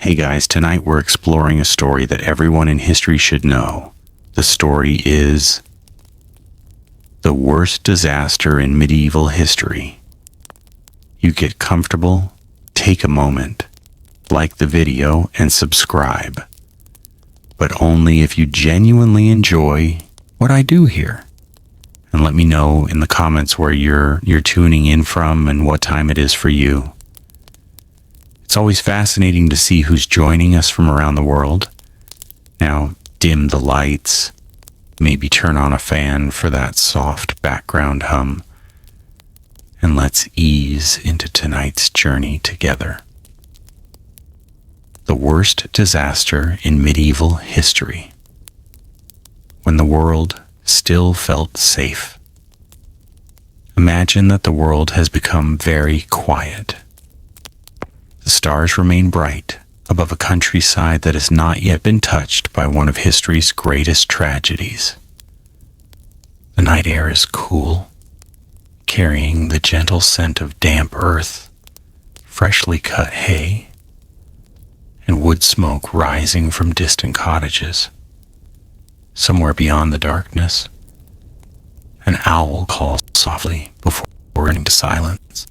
Hey guys, tonight we're exploring a story that everyone in history should know. The story is the worst disaster in medieval history. You get comfortable, take a moment, like the video, and subscribe. But only if you genuinely enjoy what I do here. And let me know in the comments where you're tuning in from and what time it is for you. It's always fascinating to see who's joining us from around the world. Now, dim the lights, maybe turn on a fan for that soft background hum, and let's ease into tonight's journey together. The worst disaster in medieval history. When the world still felt safe. Imagine that the world has become very quiet. The stars remain bright above a countryside that has not yet been touched by one of history's greatest tragedies. The night air is cool, carrying the gentle scent of damp earth, freshly cut hay, and wood smoke rising from distant cottages. Somewhere beyond the darkness, an owl calls softly before returning to silence.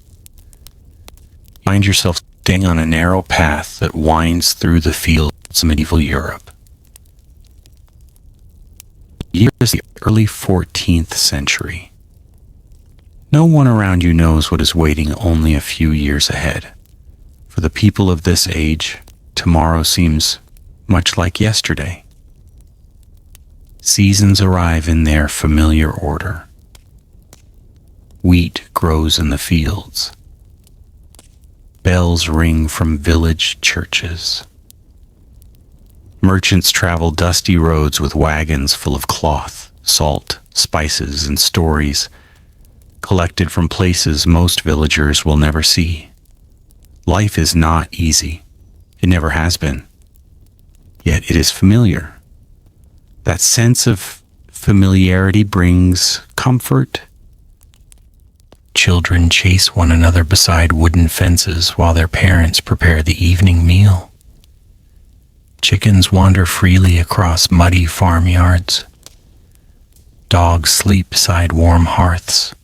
You find yourself standing on a narrow path that winds through the fields of medieval Europe. The year is the early 14th century. No one around you knows what is waiting only a few years ahead. For the people of this age, tomorrow seems much like yesterday. Seasons arrive in their familiar order. Wheat grows in the fields. Bells ring from village churches. Merchants travel dusty roads with wagons full of cloth, salt, spices, and stories collected from places most villagers will never see. Life is not easy. It never has been. Yet it is familiar. That sense of familiarity brings comfort. Children chase one another beside wooden fences while their parents prepare the evening meal. Chickens wander freely across muddy farmyards. Dogs sleep beside warm hearths.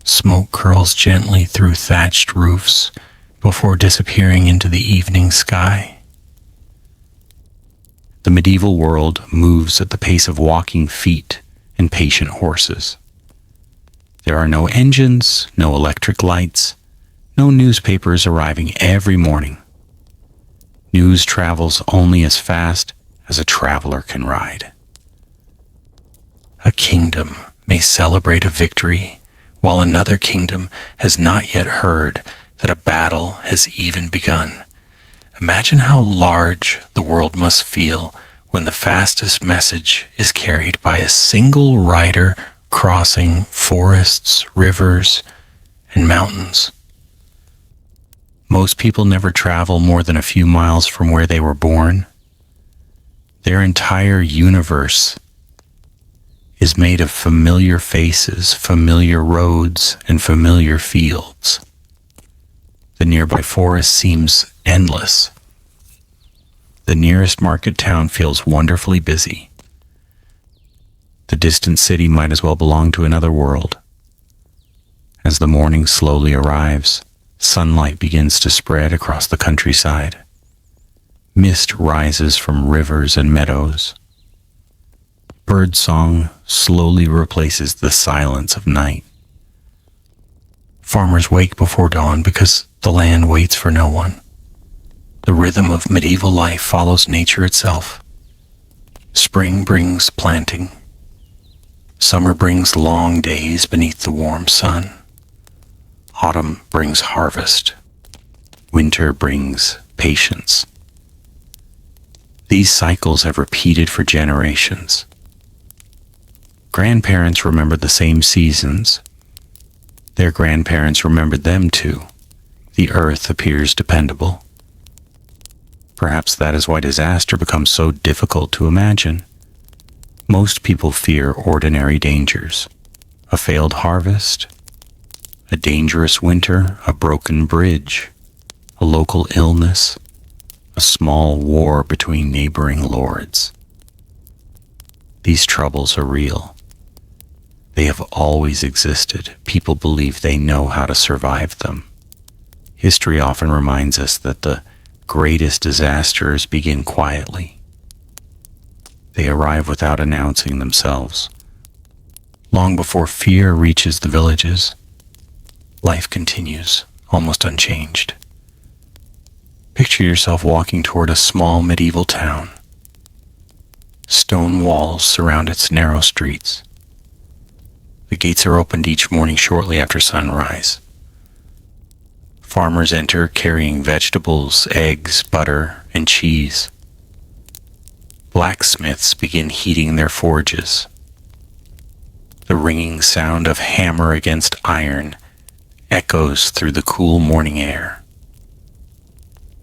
Smoke curls gently through thatched roofs before disappearing into the evening sky. The medieval world moves at the pace of walking feet and patient horses. There are no engines, no electric lights, no newspapers arriving every morning. News travels only as fast as a traveler can ride. A kingdom may celebrate a victory, while another kingdom has not yet heard that a battle has even begun. Imagine how large the world must feel when the fastest message is carried by a single rider crossing forests, rivers, and mountains. Most people never travel more than a few miles from where they were born. Their entire universe is made of familiar faces, familiar roads, and familiar fields. The nearby forest seems endless. The nearest market town feels wonderfully busy. The distant city might as well belong to another world. As the morning slowly arrives, sunlight begins to spread across the countryside. Mist rises from rivers and meadows. Birdsong slowly replaces the silence of night. Farmers wake before dawn because the land waits for no one. The rhythm of medieval life follows nature itself. Spring brings planting. Summer brings long days beneath the warm sun. Autumn brings harvest. Winter brings patience. These cycles have repeated for generations. Grandparents remembered the same seasons. Their grandparents remembered them too. The earth appears dependable. Perhaps that is why disaster becomes so difficult to imagine. Most people fear ordinary dangers. A failed harvest, a dangerous winter, a broken bridge, a local illness, a small war between neighboring lords. These troubles are real. They have always existed. People believe they know how to survive them. History often reminds us that the greatest disasters begin quietly. They arrive without announcing themselves. Long before fear reaches the villages, life continues, almost unchanged. Picture yourself walking toward a small medieval town. Stone walls surround its narrow streets. The gates are opened each morning shortly after sunrise. Farmers enter carrying vegetables, eggs, butter, and cheese. Blacksmiths begin heating their forges. The ringing sound of hammer against iron echoes through the cool morning air.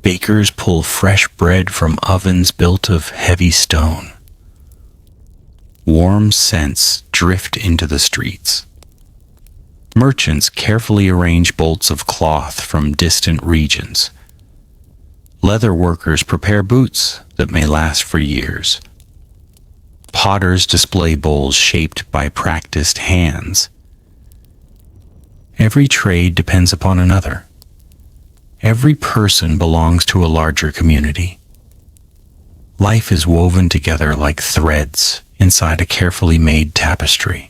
Bakers pull fresh bread from ovens built of heavy stone. Warm scents drift into the streets. Merchants carefully arrange bolts of cloth from distant regions. Leather workers prepare boots that may last for years. Potters display bowls shaped by practiced hands. Every trade depends upon another. Every person belongs to a larger community. Life is woven together like threads inside a carefully made tapestry.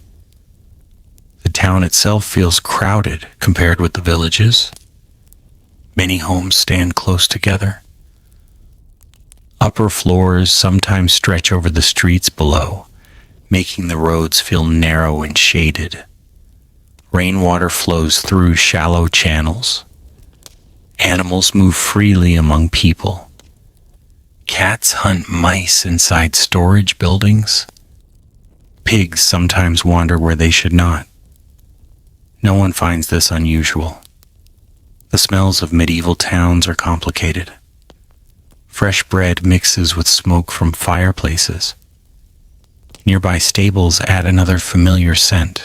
The town itself feels crowded compared with the villages. Many homes stand close together. Upper floors sometimes stretch over the streets below, making the roads feel narrow and shaded. Rainwater flows through shallow channels. Animals move freely among people. Cats hunt mice inside storage buildings. Pigs sometimes wander where they should not. No one finds this unusual. The smells of medieval towns are complicated. Fresh bread mixes with smoke from fireplaces. Nearby stables add another familiar scent.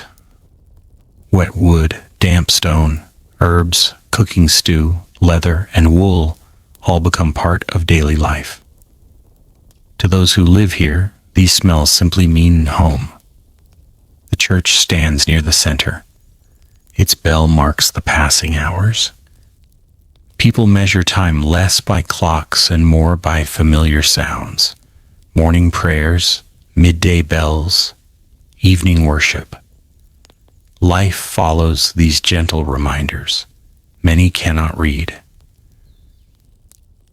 Wet wood, damp stone, herbs, cooking stew, leather, and wool all become part of daily life. To those who live here, these smells simply mean home. The church stands near the center. Its bell marks the passing hours. People measure time less by clocks and more by familiar sounds. Morning prayers, midday bells, evening worship. Life follows these gentle reminders. Many cannot read.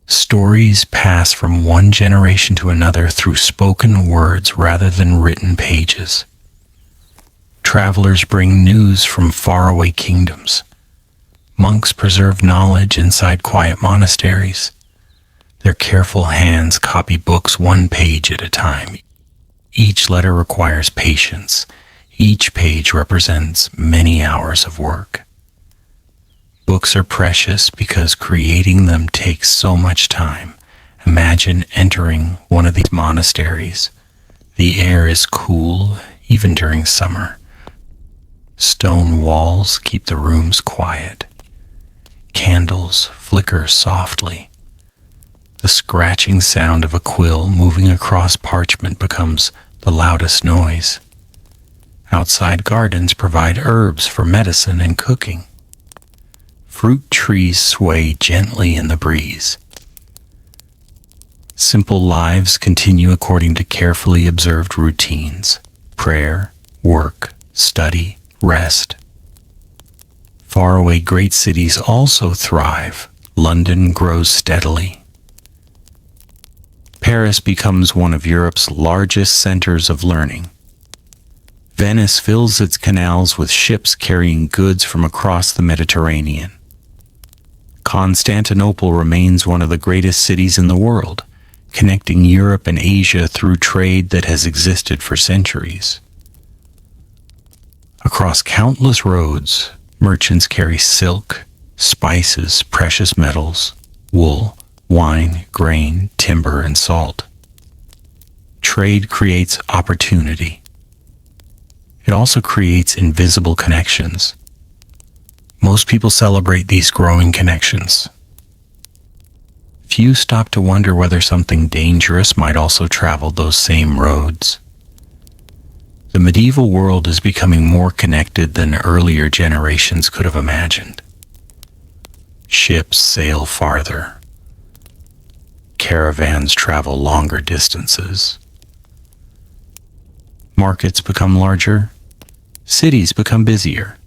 Stories pass from one generation to another through spoken words rather than written pages. Travelers bring news from faraway kingdoms. Monks preserve knowledge inside quiet monasteries. Their careful hands copy books one page at a time. Each letter requires patience. Each page represents many hours of work. Books are precious because creating them takes so much time. Imagine entering one of these monasteries. The air is cool, even during summer. Stone walls keep the rooms quiet. Candles flicker softly. The scratching sound of a quill moving across parchment becomes the loudest noise. Outside gardens provide herbs for medicine and cooking. Fruit trees sway gently in the breeze. Simple lives continue according to carefully observed routines: prayer, work, study, rest. Faraway great cities also thrive. London grows steadily. Paris becomes one of Europe's largest centers of learning. Venice fills its canals with ships carrying goods from across the Mediterranean. Constantinople remains one of the greatest cities in the world, connecting Europe and Asia through trade that has existed for centuries. Across countless roads, merchants carry silk, spices, precious metals, wool, wine, grain, timber, and salt. Trade creates opportunity. It also creates invisible connections. Most people celebrate these growing connections. Few stop to wonder whether something dangerous might also travel those same roads. The medieval world is becoming more connected than earlier generations could have imagined. Ships sail farther. Caravans travel longer distances. Markets become larger. Cities become busier.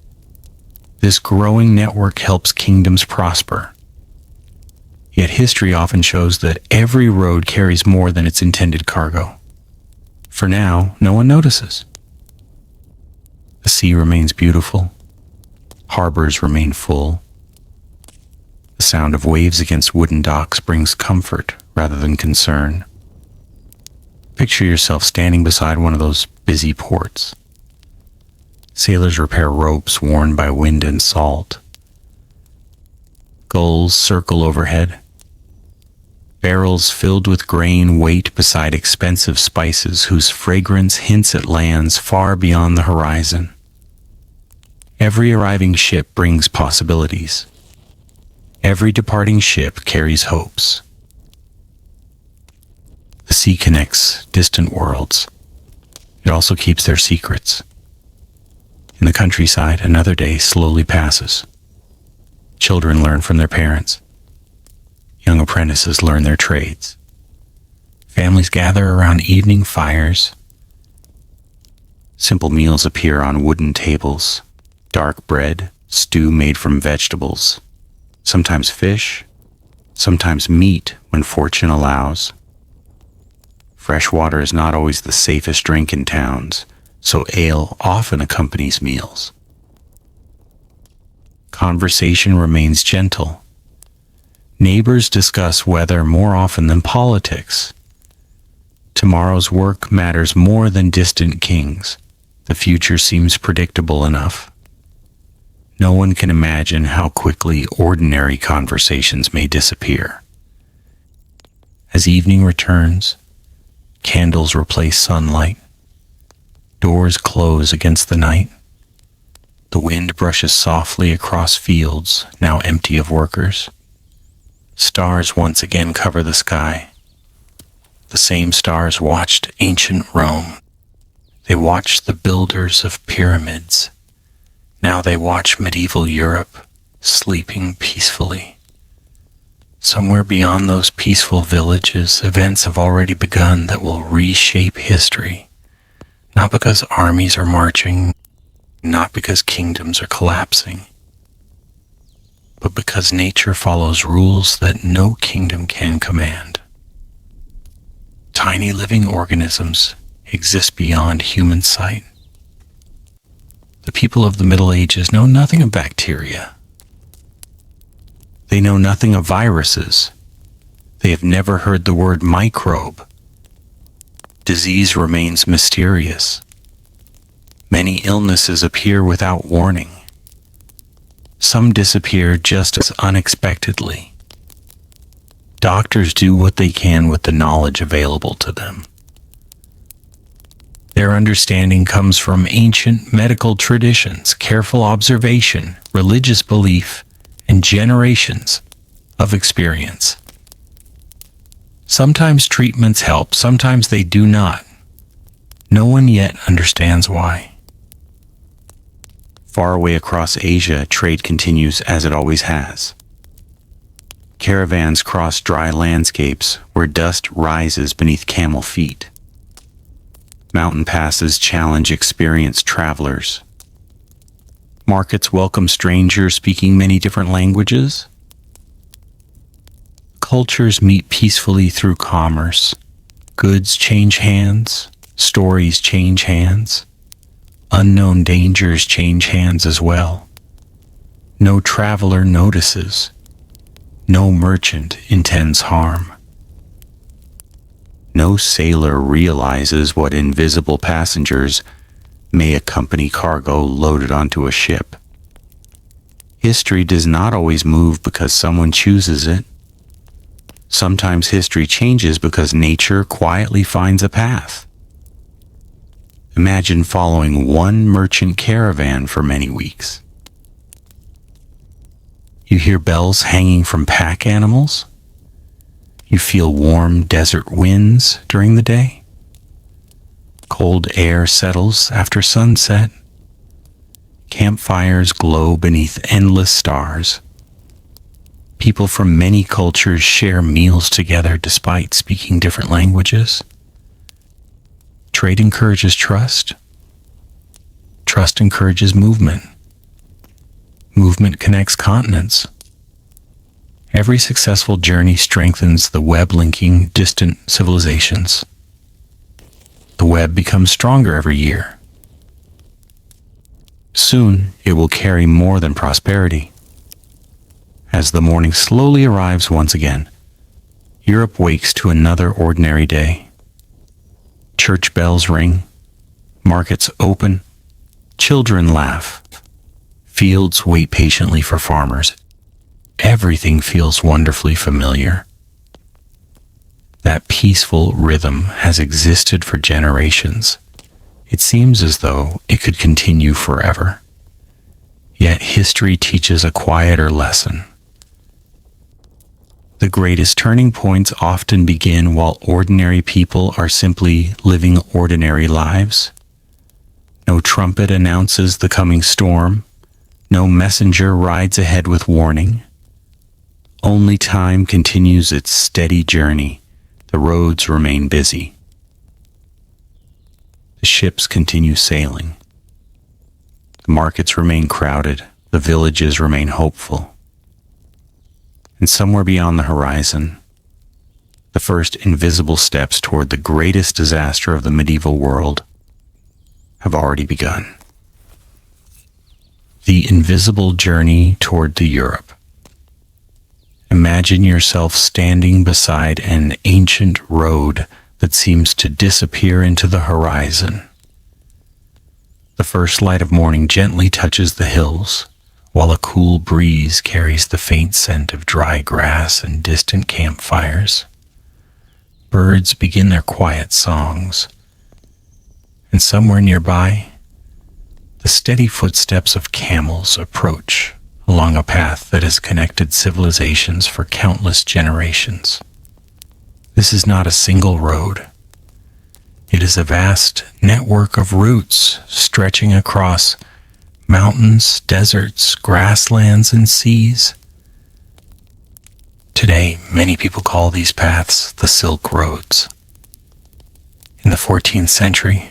This growing network helps kingdoms prosper. Yet history often shows that every road carries more than its intended cargo. For now, no one notices. The sea remains beautiful. Harbors remain full. The sound of waves against wooden docks brings comfort rather than concern. Picture yourself standing beside one of those busy ports. Sailors repair ropes worn by wind and salt. Gulls circle overhead. Barrels filled with grain wait beside expensive spices whose fragrance hints at lands far beyond the horizon. Every arriving ship brings possibilities. Every departing ship carries hopes. The sea connects distant worlds. It also keeps their secrets. In the countryside, another day slowly passes. Children learn from their parents. Young apprentices learn their trades. Families gather around evening fires. Simple meals appear on wooden tables. Dark bread, stew made from vegetables. Sometimes fish, sometimes meat when fortune allows. Fresh water is not always the safest drink in towns, so ale often accompanies meals. Conversation remains gentle. Neighbors discuss weather more often than politics. Tomorrow's work matters more than distant kings. The future seems predictable enough. No one can imagine how quickly ordinary conversations may disappear. As evening returns, candles replace sunlight. Doors close against the night. The wind brushes softly across fields, now empty of workers. Stars once again cover the sky. The same stars watched ancient Rome. They watched the builders of pyramids. Now they watch medieval Europe, sleeping peacefully. Somewhere beyond those peaceful villages, events have already begun that will reshape history. Not because armies are marching, not because kingdoms are collapsing, but because nature follows rules that no kingdom can command. Tiny living organisms exist beyond human sight. The people of the Middle Ages know nothing of bacteria. They know nothing of viruses. They have never heard the word microbe. Disease remains mysterious. Many illnesses appear without warning. Some disappear just as unexpectedly. Doctors do what they can with the knowledge available to them. Their understanding comes from ancient medical traditions, careful observation, religious belief, and generations of experience. Sometimes treatments help, sometimes they do not. No one yet understands why. Far away across Asia, trade continues as it always has. Caravans cross dry landscapes where dust rises beneath camel feet. Mountain passes challenge experienced travelers. Markets welcome strangers speaking many different languages. Cultures meet peacefully through commerce. Goods change hands. Stories change hands. Unknown dangers change hands as well. No traveler notices. No merchant intends harm. No sailor realizes what invisible passengers may accompany cargo loaded onto a ship. History does not always move because someone chooses it. Sometimes history changes because nature quietly finds a path. Imagine following one merchant caravan for many weeks. You hear bells hanging from pack animals. You feel warm desert winds during the day. Cold air settles after sunset. Campfires glow beneath endless stars. People from many cultures share meals together despite speaking different languages. Trade encourages trust. Trust encourages movement. Movement connects continents. Every successful journey strengthens the web linking distant civilizations. The web becomes stronger every year. Soon, it will carry more than prosperity. As the morning slowly arrives once again, Europe wakes to another ordinary day. Church bells ring, markets open, children laugh, fields wait patiently for farmers. Everything feels wonderfully familiar. That peaceful rhythm has existed for generations. It seems as though it could continue forever. Yet history teaches a quieter lesson. The greatest turning points often begin while ordinary people are simply living ordinary lives. No trumpet announces the coming storm. No messenger rides ahead with warning. Only time continues its steady journey. The roads remain busy. The ships continue sailing. The markets remain crowded. The villages remain hopeful. And somewhere beyond the horizon, the first invisible steps toward the greatest disaster of the medieval world have already begun. The invisible journey toward the Europe. Imagine yourself standing beside an ancient road that seems to disappear into the horizon. The first light of morning gently touches the hills, while a cool breeze carries the faint scent of dry grass and distant campfires. Birds begin their quiet songs, and somewhere nearby, the steady footsteps of camels approach along a path that has connected civilizations for countless generations. This is not a single road. It is a vast network of routes stretching across mountains, deserts, grasslands, and seas. Today, many people call these paths the Silk Roads. In the 14th century,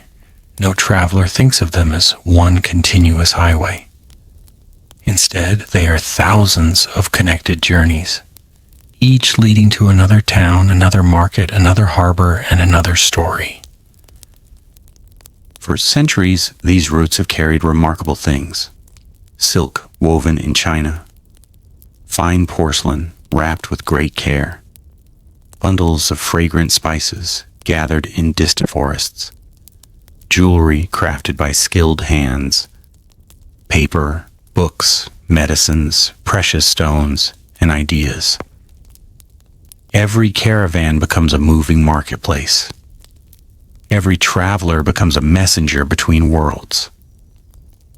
no traveler thinks of them as one continuous highway. Instead, they are thousands of connected journeys, each leading to another town, another market, another harbor, and another story. For centuries, these routes have carried remarkable things. Silk woven in China, fine porcelain wrapped with great care, bundles of fragrant spices gathered in distant forests, jewelry crafted by skilled hands, paper, books, medicines, precious stones, and ideas. Every caravan becomes a moving marketplace. Every traveler becomes a messenger between worlds.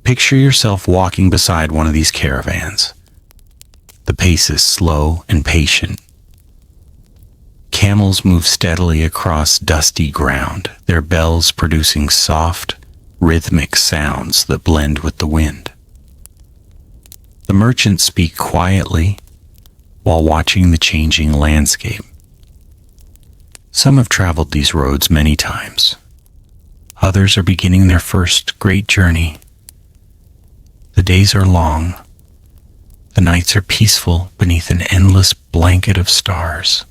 Picture yourself walking beside one of these caravans. The pace is slow and patient. Camels move steadily across dusty ground, their bells producing soft, rhythmic sounds that blend with the wind. The merchants speak quietly while watching the changing landscape. Some have traveled these roads many times. Others are beginning their first great journey. The days are long. The nights are peaceful beneath an endless blanket of stars.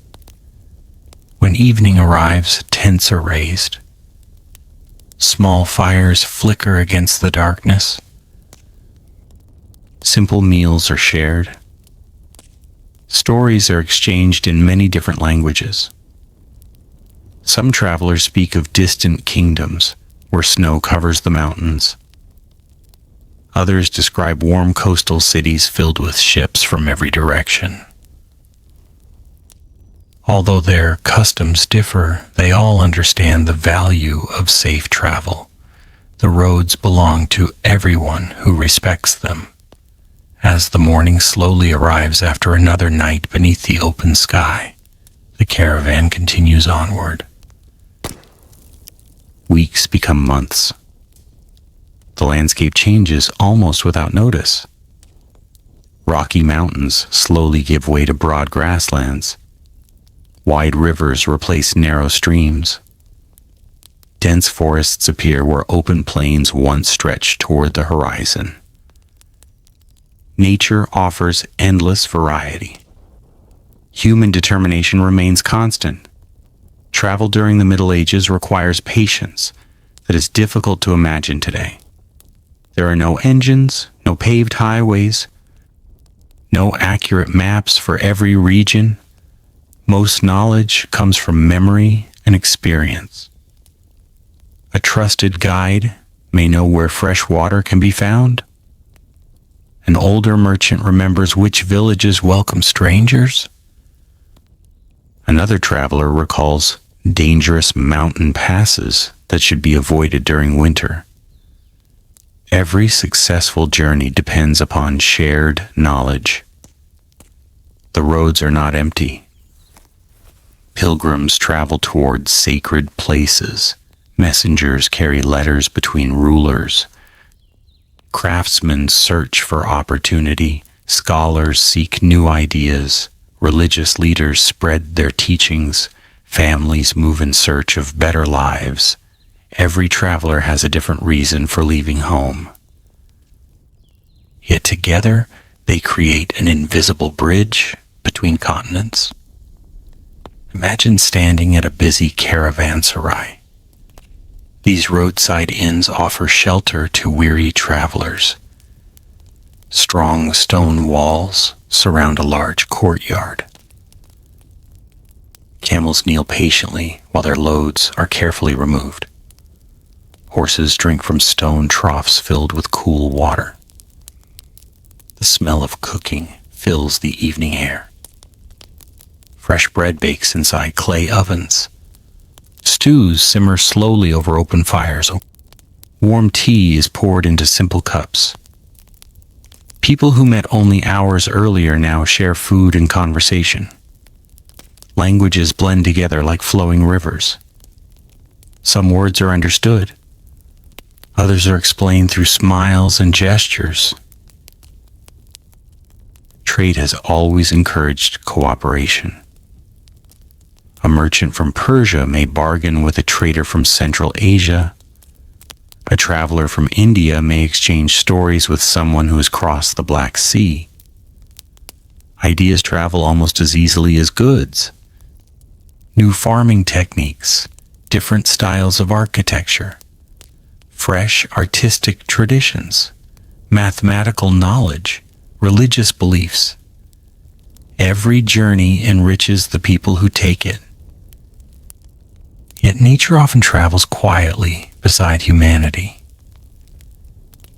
When evening arrives, tents are raised. Small fires flicker against the darkness. Simple meals are shared. Stories are exchanged in many different languages. Some travelers speak of distant kingdoms where snow covers the mountains. Others describe warm coastal cities filled with ships from every direction. Although their customs differ, they all understand the value of safe travel. The roads belong to everyone who respects them. As the morning slowly arrives after another night beneath the open sky, The caravan continues onward. Weeks become months. The landscape changes almost without notice. Rocky mountains slowly give way to broad grasslands. Wide rivers replace narrow streams. Dense forests appear where open plains once stretched toward the horizon. Nature offers endless variety. Human determination remains constant. Travel during the Middle Ages requires patience that is difficult to imagine today. There are no engines, no paved highways, no accurate maps for every region. Most knowledge comes from memory and experience. A trusted guide may know where fresh water can be found. An older merchant remembers which villages welcome strangers. Another traveler recalls dangerous mountain passes that should be avoided during winter. Every successful journey depends upon shared knowledge. The roads are not empty. Pilgrims travel toward sacred places. Messengers carry letters between rulers. Craftsmen search for opportunity. Scholars seek new ideas. Religious leaders spread their teachings. Families move in search of better lives. Every traveler has a different reason for leaving home. Yet together, they create an invisible bridge between continents. Imagine standing at a busy caravanserai. These roadside inns offer shelter to weary travelers. Strong stone walls surround a large courtyard. Camels kneel patiently while their loads are carefully removed. Horses drink from stone troughs filled with cool water. The smell of cooking fills the evening air. Fresh bread bakes inside clay ovens. Stews simmer slowly over open fires. Warm tea is poured into simple cups. People who met only hours earlier now share food and conversation. Languages blend together like flowing rivers. Some words are understood. Others are explained through smiles and gestures. Trade has always encouraged cooperation. A merchant from Persia may bargain with a trader from Central Asia. A traveler from India may exchange stories with someone who has crossed the Black Sea. Ideas travel almost as easily as goods. New farming techniques, different styles of architecture, fresh artistic traditions, mathematical knowledge, religious beliefs. Every journey enriches the people who take it. Yet nature often travels quietly beside humanity.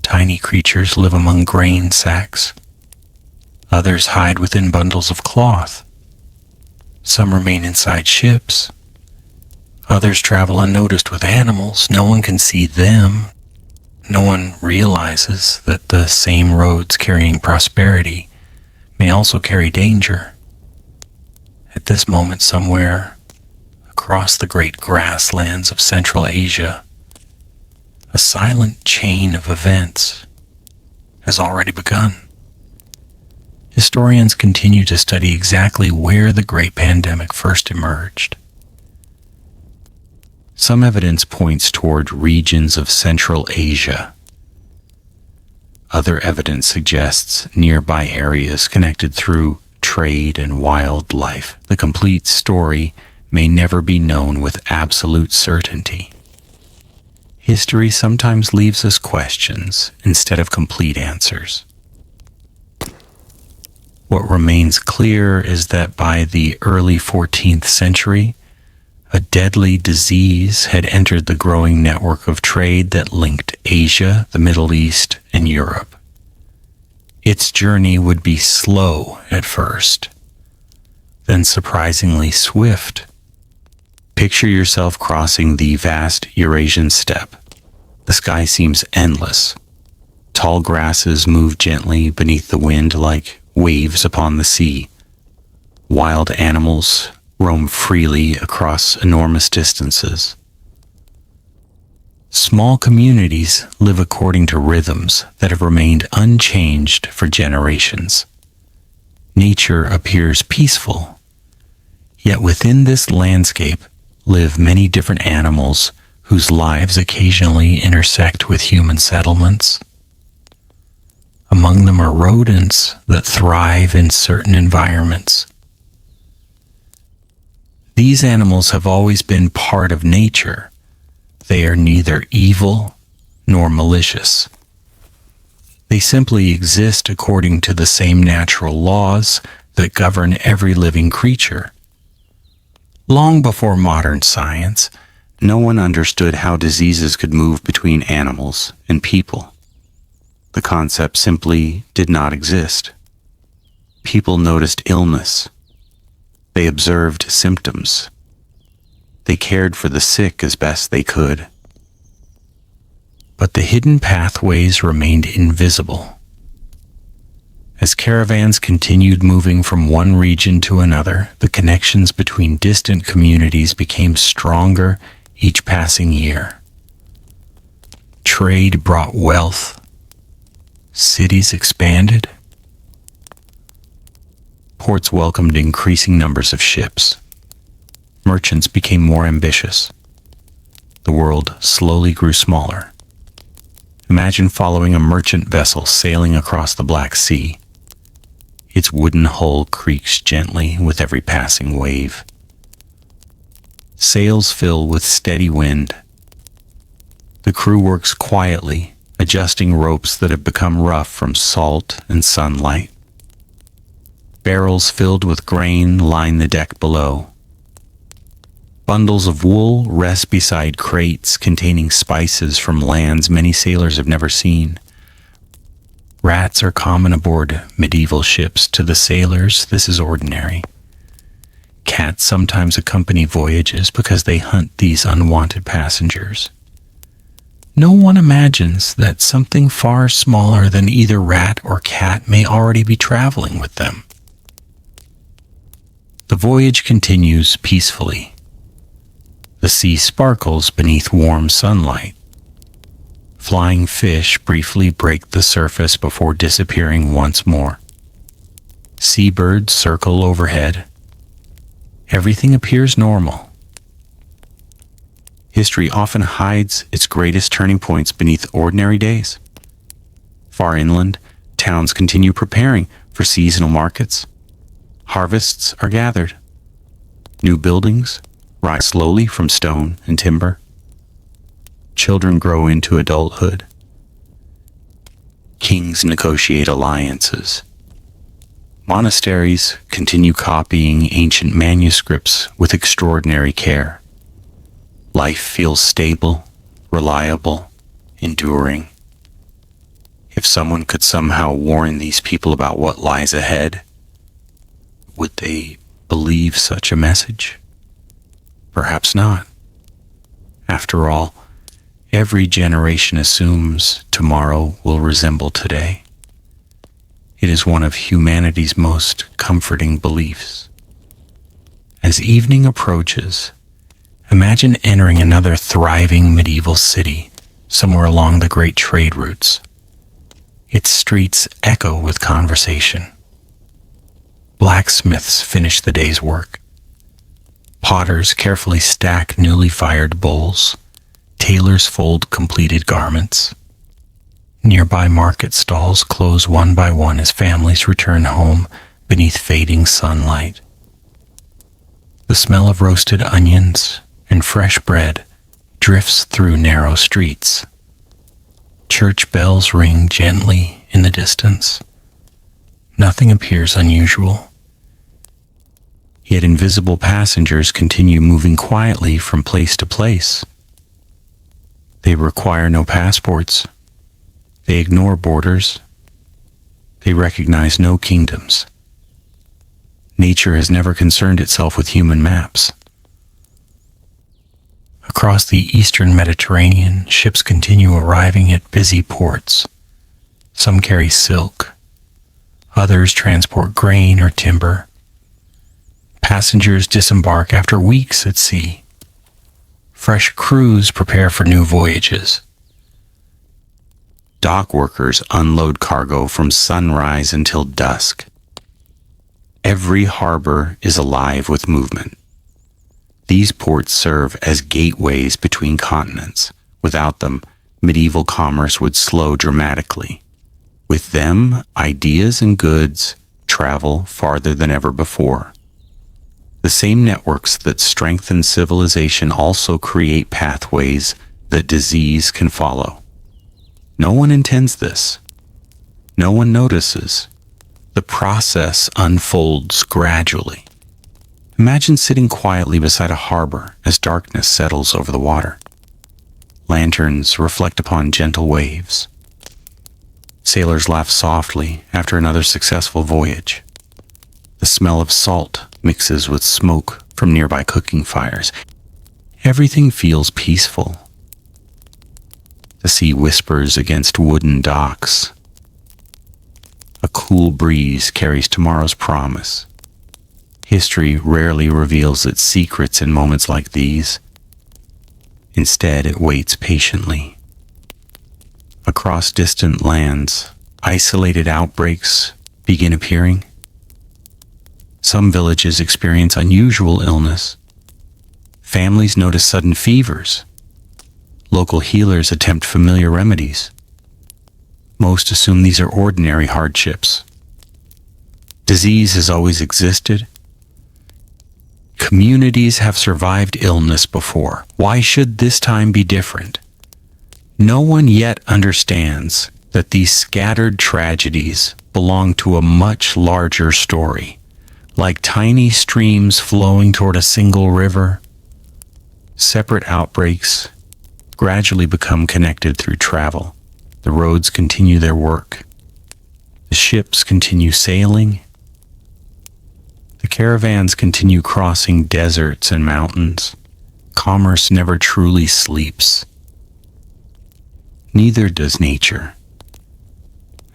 Tiny creatures live among grain sacks. Others hide within bundles of cloth. Some remain inside ships. Others travel unnoticed with animals. No one can see them. No one realizes that the same roads carrying prosperity may also carry danger. At this moment, somewhere across the great grasslands of Central Asia, a silent chain of events has already begun. Historians continue to study exactly where the great pandemic first emerged. Some evidence points toward regions of Central Asia. Other evidence suggests nearby areas connected through trade and wildlife. The complete story may never be known with absolute certainty. History sometimes leaves us questions instead of complete answers. What remains clear is that by the early 14th century, a deadly disease had entered the growing network of trade that linked Asia, the Middle East, and Europe. Its journey would be slow at first, then surprisingly swift. Picture yourself crossing the vast Eurasian steppe. The sky seems endless. Tall grasses move gently beneath the wind like waves upon the sea. Wild animals roam freely across enormous distances. Small communities live according to rhythms that have remained unchanged for generations. Nature appears peaceful, yet within this landscape live many different animals whose lives occasionally intersect with human settlements. Among them are rodents that thrive in certain environments. These animals have always been part of nature. They are neither evil nor malicious. They simply exist according to the same natural laws that govern every living creature. Long before modern science, no one understood how diseases could move between animals and people. The concept simply did not exist. People noticed illness. They observed symptoms. They cared for the sick as best they could. But the hidden pathways remained invisible. As caravans continued moving from one region to another, the connections between distant communities became stronger each passing year. Trade brought wealth. Cities expanded. Ports welcomed increasing numbers of ships. Merchants became more ambitious. The world slowly grew smaller. Imagine following a merchant vessel sailing across the Black Sea. Its wooden hull creaks gently with every passing wave. Sails fill with steady wind. The crew works quietly, adjusting ropes that have become rough from salt and sunlight. Barrels filled with grain line the deck below. Bundles of wool rest beside crates containing spices from lands many sailors have never seen. Rats are common aboard medieval ships. To the sailors, this is ordinary. Cats sometimes accompany voyages because they hunt these unwanted passengers. No one imagines that something far smaller than either rat or cat may already be traveling with them. The voyage continues peacefully. The sea sparkles beneath warm sunlight. Flying fish briefly break the surface before disappearing once more. Seabirds circle overhead. Everything appears normal. History often hides its greatest turning points beneath ordinary days. Far inland, towns continue preparing for seasonal markets. Harvests are gathered. New buildings rise slowly from stone and timber. Children grow into adulthood. Kings negotiate alliances. Monasteries continue copying ancient manuscripts with extraordinary care. Life feels stable, reliable, enduring. If someone could somehow warn these people about what lies ahead, would they believe such a message? Perhaps not. After all, every generation assumes tomorrow will resemble today. It is one of humanity's most comforting beliefs. As evening approaches, imagine entering another thriving medieval city somewhere along the great trade routes. Its streets echo with conversation. Blacksmiths finish the day's work. Potters carefully stack newly fired bowls. Tailors fold completed garments. Nearby market stalls close one by one as families return home beneath fading sunlight. The smell of roasted onions and fresh bread drifts through narrow streets. Church bells ring gently in the distance. Nothing appears unusual. Yet invisible passengers continue moving quietly from place to place. They require no passports. They ignore borders. They recognize no kingdoms. Nature has never concerned itself with human maps. Across the eastern Mediterranean, ships continue arriving at busy ports. Some carry silk. Others transport grain or timber. Passengers disembark after weeks at sea. Fresh crews prepare for new voyages. Dock workers unload cargo from sunrise until dusk. Every harbor is alive with movement. These ports serve as gateways between continents. Without them, medieval commerce would slow dramatically. With them, ideas and goods travel farther than ever before. The same networks that strengthen civilization also create pathways that disease can follow. No one intends this. No one notices. The process unfolds gradually. Imagine sitting quietly beside a harbor as darkness settles over the water. Lanterns reflect upon gentle waves. Sailors laugh softly after another successful voyage. The smell of salt mixes with smoke from nearby cooking fires. Everything feels peaceful. The sea whispers against wooden docks. A cool breeze carries tomorrow's promise. History rarely reveals its secrets in moments like these. Instead, it waits patiently. Across distant lands, isolated outbreaks begin appearing. Some villages experience unusual illness. Families notice sudden fevers. Local healers attempt familiar remedies. Most assume these are ordinary hardships. Disease has always existed. Communities have survived illness before. Why should this time be different? No one yet understands that these scattered tragedies belong to a much larger story. Like tiny streams flowing toward a single river, separate outbreaks gradually become connected through travel. The roads continue their work. The ships continue sailing. The caravans continue crossing deserts and mountains. Commerce never truly sleeps. Neither does nature.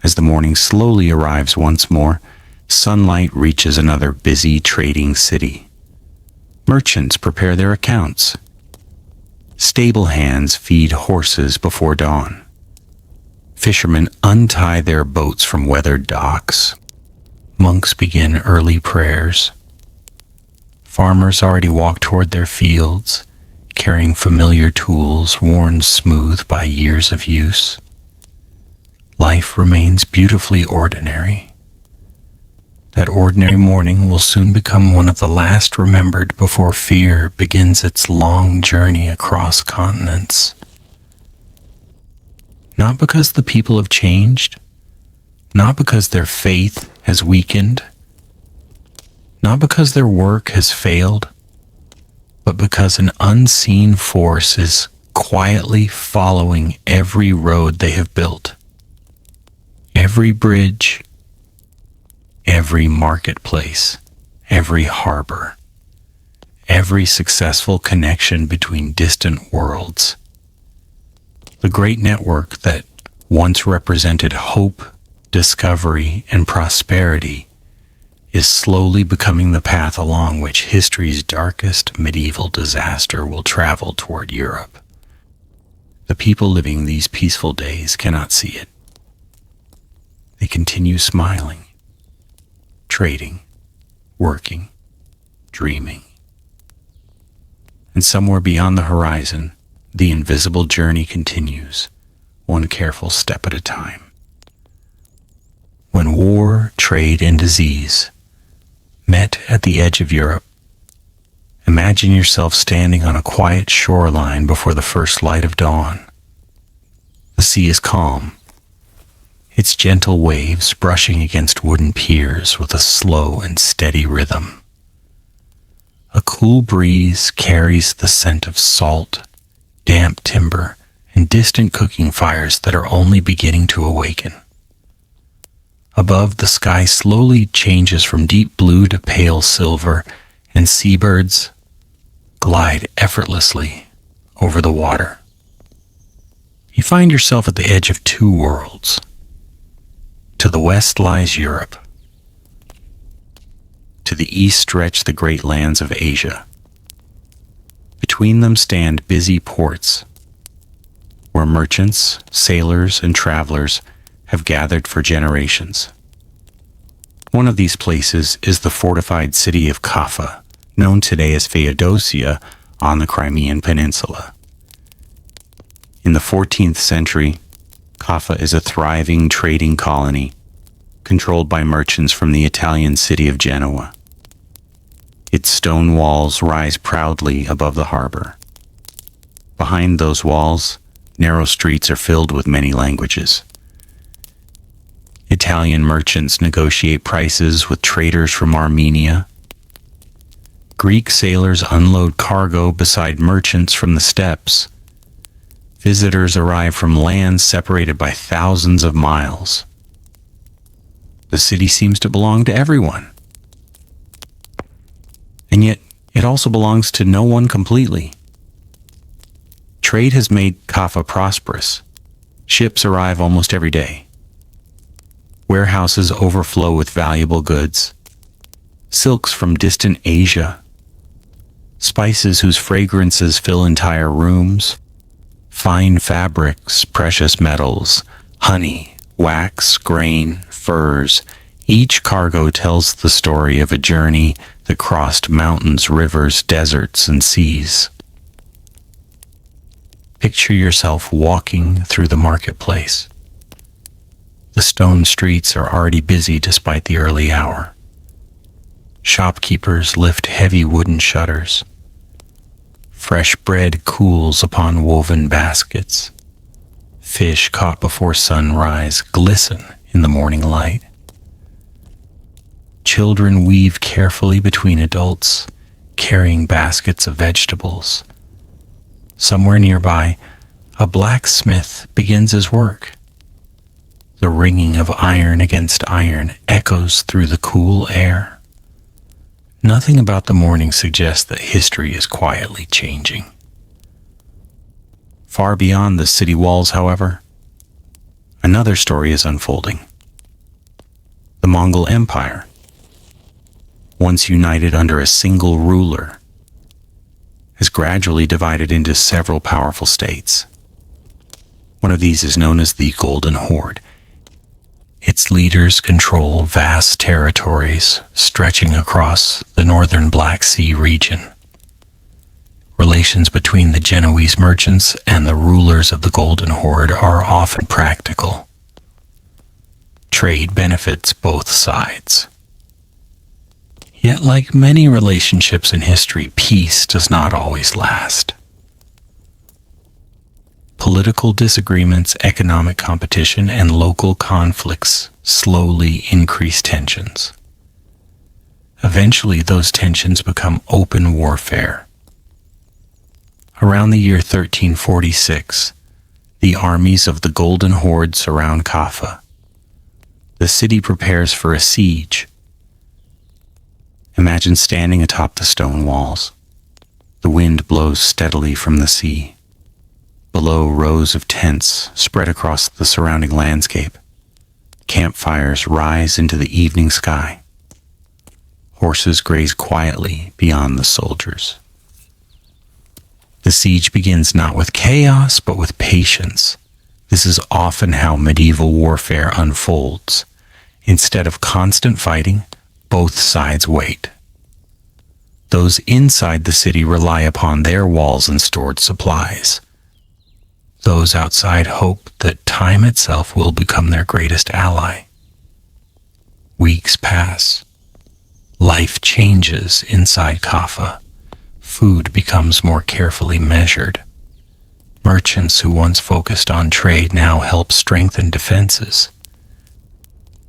As the morning slowly arrives once more, sunlight reaches another busy trading city. Merchants prepare their accounts. Stable hands feed horses before dawn. Fishermen untie their boats from weathered docks. Monks begin early prayers. Farmers already walk toward their fields, carrying familiar tools worn smooth by years of use. Life remains beautifully ordinary. That ordinary morning will soon become one of the last remembered before fear begins its long journey across continents. Not because the people have changed, not because their faith has weakened, not because their work has failed, but because an unseen force is quietly following every road they have built, every bridge, every marketplace, every harbor, every successful connection between distant worlds. The great network that once represented hope, discovery, and prosperity is slowly becoming the path along which history's darkest medieval disaster will travel toward Europe. The people living these peaceful days cannot see it. They continue smiling, trading, working, dreaming. And somewhere beyond the horizon, the invisible journey continues, one careful step at a time. When war, trade, and disease met at the edge of Europe, imagine yourself standing on a quiet shoreline before the first light of dawn. The sea is calm, its gentle waves brushing against wooden piers with a slow and steady rhythm. A cool breeze carries the scent of salt, damp timber, and distant cooking fires that are only beginning to awaken. Above, the sky slowly changes from deep blue to pale silver, and seabirds glide effortlessly over the water. You find yourself at the edge of two worlds. To the west lies Europe. To the east stretch the great lands of Asia. Between them stand busy ports, where merchants, sailors, and travelers have gathered for generations. One of these places is the fortified city of Kaffa, known today as Feodosia, on the Crimean Peninsula. In the 14th century, Kaffa is a thriving trading colony, controlled by merchants from the Italian city of Genoa. Its stone walls rise proudly above the harbor. Behind those walls, narrow streets are filled with many languages. Italian merchants negotiate prices with traders from Armenia. Greek sailors unload cargo beside merchants from the steppes. Visitors arrive from lands separated by thousands of miles. The city seems to belong to everyone. And yet, it also belongs to no one completely. Trade has made Kaffa prosperous. Ships arrive almost every day. Warehouses overflow with valuable goods. Silks from distant Asia. Spices whose fragrances fill entire rooms. Fine fabrics, precious metals, honey, wax, grain, furs. Each cargo tells the story of a journey that crossed mountains, rivers, deserts, and seas. Picture yourself walking through the marketplace. The stone streets are already busy despite the early hour. Shopkeepers lift heavy wooden shutters. Fresh bread cools upon woven baskets. Fish caught before sunrise glisten in the morning light. Children weave carefully between adults, carrying baskets of vegetables. Somewhere nearby, a blacksmith begins his work. The ringing of iron against iron echoes through the cool air. Nothing about the morning suggests that history is quietly changing. Far beyond the city walls, however, another story is unfolding. The Mongol Empire, once united under a single ruler, has gradually divided into several powerful states. One of these is known as the Golden Horde. Its leaders control vast territories stretching across the northern Black Sea region. Relations between the Genoese merchants and the rulers of the Golden Horde are often practical. Trade benefits both sides. Yet, like many relationships in history, peace does not always last. Political disagreements, economic competition, and local conflicts slowly increase tensions. Eventually, those tensions become open warfare. Around the year 1346, the armies of the Golden Horde surround Kaffa. The city prepares for a siege. Imagine standing atop the stone walls. The wind blows steadily from the sea. Below, rows of tents spread across the surrounding landscape. Campfires rise into the evening sky. Horses graze quietly beyond the soldiers. The siege begins not with chaos, but with patience. This is often how medieval warfare unfolds. Instead of constant fighting, both sides wait. Those inside the city rely upon their walls and stored supplies. Those outside hope that time itself will become their greatest ally. Weeks pass. Life changes inside Kaffa. Food becomes more carefully measured. Merchants who once focused on trade now help strengthen defenses.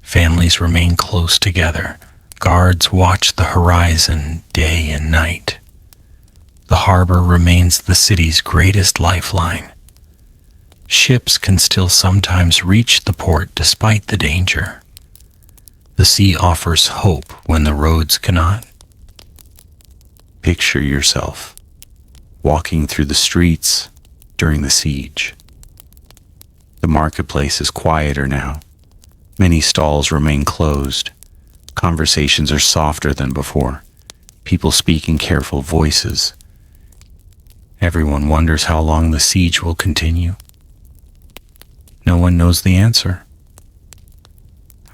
Families remain close together. Guards watch the horizon day and night. The harbor remains the city's greatest lifeline. Ships can still sometimes reach the port despite the danger. The sea offers hope when the roads cannot. Picture yourself walking through the streets during the siege. The marketplace is quieter now. Many stalls remain closed. Conversations are softer than before. People speak in careful voices. Everyone wonders how long the siege will continue. No one knows the answer.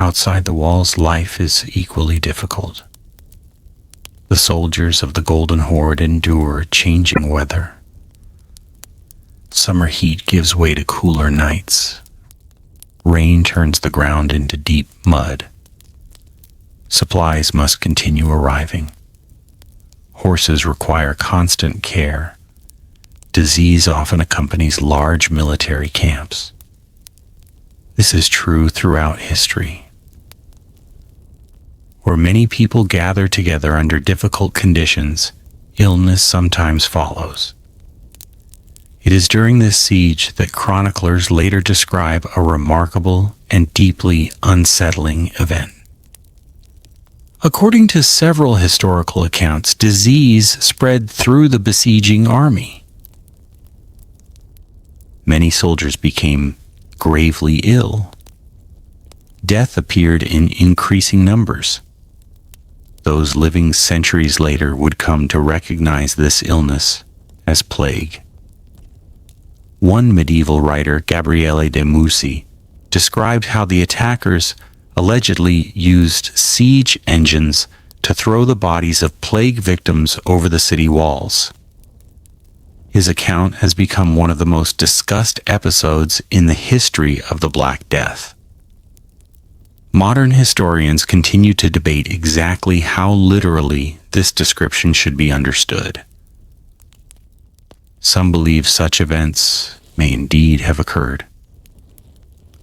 Outside the walls, life is equally difficult. The soldiers of the Golden Horde endure changing weather. Summer heat gives way to cooler nights. Rain turns the ground into deep mud. Supplies must continue arriving. Horses require constant care. Disease often accompanies large military camps. This is true throughout history. Where many people gather together under difficult conditions, illness sometimes follows. It is during this siege that chroniclers later describe a remarkable and deeply unsettling event. According to several historical accounts, disease spread through the besieging army. Many soldiers became gravely ill. Death appeared in increasing numbers. Those living centuries later would come to recognize this illness as plague. One medieval writer, Gabriele de Mussi, described how the attackers allegedly used siege engines to throw the bodies of plague victims over the city walls. His account has become one of the most discussed episodes in the history of the Black Death. Modern historians continue to debate exactly how literally this description should be understood. Some believe such events may indeed have occurred.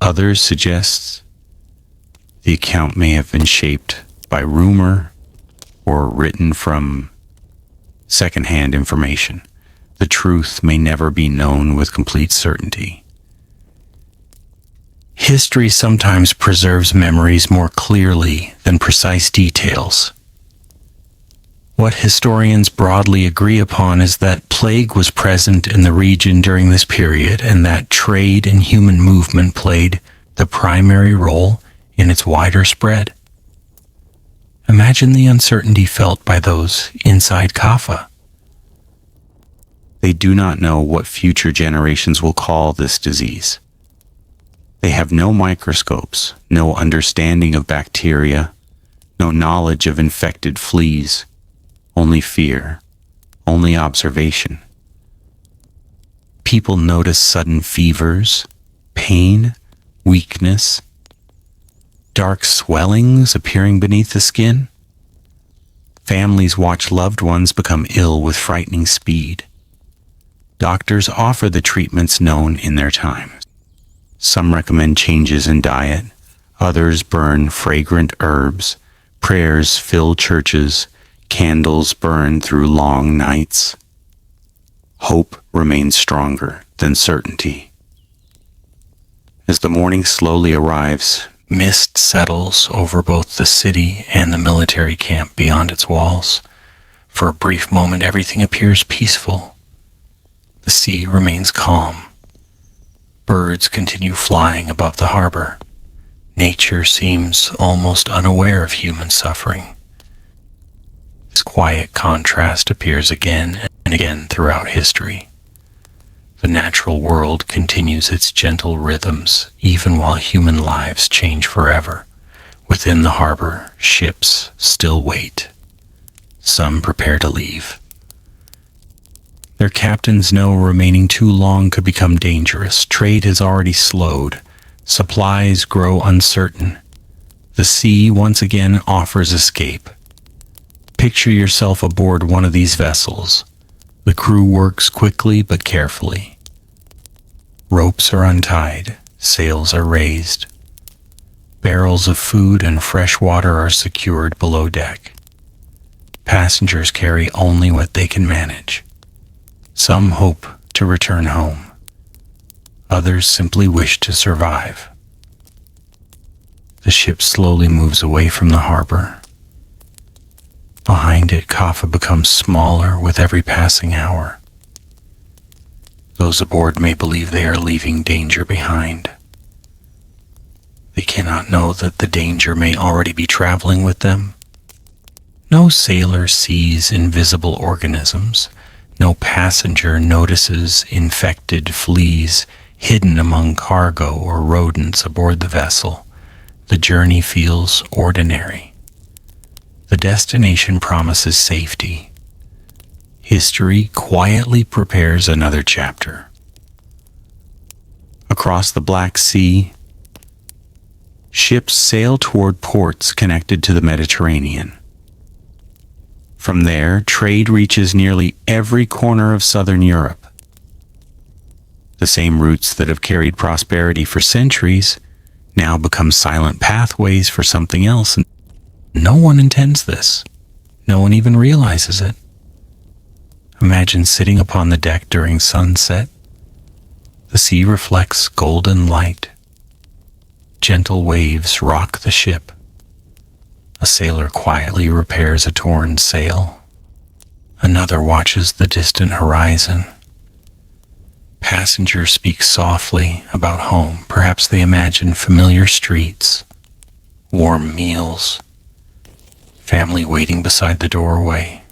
Others suggest the account may have been shaped by rumor or written from secondhand information. The truth may never be known with complete certainty. History sometimes preserves memories more clearly than precise details. What historians broadly agree upon is that plague was present in the region during this period and that trade and human movement played the primary role in its wider spread. Imagine the uncertainty felt by those inside Kaffa. They do not know what future generations will call this disease. They have no microscopes, no understanding of bacteria, no knowledge of infected fleas. Only fear, only observation. People notice sudden fevers, pain, weakness, dark swellings appearing beneath the skin. Families watch loved ones become ill with frightening speed. Doctors offer the treatments known in their time. Some recommend changes in diet, others burn fragrant herbs, prayers fill churches, candles burn through long nights. Hope remains stronger than certainty. As the morning slowly arrives, mist settles over both the city and the military camp beyond its walls. For a brief moment, everything appears peaceful. The sea remains calm. Birds continue flying above the harbor. Nature seems almost unaware of human suffering. This quiet contrast appears again and again throughout history. The natural world continues its gentle rhythms even while human lives change forever. Within the harbor, ships still wait. Some prepare to leave. Their captains know remaining too long could become dangerous. Trade has already slowed. Supplies grow uncertain. The sea once again offers escape. Picture yourself aboard one of these vessels. The crew works quickly but carefully. Ropes are untied, sails are raised. Barrels of food and fresh water are secured below deck. Passengers carry only what they can manage. Some hope to return home. Others simply wish to survive. The ship slowly moves away from the harbor. Behind it, Kaffa becomes smaller with every passing hour. Those aboard may believe they are leaving danger behind. They cannot know that the danger may already be traveling with them. No sailor sees invisible organisms. No passenger notices infected fleas hidden among cargo or rodents aboard the vessel. The journey feels ordinary. The destination promises safety. History quietly prepares another chapter. Across the Black Sea, ships sail toward ports connected to the Mediterranean. From there, trade reaches nearly every corner of southern Europe. The same routes that have carried prosperity for centuries now become silent pathways for something else. And no one intends this. No one even realizes it. Imagine sitting upon the deck during sunset. The sea reflects golden light. Gentle waves rock the ship. A sailor quietly repairs a torn sail. Another watches the distant horizon. Passengers speak softly about home. Perhaps they imagine familiar streets, warm meals, family waiting beside the doorway.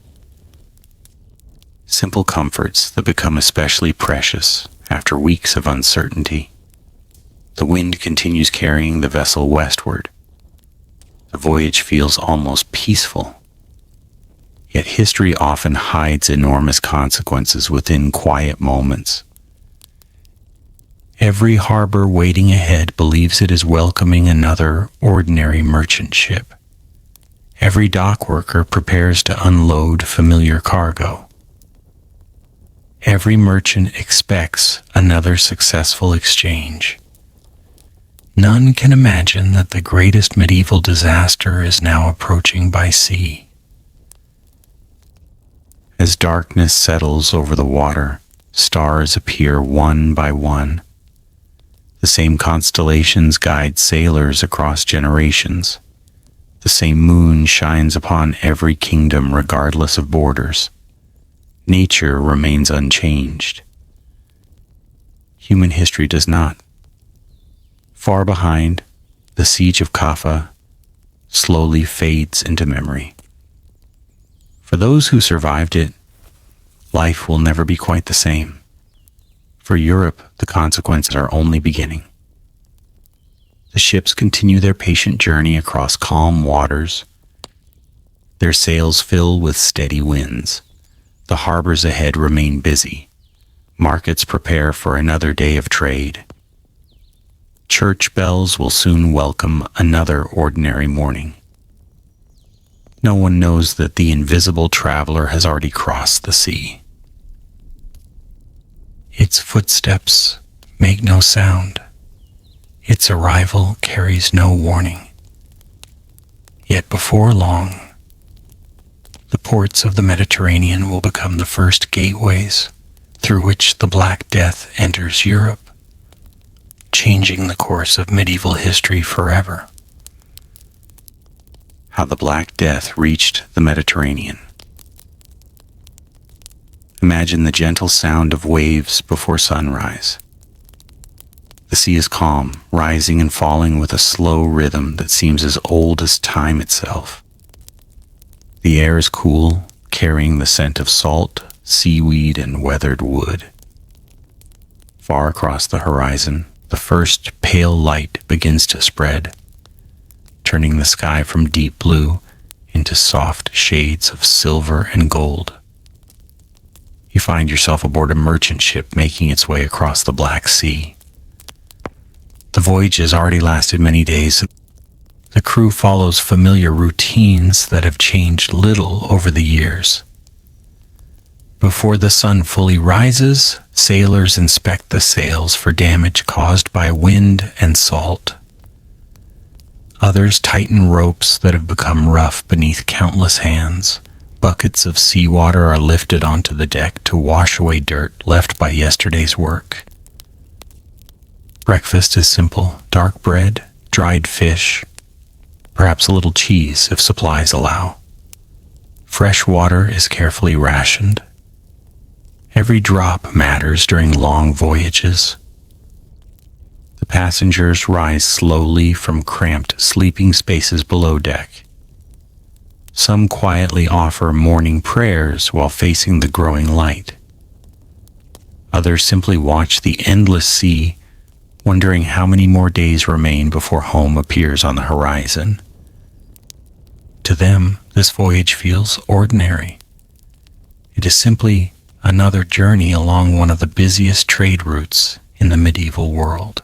Simple comforts that become especially precious after weeks of uncertainty. The wind continues carrying the vessel westward. The voyage feels almost peaceful. Yet history often hides enormous consequences within quiet moments. Every harbor waiting ahead believes it is welcoming another ordinary merchant ship. Every dock worker prepares to unload familiar cargo. Every merchant expects another successful exchange. None can imagine that the greatest medieval disaster is now approaching by sea. As darkness settles over the water, stars appear one by one. The same constellations guide sailors across generations. The same moon shines upon every kingdom regardless of borders. Nature remains unchanged. Human history does not. Far behind, the siege of Kaffa slowly fades into memory. For those who survived it, life will never be quite the same. For Europe, the consequences are only beginning. The ships continue their patient journey across calm waters. Their sails fill with steady winds. The harbors ahead remain busy. Markets prepare for another day of trade. Church bells will soon welcome another ordinary morning. No one knows that the invisible traveler has already crossed the sea. Its footsteps make no sound. Its arrival carries no warning. Yet before long, the ports of the Mediterranean will become the first gateways through which the Black Death enters Europe, changing the course of medieval history forever. How the Black Death reached the Mediterranean. Imagine the gentle sound of waves before sunrise. The sea is calm, rising and falling with a slow rhythm that seems as old as time itself. The air is cool, carrying the scent of salt, seaweed, and weathered wood. Far across the horizon, the first pale light begins to spread, turning the sky from deep blue into soft shades of silver and gold. You find yourself aboard a merchant ship making its way across the Black Sea. The voyage has already lasted many days. The crew follows familiar routines that have changed little over the years. Before the sun fully rises, sailors inspect the sails for damage caused by wind and salt. Others tighten ropes that have become rough beneath countless hands. Buckets of seawater are lifted onto the deck to wash away dirt left by yesterday's work. Breakfast is simple: dark bread, dried fish, perhaps a little cheese if supplies allow. Fresh water is carefully rationed. Every drop matters during long voyages. The The passengers rise slowly from cramped sleeping spaces below deck. Some quietly offer morning prayers while facing the growing light. Others simply watch the endless sea, wondering how many more days remain before home appears on the horizon. To them, this voyage feels ordinary. It is simply another journey along one of the busiest trade routes in the medieval world.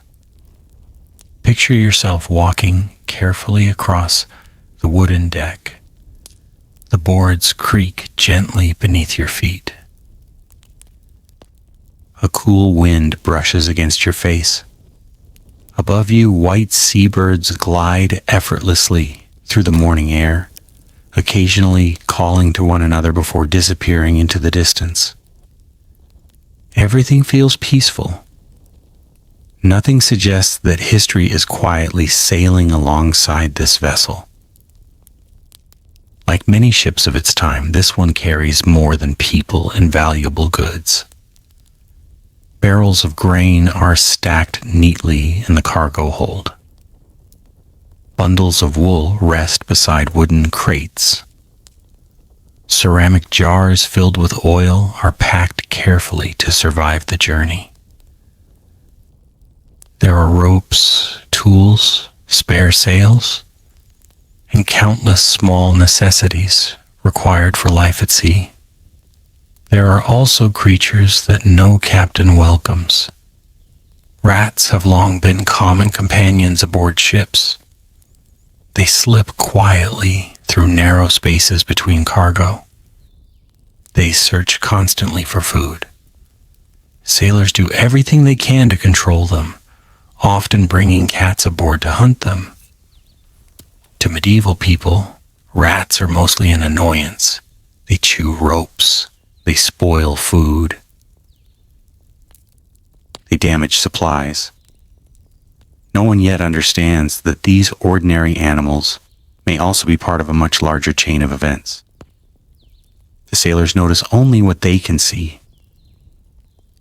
Picture yourself walking carefully across the wooden deck. The boards creak gently beneath your feet. A cool wind brushes against your face. Above you, white seabirds glide effortlessly through the morning air, occasionally calling to one another before disappearing into the distance. Everything feels peaceful. Nothing suggests that history is quietly sailing alongside this vessel. Like many ships of its time, this one carries more than people and valuable goods. Barrels of grain are stacked neatly in the cargo hold. Bundles of wool rest beside wooden crates. Ceramic jars filled with oil are packed carefully to survive the journey. There are ropes, tools, spare sails, and countless small necessities required for life at sea. There are also creatures that no captain welcomes. Rats have long been common companions aboard ships. They slip quietly through narrow spaces between cargo. They search constantly for food. Sailors do everything they can to control them, often bringing cats aboard to hunt them. To medieval people, rats are mostly an annoyance. They chew ropes. They spoil food. They damage supplies. No one yet understands that these ordinary animals may also be part of a much larger chain of events. The sailors notice only what they can see.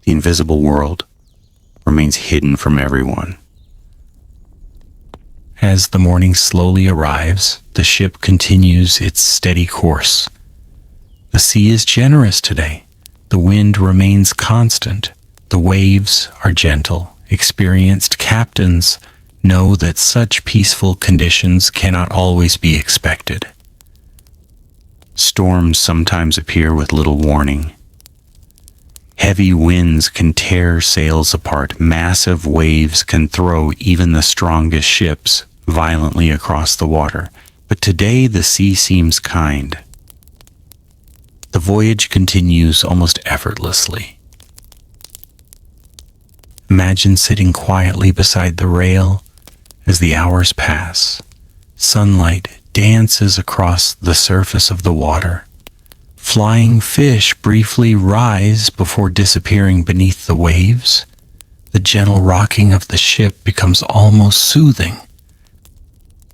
The invisible world remains hidden from everyone. As the morning slowly arrives, the ship continues its steady course. The sea is generous today. The wind remains constant. The waves are gentle. Experienced captains know that such peaceful conditions cannot always be expected. Storms sometimes appear with little warning. Heavy winds can tear sails apart. Massive waves can throw even the strongest ships violently across the water. But today the sea seems kind. The voyage continues almost effortlessly. Imagine sitting quietly beside the rail as the hours pass. Sunlight dances across the surface of the water. Flying fish briefly rise before disappearing beneath the waves. The gentle rocking of the ship becomes almost soothing.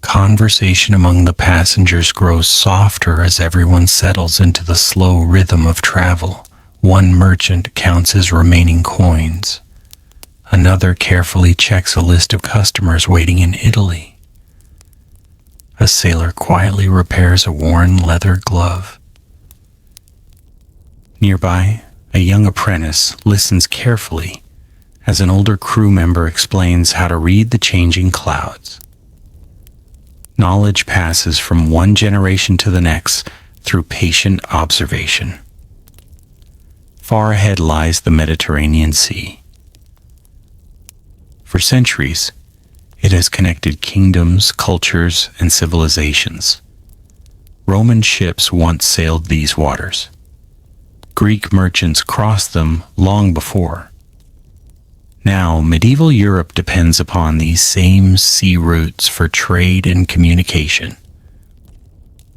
Conversation among the passengers grows softer as everyone settles into the slow rhythm of travel. One merchant counts his remaining coins. Another carefully checks a list of customers waiting in Italy. A sailor quietly repairs a worn leather glove. Nearby, a young apprentice listens carefully as an older crew member explains how to read the changing clouds. Knowledge passes from one generation to the next through patient observation. Far ahead lies the Mediterranean Sea. For centuries, it has connected kingdoms, cultures, and civilizations. Roman ships once sailed these waters. Greek merchants crossed them long before. Now, medieval Europe depends upon these same sea routes for trade and communication.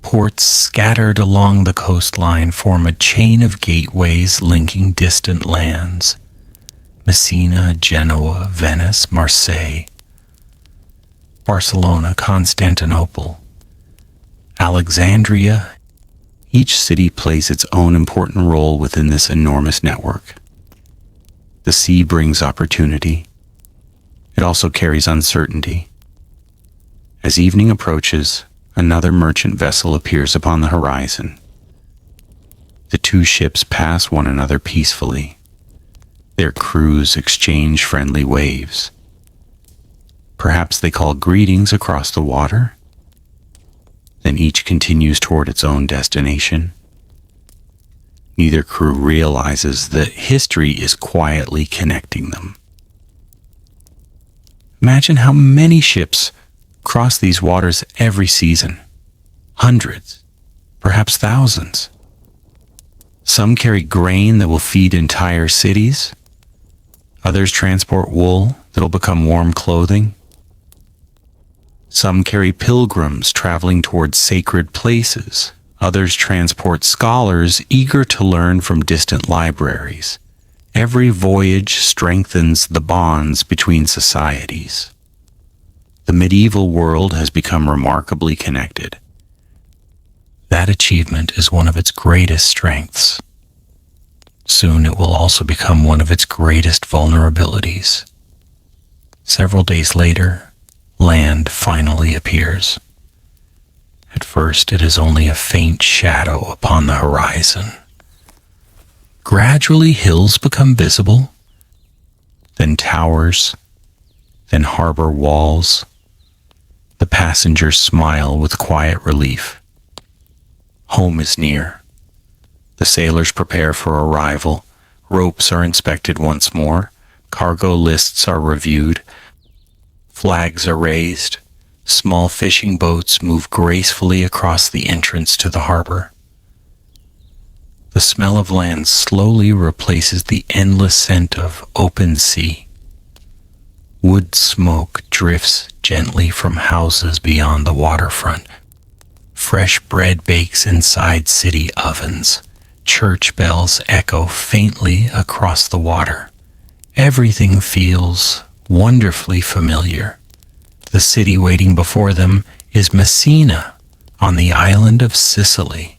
Ports scattered along the coastline form a chain of gateways linking distant lands. Messina, Genoa, Venice, Marseille, Barcelona, Constantinople, Alexandria. Each city plays its own important role within this enormous network. The sea brings opportunity, It also carries uncertainty. As evening approaches, another merchant vessel appears upon the horizon. The two ships pass one another peacefully. Their crews exchange friendly waves. Perhaps they call greetings across the water. Then each continues toward its own destination. Neither crew realizes that history is quietly connecting them. Imagine how many ships cross these waters every season. Hundreds, perhaps thousands. Some carry grain that will feed entire cities. Others transport wool that will become warm clothing. Some carry pilgrims traveling towards sacred places. Others transport scholars eager to learn from distant libraries. Every voyage strengthens the bonds between societies. The medieval world has become remarkably connected. That achievement is one of its greatest strengths. Soon it will also become one of its greatest vulnerabilities. Several days later, land finally appears. At first, it is only a faint shadow upon the horizon. Gradually, hills become visible, then towers, then harbor walls. The passengers smile with quiet relief. Home is near. The sailors prepare for arrival. Ropes are inspected once more. Cargo lists are reviewed. Flags are raised. Small fishing boats move gracefully across the entrance to the harbor. The smell of land slowly replaces the endless scent of open sea. Wood smoke drifts gently from houses beyond the waterfront. Fresh bread bakes inside city ovens. Church bells echo faintly across the water. Everything feels wonderfully familiar. The city waiting before them is Messina, on the island of Sicily.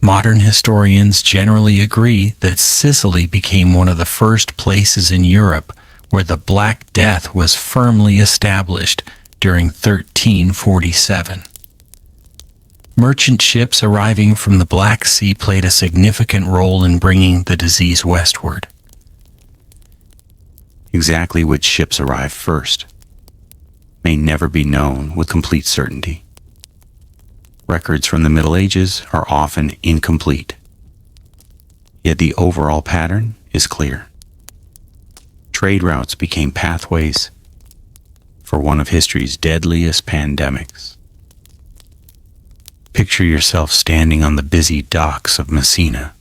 Modern historians generally agree that Sicily became one of the first places in Europe where the Black Death was firmly established during 1347. Merchant ships arriving from the Black Sea played a significant role in bringing the disease westward. Exactly which ships arrived first may never be known with complete certainty. Records from the Middle Ages are often incomplete. Yet the overall pattern is clear. Trade routes became pathways for one of history's deadliest pandemics. Picture yourself standing on the busy docks of Messina.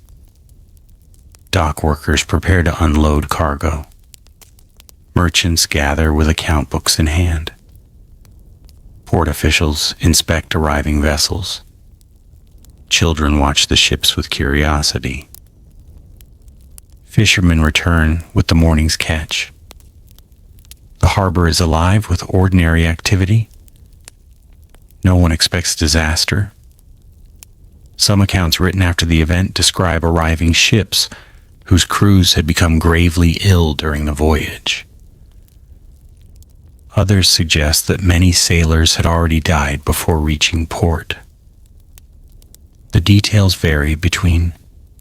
Dock workers prepare to unload cargo. Merchants gather with account books in hand. Port officials inspect arriving vessels. Children watch the ships with curiosity. Fishermen return with the morning's catch. The harbor is alive with ordinary activity. No one expects disaster. Some accounts written after the event describe arriving ships whose crews had become gravely ill during the voyage. Others suggest that many sailors had already died before reaching port. The details vary between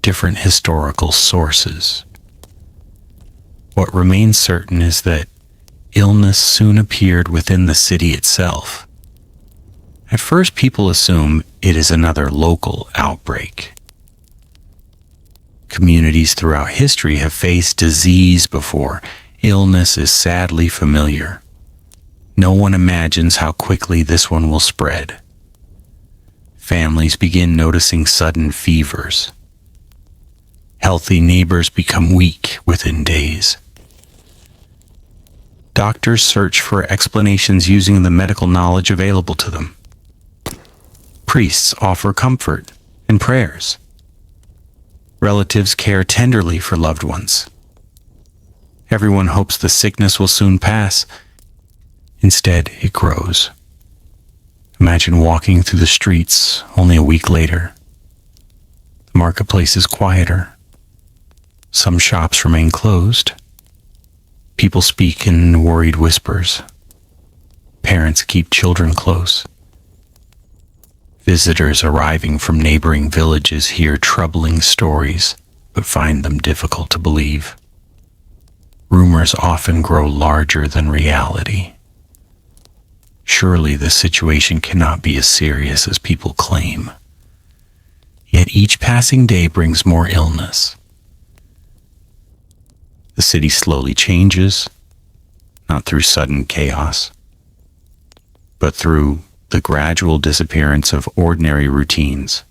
different historical sources. What remains certain is that illness soon appeared within the city itself. At first, people assume it is another local outbreak. Communities throughout history have faced disease before. Illness is sadly familiar. No one imagines how quickly this one will spread. Families begin noticing sudden fevers. Healthy neighbors become weak within days. Doctors search for explanations using the medical knowledge available to them. Priests offer comfort and prayers. Relatives care tenderly for loved ones. Everyone hopes the sickness will soon pass. Instead, it grows. Imagine walking through the streets only a week later. The marketplace is quieter. Some shops remain closed. People speak in worried whispers. Parents keep children close. Visitors arriving from neighboring villages hear troubling stories, but find them difficult to believe. Rumors often grow larger than reality. Surely the situation cannot be as serious as people claim. Yet each passing day brings more illness. The city slowly changes, not through sudden chaos, but through the gradual disappearance of ordinary routines.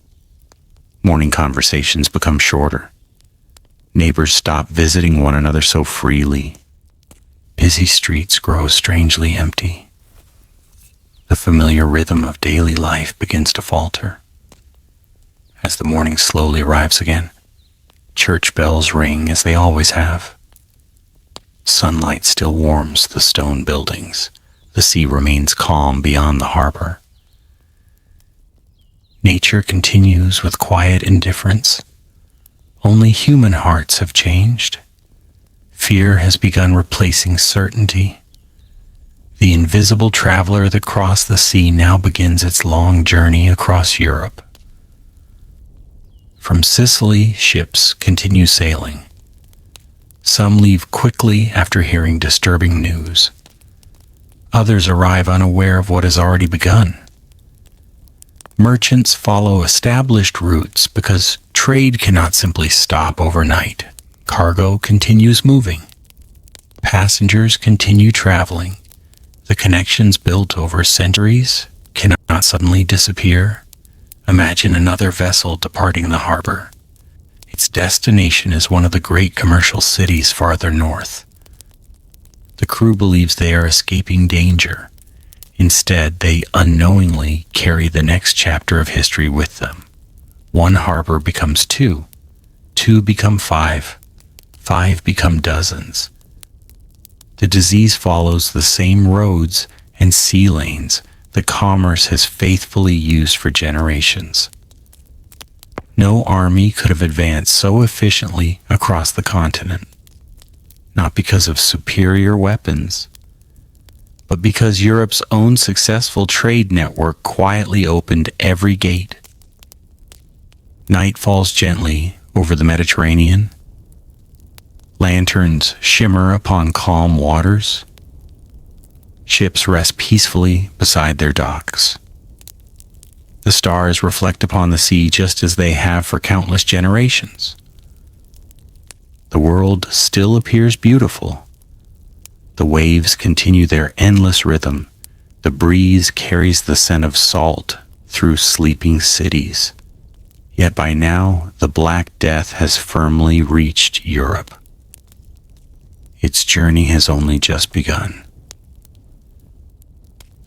Morning conversations become shorter. Neighbors stop visiting one another so freely. Busy streets grow strangely empty. The familiar rhythm of daily life begins to falter. As the morning slowly arrives again, church bells ring as they always have. Sunlight still warms the stone buildings. The sea remains calm beyond the harbor. Nature continues with quiet indifference. Only human hearts have changed. Fear has begun replacing certainty. The invisible traveler that crossed the sea now begins its long journey across Europe. From Sicily, ships continue sailing. Some leave quickly after hearing disturbing news. Others arrive unaware of what has already begun. Merchants follow established routes because trade cannot simply stop overnight. Cargo continues moving. Passengers continue traveling. The connections built over centuries cannot suddenly disappear. Imagine another vessel departing the harbor. Its destination is one of the great commercial cities farther north. The crew believes they are escaping danger. Instead, they unknowingly carry the next chapter of history with them. One harbor becomes two. Two become five. Five become dozens. The disease follows the same roads and sea lanes that commerce has faithfully used for generations. No army could have advanced so efficiently across the continent, not because of superior weapons, but because Europe's own successful trade network quietly opened every gate. Night falls gently over the Mediterranean. Lanterns shimmer upon calm waters. Ships rest peacefully beside their docks. The stars reflect upon the sea just as they have for countless generations. The world still appears beautiful. The waves continue their endless rhythm. The breeze carries the scent of salt through sleeping cities. Yet by now, the Black Death has firmly reached Europe. Its journey has only just begun.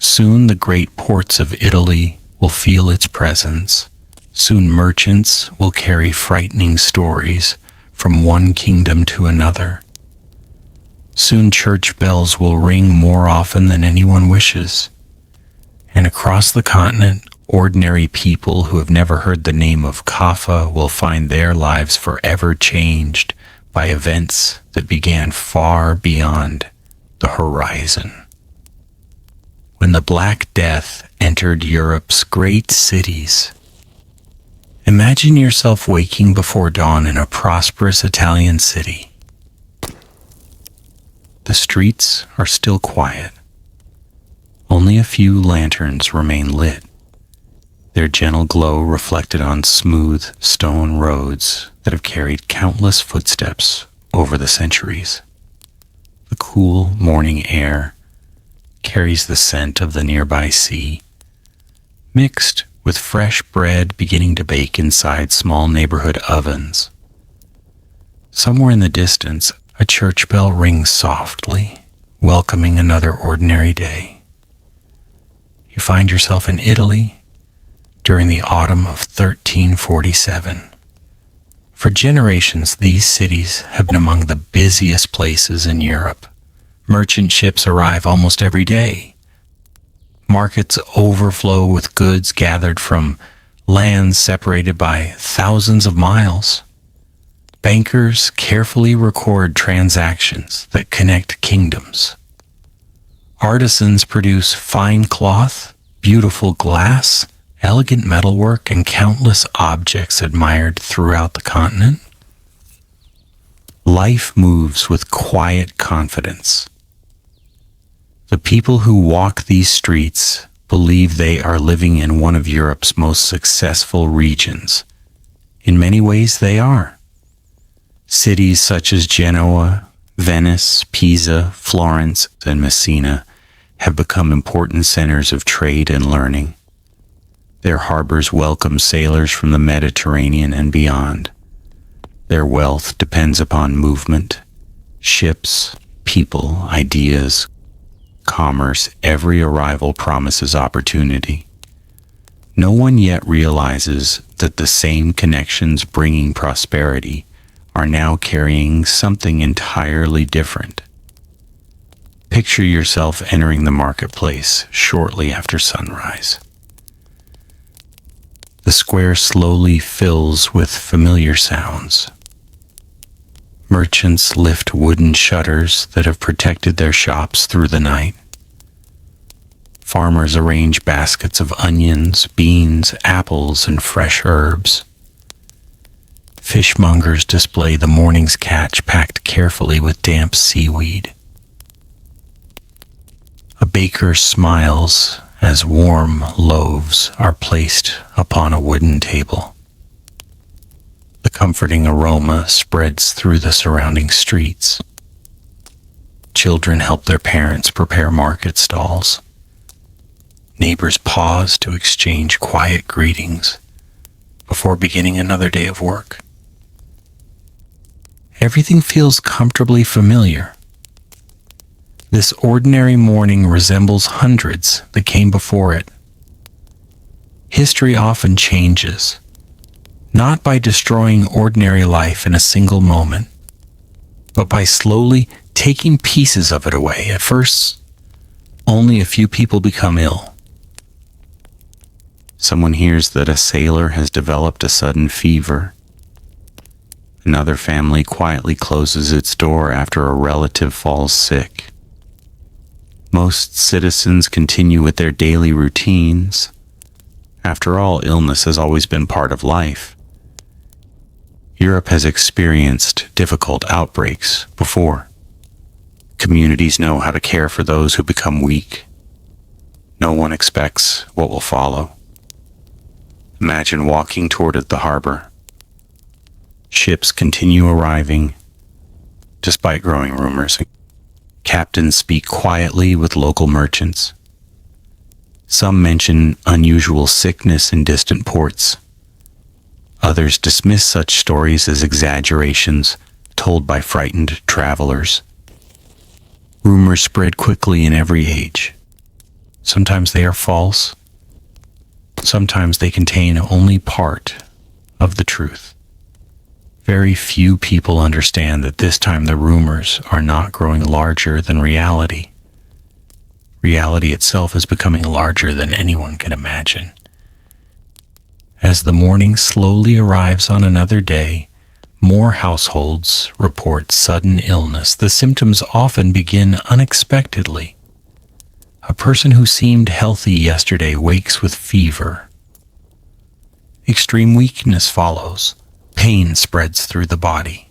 Soon the great ports of Italy will feel its presence. Soon merchants will carry frightening stories from one kingdom to another. Soon church bells will ring more often than anyone wishes. And across the continent, ordinary people who have never heard the name of Kaffa will find their lives forever changed by events that began far beyond the horizon. When the Black Death entered Europe's great cities, imagine yourself waking before dawn in a prosperous Italian city. The streets are still quiet. Only a few lanterns remain lit, their gentle glow reflected on smooth stone roads that have carried countless footsteps over the centuries. The cool morning air carries the scent of the nearby sea, mixed with fresh bread beginning to bake inside small neighborhood ovens. Somewhere in the distance, a church bell rings softly, welcoming another ordinary day. You find yourself in Italy during the autumn of 1347. For generations, these cities have been among the busiest places in Europe. Merchant ships arrive almost every day. Markets overflow with goods gathered from lands separated by thousands of miles. Bankers carefully record transactions that connect kingdoms. Artisans produce fine cloth, beautiful glass, elegant metalwork, and countless objects admired throughout the continent. Life moves with quiet confidence. The people who walk these streets believe they are living in one of Europe's most successful regions. In many ways, they are. Cities such as Genoa, Venice, Pisa, Florence, and Messina have become important centers of trade and learning. Their harbors welcome sailors from the Mediterranean and beyond. Their wealth depends upon movement, ships, people, ideas, commerce. Every arrival promises opportunity. No one yet realizes that the same connections bringing prosperity are now carrying something entirely different. Picture yourself entering the marketplace shortly after sunrise. The square slowly fills with familiar sounds. Merchants lift wooden shutters that have protected their shops through the night. Farmers arrange baskets of onions, beans, apples, and fresh herbs. Fishmongers display the morning's catch packed carefully with damp seaweed. A baker smiles as warm loaves are placed upon a wooden table. The comforting aroma spreads through the surrounding streets. Children help their parents prepare market stalls. Neighbors pause to exchange quiet greetings before beginning another day of work. Everything feels comfortably familiar. This ordinary morning resembles hundreds that came before it. History often changes, not by destroying ordinary life in a single moment, but by slowly taking pieces of it away. At first, only a few people become ill. Someone hears that a sailor has developed a sudden fever. Another family quietly closes its door after a relative falls sick. Most citizens continue with their daily routines. After all, illness has always been part of life. Europe has experienced difficult outbreaks before. Communities know how to care for those who become weak. No one expects what will follow. Imagine walking toward the harbor. Ships continue arriving, despite growing rumors. Captains speak quietly with local merchants. Some mention unusual sickness in distant ports. Others dismiss such stories as exaggerations told by frightened travelers. Rumors spread quickly in every age. Sometimes they are false. Sometimes they contain only part of the truth. Very few people understand that this time the rumors are not growing larger than reality. Reality itself is becoming larger than anyone can imagine. As the morning slowly arrives on another day, more households report sudden illness. The symptoms often begin unexpectedly. A person who seemed healthy yesterday wakes with fever. Extreme weakness follows. Pain spreads through the body.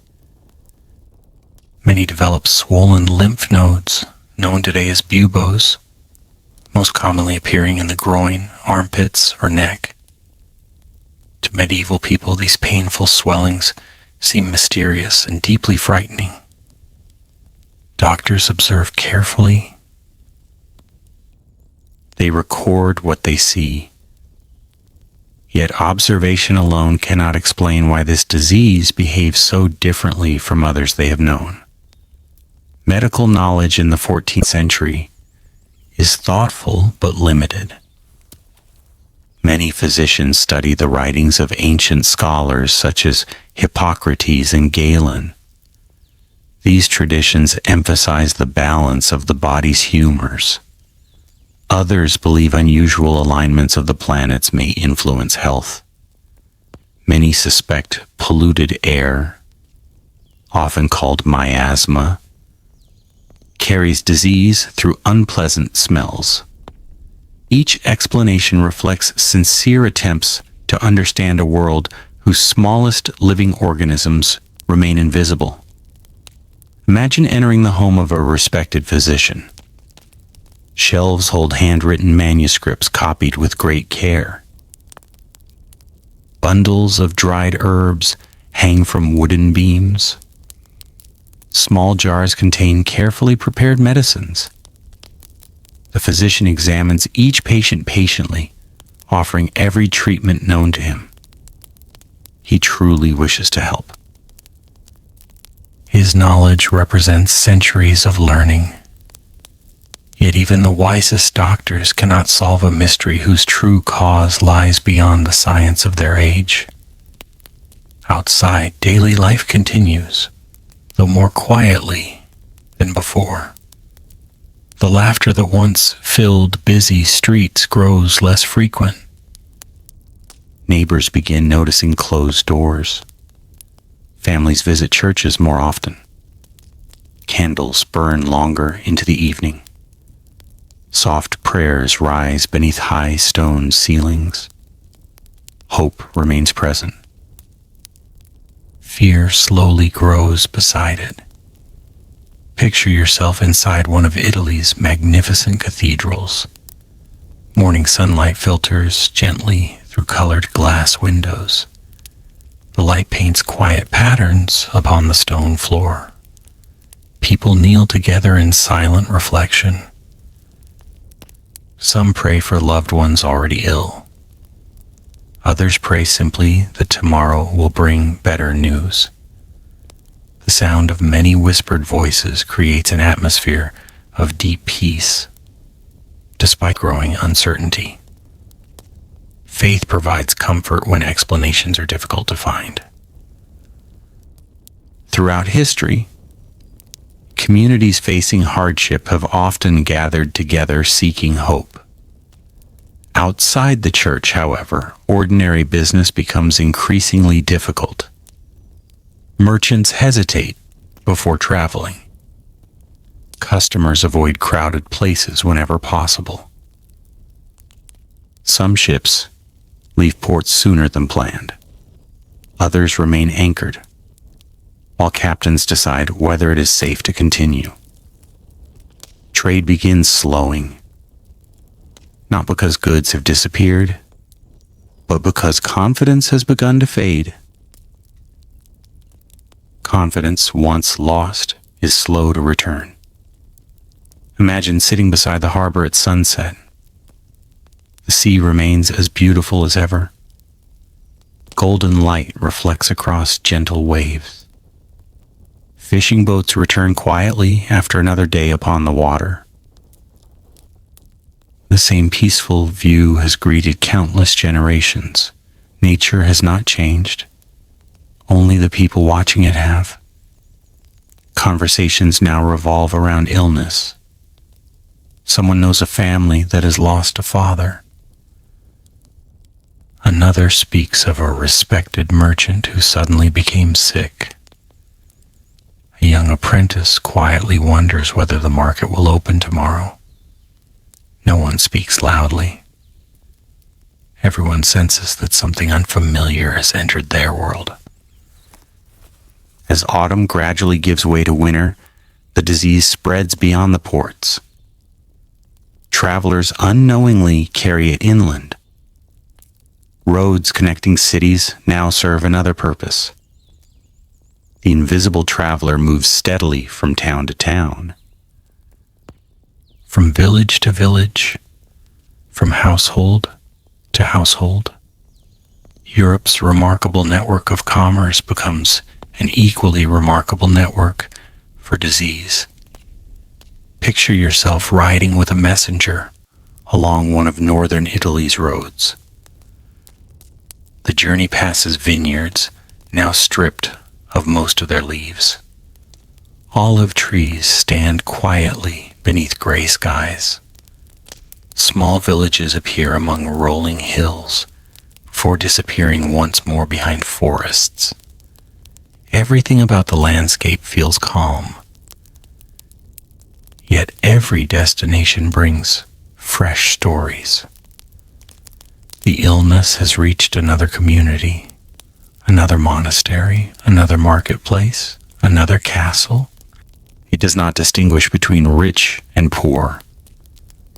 Many develop swollen lymph nodes, known today as buboes, most commonly appearing in the groin, armpits, or neck. To medieval people, these painful swellings seem mysterious and deeply frightening. Doctors observe carefully. They record what they see. Yet observation alone cannot explain why this disease behaves so differently from others they have known. Medical knowledge in the 14th century is thoughtful but limited. Many physicians study the writings of ancient scholars such as Hippocrates and Galen. These traditions emphasize the balance of the body's humors. Others believe unusual alignments of the planets may influence health. Many suspect polluted air, often called miasma, carries disease through unpleasant smells. Each explanation reflects sincere attempts to understand a world whose smallest living organisms remain invisible. Imagine entering the home of a respected physician. Shelves hold handwritten manuscripts copied with great care. Bundles of dried herbs hang from wooden beams. Small jars contain carefully prepared medicines. The physician examines each patient patiently, offering every treatment known to him. He truly wishes to help. His knowledge represents centuries of learning. Yet even the wisest doctors cannot solve a mystery whose true cause lies beyond the science of their age. Outside, daily life continues, though more quietly than before. The laughter that once filled busy streets grows less frequent. Neighbors begin noticing closed doors. Families visit churches more often. Candles burn longer into the evening. Soft prayers rise beneath high stone ceilings. Hope remains present. Fear slowly grows beside it. Picture yourself inside one of Italy's magnificent cathedrals. Morning sunlight filters gently through colored glass windows. The light paints quiet patterns upon the stone floor. People kneel together in silent reflection. Some pray for loved ones already ill. Others pray simply that tomorrow will bring better news. The sound of many whispered voices creates an atmosphere of deep peace, despite growing uncertainty. Faith provides comfort when explanations are difficult to find. Throughout history, communities facing hardship have often gathered together seeking hope. Outside the church, however, ordinary business becomes increasingly difficult. Merchants hesitate before traveling. Customers avoid crowded places whenever possible. Some ships leave ports sooner than planned. Others remain anchored, while captains decide whether it is safe to continue. Trade begins slowing, not because goods have disappeared, but because confidence has begun to fade. Confidence, once lost, is slow to return. Imagine sitting beside the harbor at sunset. The sea remains as beautiful as ever. Golden light reflects across gentle waves. Fishing boats return quietly after another day upon the water. The same peaceful view has greeted countless generations. Nature has not changed. Only the people watching it have. Conversations now revolve around illness. Someone knows a family that has lost a father. Another speaks of a respected merchant who suddenly became sick. A young apprentice quietly wonders whether the market will open tomorrow. No one speaks loudly. Everyone senses that something unfamiliar has entered their world. As autumn gradually gives way to winter, the disease spreads beyond the ports. Travelers unknowingly carry it inland. Roads connecting cities now serve another purpose. The invisible traveler moves steadily from town to town, from village to village, from household to household. Europe's remarkable network of commerce becomes an equally remarkable network for disease. Picture yourself riding with a messenger along one of northern Italy's roads. The journey passes vineyards, now stripped of most of their leaves. Olive trees stand quietly beneath gray skies. Small villages appear among rolling hills before disappearing once more behind forests. Everything about the landscape feels calm. Yet every destination brings fresh stories. The illness has reached another community, another monastery, another marketplace, another castle. It does not distinguish between rich and poor,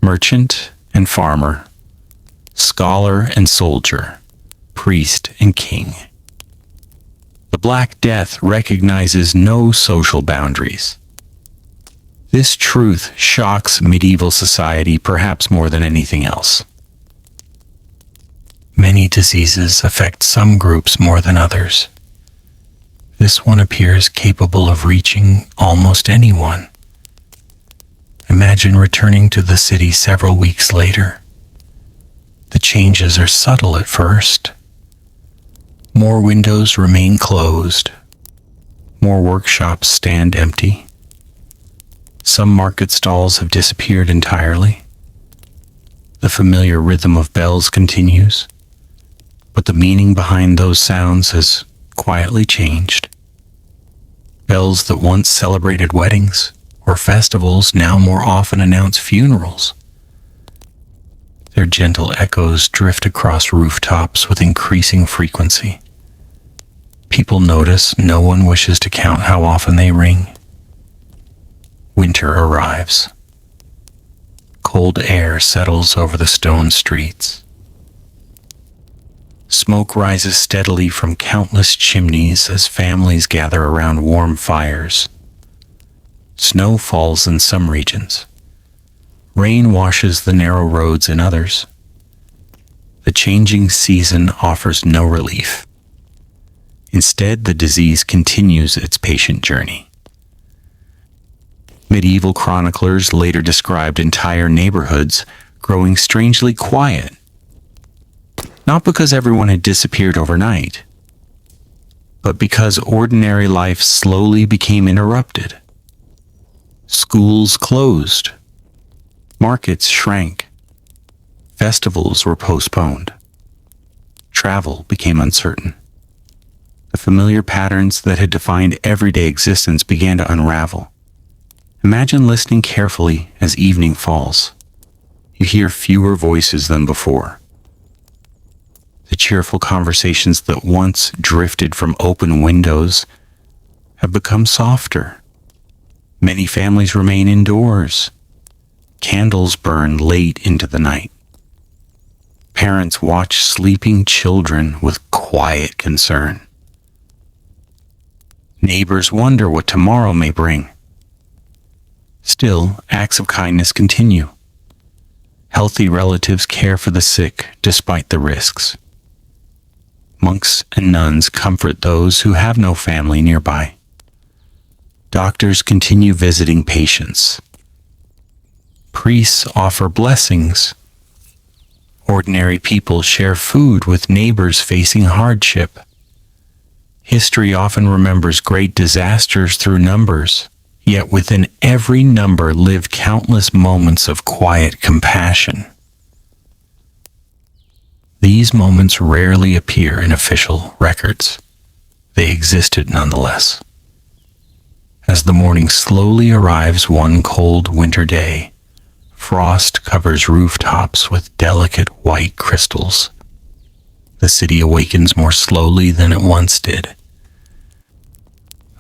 merchant and farmer, scholar and soldier, priest and king. The Black Death recognizes no social boundaries. This truth shocks medieval society perhaps more than anything else. Many diseases affect some groups more than others. This one appears capable of reaching almost anyone. Imagine returning to the city several weeks later. The changes are subtle at first. More windows remain closed. More workshops stand empty. Some market stalls have disappeared entirely. The familiar rhythm of bells continues, but the meaning behind those sounds has quietly changed. Bells that once celebrated weddings or festivals now more often announce funerals. Their gentle echoes drift across rooftops with increasing frequency. People notice no one wishes to count how often they ring. Winter arrives. Cold air settles over the stone streets. Smoke rises steadily from countless chimneys as families gather around warm fires. Snow falls in some regions. Rain washes the narrow roads in others. The changing season offers no relief. Instead, the disease continues its patient journey. Medieval chroniclers later described entire neighborhoods growing strangely quiet. Not because everyone had disappeared overnight, but because ordinary life slowly became interrupted. Schools closed. Markets shrank. Festivals were postponed. Travel became uncertain. The familiar patterns that had defined everyday existence began to unravel. Imagine listening carefully as evening falls. You hear fewer voices than before. The cheerful conversations that once drifted from open windows have become softer. Many families remain indoors. Candles burn late into the night. Parents watch sleeping children with quiet concern. Neighbors wonder what tomorrow may bring. Still, acts of kindness continue. Healthy relatives care for the sick despite the risks. Monks and nuns comfort those who have no family nearby. Doctors continue visiting patients. Priests offer blessings. Ordinary people share food with neighbors facing hardship. History often remembers great disasters through numbers, yet within every number live countless moments of quiet compassion. These moments rarely appear in official records. They existed nonetheless. As the morning slowly arrives one cold winter day, frost covers rooftops with delicate white crystals. The city awakens more slowly than it once did.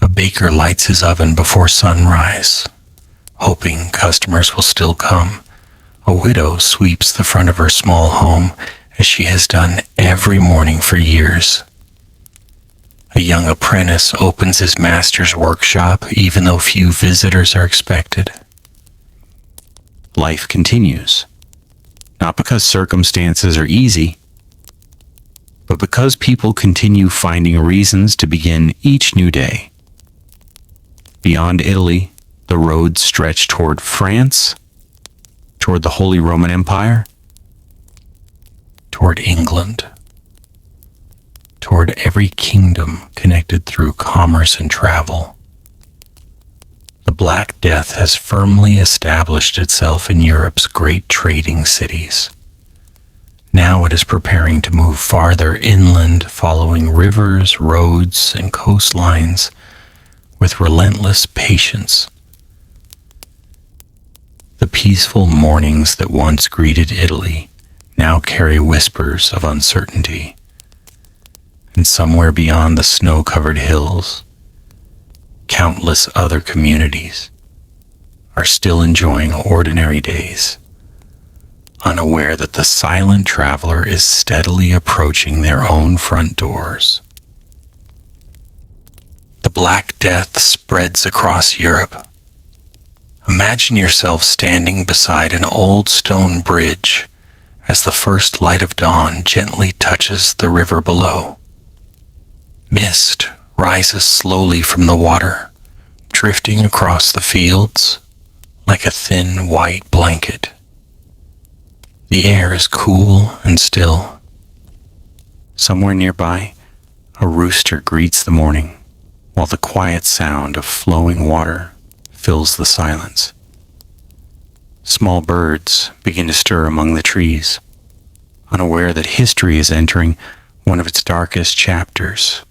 A baker lights his oven before sunrise, hoping customers will still come. A widow sweeps the front of her small home as she has done every morning for years. A young apprentice opens his master's workshop even though few visitors are expected. Life continues, not because circumstances are easy, but because people continue finding reasons to begin each new day. Beyond Italy, the roads stretch toward France, toward the Holy Roman Empire, toward England, toward every kingdom connected through commerce and travel. The Black Death has firmly established itself in Europe's great trading cities. Now it is preparing to move farther inland, following rivers, roads, and coastlines with relentless patience. The peaceful mornings that once greeted Italy now carry whispers of uncertainty. And somewhere beyond the snow-covered hills, countless other communities are still enjoying ordinary days, unaware that the silent traveler is steadily approaching their own front doors. The Black Death spreads across Europe. Imagine yourself standing beside an old stone bridge as the first light of dawn gently touches the river below. Mist rises slowly from the water, drifting across the fields like a thin white blanket. The air is cool and still. Somewhere nearby, a rooster greets the morning, while the quiet sound of flowing water fills the silence. Small birds begin to stir among the trees, unaware that history is entering one of its darkest chapters.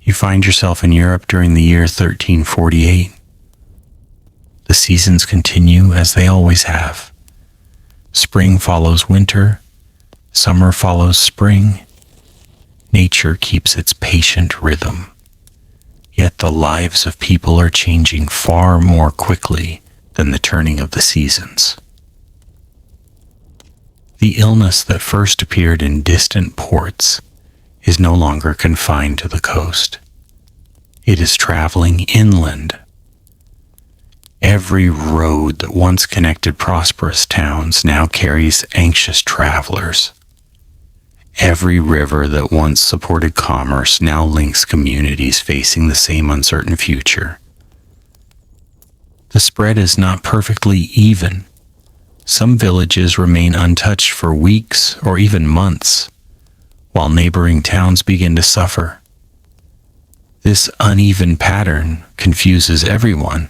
You find yourself in Europe during the year 1348. The seasons continue as they always have. Spring follows winter, summer follows spring. Nature keeps its patient rhythm. Yet the lives of people are changing far more quickly than the turning of the seasons. The illness that first appeared in distant ports is no longer confined to the coast. It is traveling inland. Every road that once connected prosperous towns now carries anxious travelers. Every river that once supported commerce now links communities facing the same uncertain future. The spread is not perfectly even. Some villages remain untouched for weeks or even months, while neighboring towns begin to suffer. This uneven pattern confuses everyone.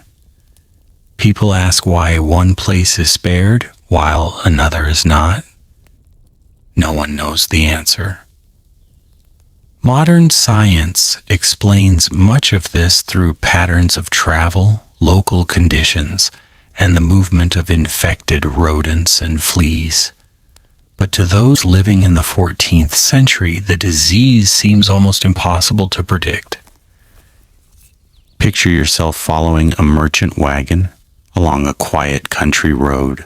People ask why one place is spared while another is not. No one knows the answer. Modern science explains much of this through patterns of travel, local conditions, and the movement of infected rodents and fleas. But to those living in the 14th century, the disease seems almost impossible to predict. Picture yourself following a merchant wagon along a quiet country road.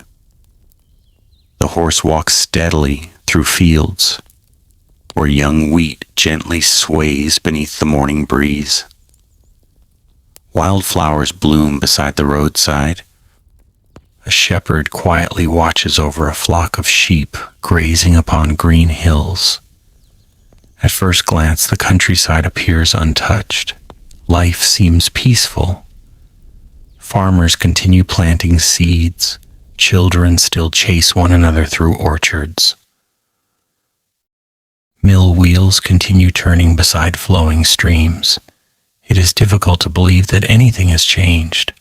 The horse walks steadily through fields where young wheat gently sways beneath the morning breeze. Wildflowers bloom beside the roadside. A shepherd quietly watches over a flock of sheep grazing upon green hills. At first glance, the countryside appears untouched. Life seems peaceful. Farmers continue planting seeds. Children still chase one another through orchards. Mill wheels continue turning beside flowing streams. It is difficult to believe that anything has changed.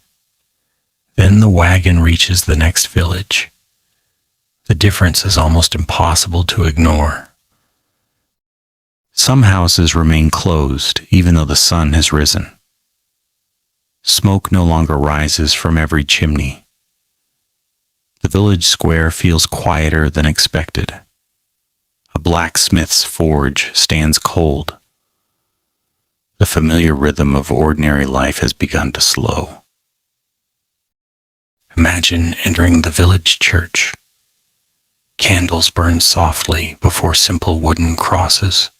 Then the wagon reaches the next village. The difference is almost impossible to ignore. Some houses remain closed even though the sun has risen. Smoke no longer rises from every chimney. The village square feels quieter than expected. A blacksmith's forge stands cold. The familiar rhythm of ordinary life has begun to slow. Imagine entering the village church. Candles burn softly before simple wooden crosses.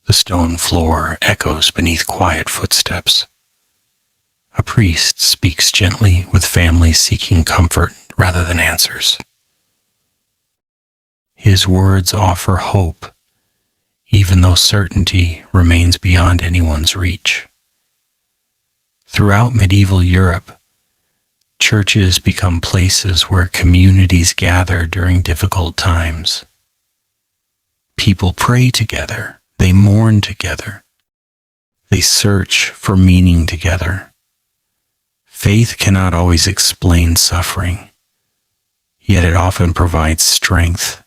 The stone floor echoes beneath quiet footsteps. A priest speaks gently with families seeking comfort rather than answers. His words offer hope, even though certainty remains beyond anyone's reach. Throughout medieval Europe, churches become places where communities gather during difficult times. People pray together, they mourn together, they search for meaning together. Faith cannot always explain suffering, yet it often provides strength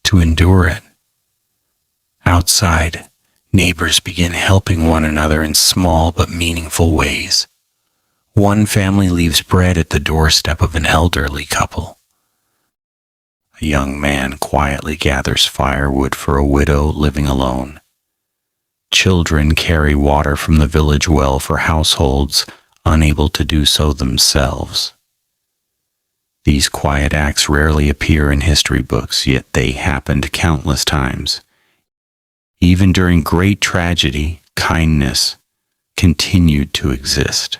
to endure it. Outside, neighbors begin helping one another in small but meaningful ways. One family leaves bread at the doorstep of an elderly couple. A young man quietly gathers firewood for a widow living alone. Children carry water from the village well for households unable to do so themselves. These quiet acts rarely appear in history books, yet they happened countless times. Even during great tragedy, kindness continued to exist.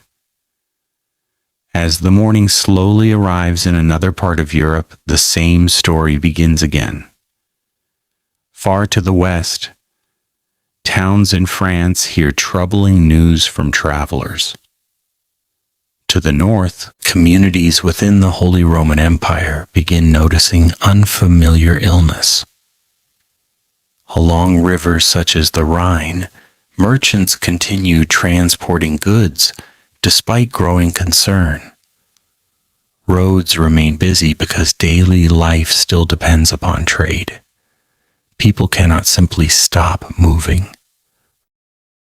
As the morning slowly arrives in another part of Europe, the same story begins again. Far to the west, towns in France hear troubling news from travelers. To the north, communities within the Holy Roman Empire begin noticing unfamiliar illness. Along rivers such as the Rhine, merchants continue transporting goods despite growing concern. Roads remain busy because daily life still depends upon trade. People cannot simply stop moving.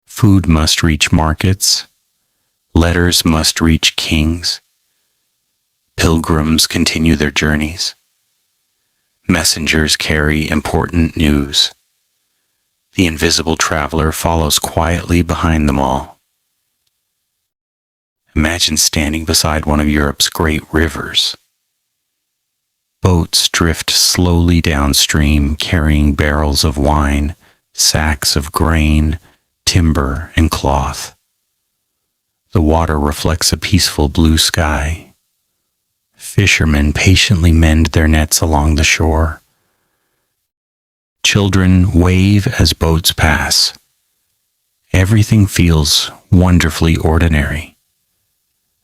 Food must reach markets. Letters must reach kings. Pilgrims continue their journeys. Messengers carry important news. The invisible traveler follows quietly behind them all. Imagine standing beside one of Europe's great rivers. Boats drift slowly downstream, carrying barrels of wine, sacks of grain, timber, and cloth. The water reflects a peaceful blue sky. Fishermen patiently mend their nets along the shore. Children wave as boats pass. Everything feels wonderfully ordinary.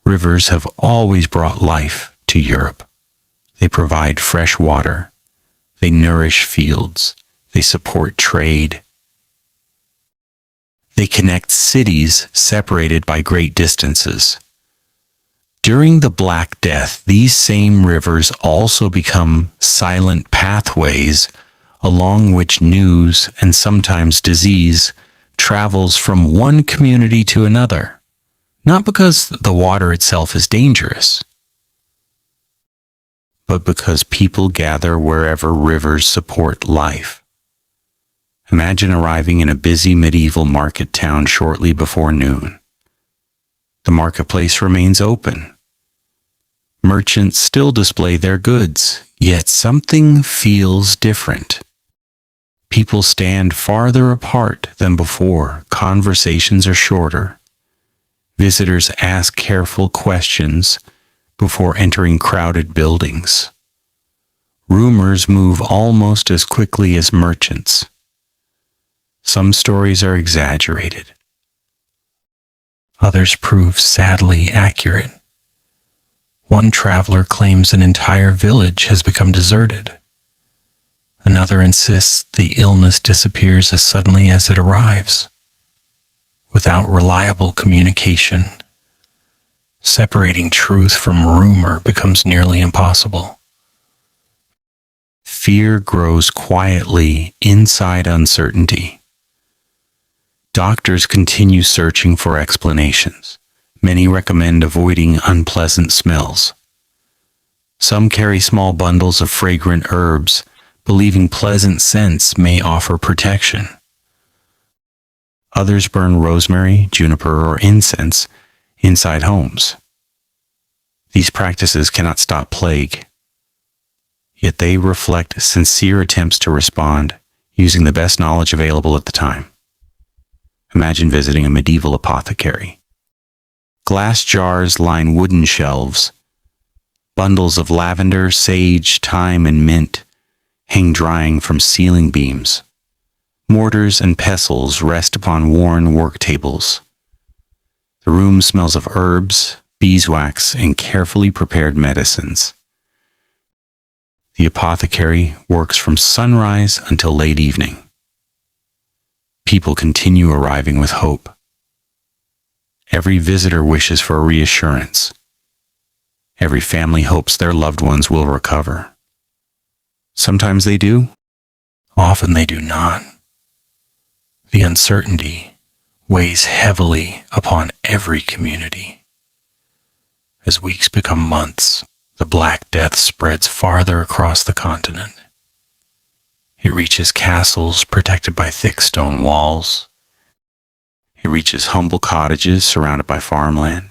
Rivers have always brought life to Europe. They provide fresh water. They nourish fields. They support trade. They connect cities separated by great distances. During the Black Death, these same rivers also become silent pathways along which news and sometimes disease travels from one community to another, not because the water itself is dangerous, but because people gather wherever rivers support life. Imagine arriving in a busy medieval market town shortly before noon. The marketplace remains open. Merchants still display their goods, yet something feels different. People stand farther apart than before. Conversations are shorter. Visitors ask careful questions before entering crowded buildings. Rumors move almost as quickly as merchants. Some stories are exaggerated. Others prove sadly accurate. One traveler claims an entire village has become deserted. Another insists the illness disappears as suddenly as it arrives. Without reliable communication, separating truth from rumor becomes nearly impossible. Fear grows quietly inside uncertainty. Doctors continue searching for explanations. Many recommend avoiding unpleasant smells. Some carry small bundles of fragrant herbs, believing pleasant scents may offer protection. Others burn rosemary, juniper, or incense inside homes. These practices cannot stop plague, yet they reflect sincere attempts to respond using the best knowledge available at the time. Imagine visiting a medieval apothecary. Glass jars line wooden shelves. Bundles of lavender, sage, thyme, and mint hang drying from ceiling beams. Mortars and pestles rest upon worn work tables. The room smells of herbs, beeswax, and carefully prepared medicines. The apothecary works from sunrise until late evening. People continue arriving with hope. Every visitor wishes for reassurance. Every family hopes their loved ones will recover. Sometimes they do, Often they do not. The uncertainty weighs heavily upon every community. As weeks become months, the Black Death spreads farther across the continent. It reaches castles protected by thick stone walls. It reaches humble cottages surrounded by farmland.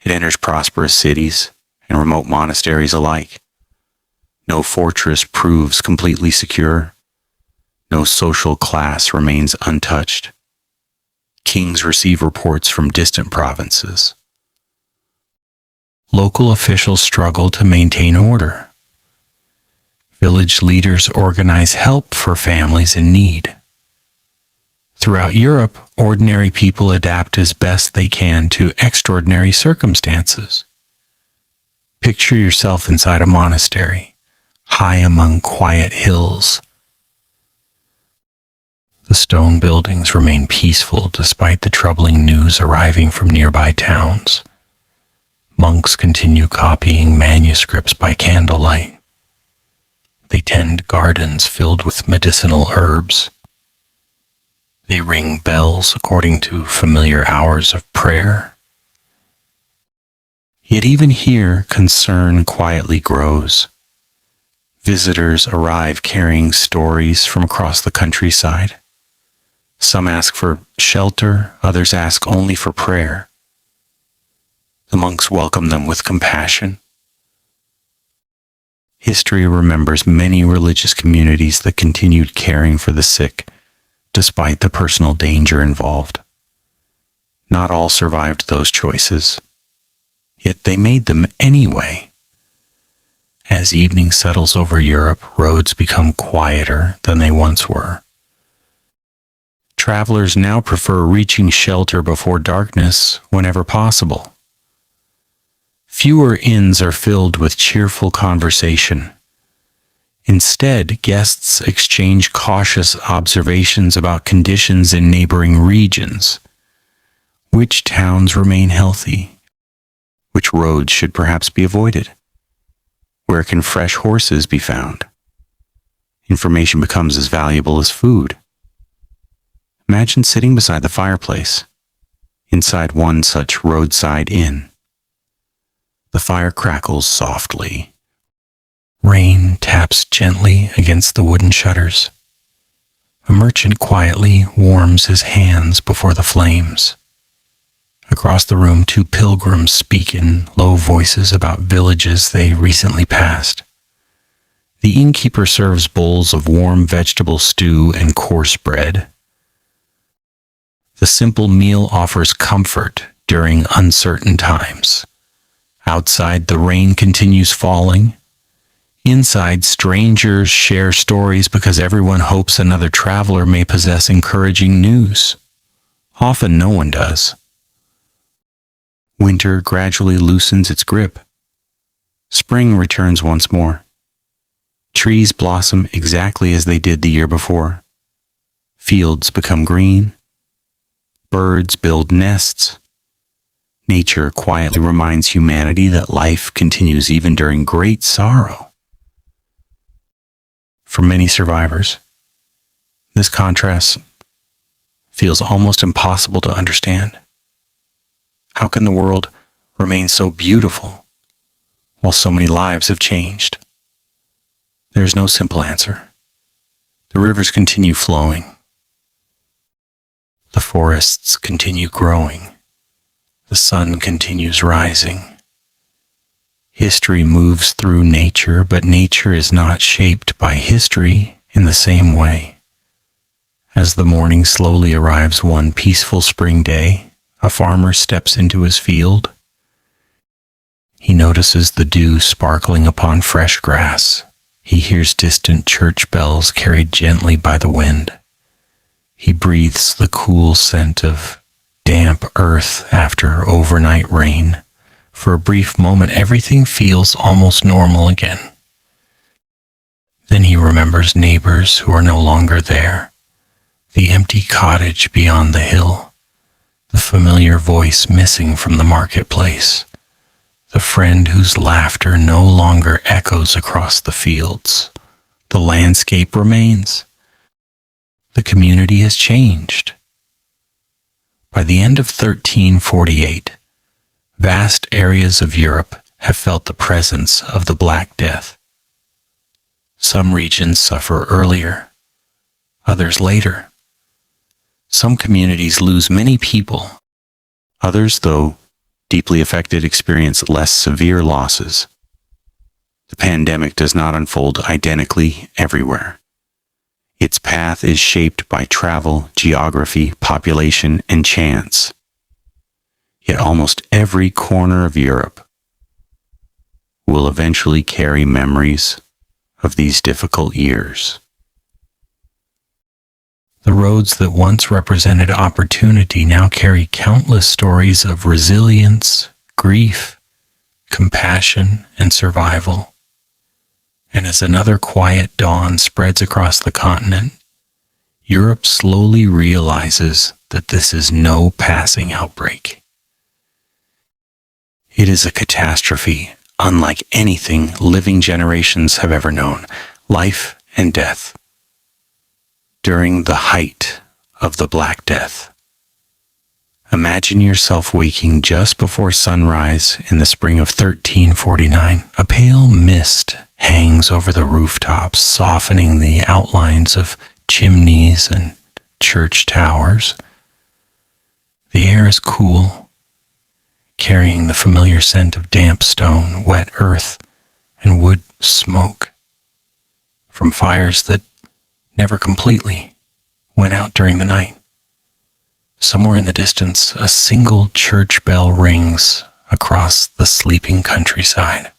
It enters prosperous cities and remote monasteries alike. No fortress proves completely secure. No social class remains untouched. Kings receive reports from distant provinces. Local officials struggle to maintain order. Village leaders organize help for families in need. Throughout Europe, ordinary people adapt as best they can to extraordinary circumstances. Picture yourself inside a monastery, high among quiet hills. The stone buildings remain peaceful despite the troubling news arriving from nearby towns. Monks continue copying manuscripts by candlelight. They tend gardens filled with medicinal herbs. They ring bells according to familiar hours of prayer. Yet even here, concern quietly grows. Visitors arrive carrying stories from across the countryside. Some ask for shelter, others ask only for prayer. The monks welcome them with compassion. History remembers many religious communities that continued caring for the sick, despite the personal danger involved. Not all survived those choices, yet they made them anyway. As evening settles over Europe, roads become quieter than they once were. Travelers now prefer reaching shelter before darkness whenever possible. Fewer inns are filled with cheerful conversation. Instead, guests exchange cautious observations about conditions in neighboring regions. Which towns remain healthy? Which roads should perhaps be avoided? Where can fresh horses be found? Information becomes as valuable as food. Imagine sitting beside the fireplace, inside one such roadside inn. The fire crackles softly. Rain taps gently against the wooden shutters. A merchant quietly warms his hands before the flames. Across the room, two pilgrims speak in low voices about villages they recently passed. The innkeeper serves bowls of warm vegetable stew and coarse bread. The simple meal offers comfort during uncertain times. Outside, the rain continues falling. Inside, strangers share stories because everyone hopes another traveler may possess encouraging news. Often no one does. Winter gradually loosens its grip. Spring returns once more. Trees blossom exactly as they did the year before. Fields become green. Birds build nests. Nature quietly reminds humanity that life continues even during great sorrow. For many survivors, this contrast feels almost impossible to understand. How can the world remain so beautiful while so many lives have changed? There is no simple answer. The rivers continue flowing. The forests continue growing. The sun continues rising. History moves through nature, but nature is not shaped by history in the same way. As the morning slowly arrives one peaceful spring day, a farmer steps into his field. He notices the dew sparkling upon fresh grass. He hears distant church bells carried gently by the wind. He breathes the cool scent of damp earth after overnight rain. For a brief moment, everything feels almost normal again. Then he remembers neighbors who are no longer there, the empty cottage beyond the hill, the familiar voice missing from the marketplace, the friend whose laughter no longer echoes across the fields. the landscape remains. The community has changed. By the end of 1348, vast areas of Europe have felt the presence of the Black Death. Some regions suffer earlier, others later. Some communities lose many people. Others, though deeply affected, experience less severe losses. The pandemic does not unfold identically everywhere. Its path is shaped by travel, geography, population, and chance. Yet almost every corner of Europe will eventually carry memories of these difficult years. The roads that once represented opportunity now carry countless stories of resilience, grief, compassion, and survival. And as another quiet dawn spreads across the continent, Europe slowly realizes that this is no passing outbreak. It is a catastrophe unlike anything living generations have ever known, life and death. During the height of the Black Death, imagine yourself waking just before sunrise in the spring of 1349. A pale mist hangs over the rooftops, softening the outlines of chimneys and church towers. The air is cool, carrying the familiar scent of damp stone, wet earth, and wood smoke from fires that never completely went out during the night. Somewhere in the distance, a single church bell rings across the sleeping countryside.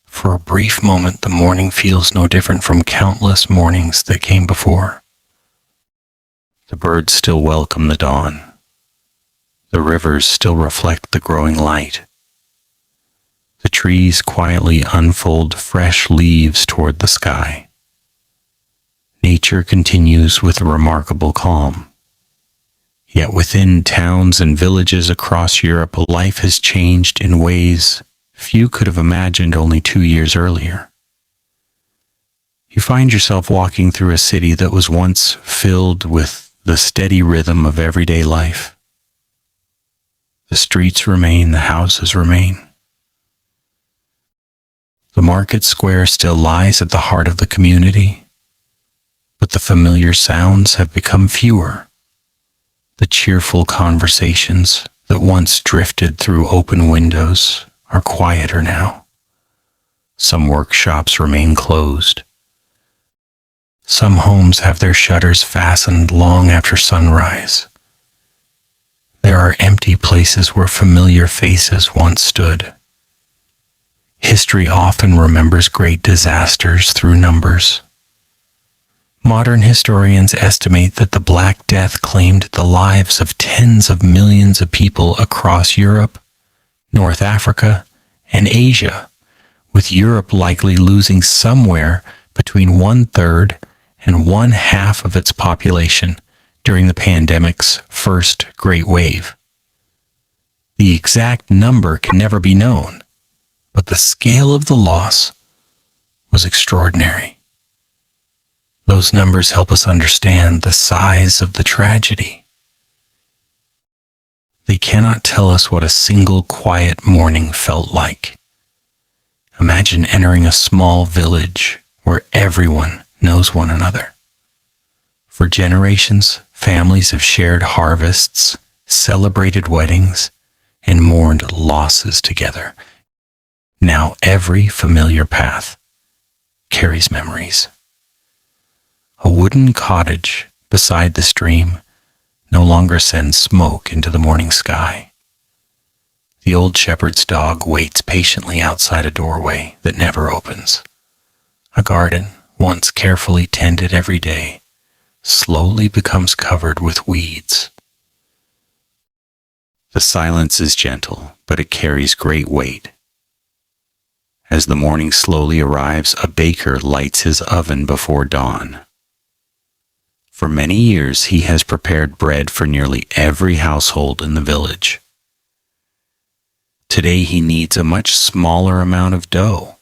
For a brief moment, the morning feels no different from countless mornings that came before. The birds still welcome the dawn. The rivers still reflect the growing light. The trees quietly unfold fresh leaves toward the sky. Nature continues with a remarkable calm. Yet within towns and villages across Europe, life has changed in ways few could have imagined only 2 years earlier. You find yourself walking through a city that was once filled with the steady rhythm of everyday life. The streets remain, the houses remain. The market square still lies at the heart of the community, but the familiar sounds have become fewer. The cheerful conversations that once drifted through open windows are quieter now. Some workshops remain closed. Some homes have their shutters fastened long after sunrise. There are empty places where familiar faces once stood. History often remembers great disasters through numbers. Modern historians estimate that the Black Death claimed the lives of tens of millions of people across Europe, North Africa, and Asia, with Europe likely losing somewhere between 1/3 and 1/2 of its population during the pandemic's first great wave. The exact number can never be known, but the scale of the loss was extraordinary. Those numbers help us understand the size of the tragedy. They cannot tell us what a single quiet morning felt like. Imagine entering a small village where everyone knows one another. For generations, families have shared harvests, celebrated weddings, and mourned losses together. Now every familiar path carries memories. A wooden cottage beside the stream no longer sends smoke into the morning sky. The old shepherd's dog waits patiently outside a doorway that never opens. A garden, once carefully tended every day, slowly becomes covered with weeds. The silence is gentle, but it carries great weight. As the morning slowly arrives, a baker lights his oven before dawn. For many years, he has prepared bread for nearly every household in the village. Today, he needs a much smaller amount of dough.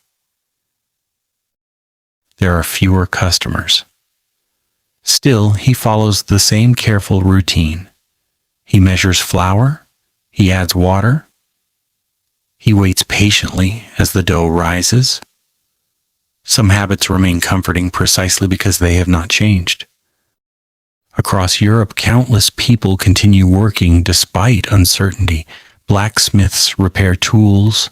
there are fewer customers. Still, he follows the same careful routine. He measures flour, he adds water, he waits patiently as the dough rises. Some habits remain comforting precisely because they have not changed. Across Europe, countless people continue working despite uncertainty. Blacksmiths repair tools,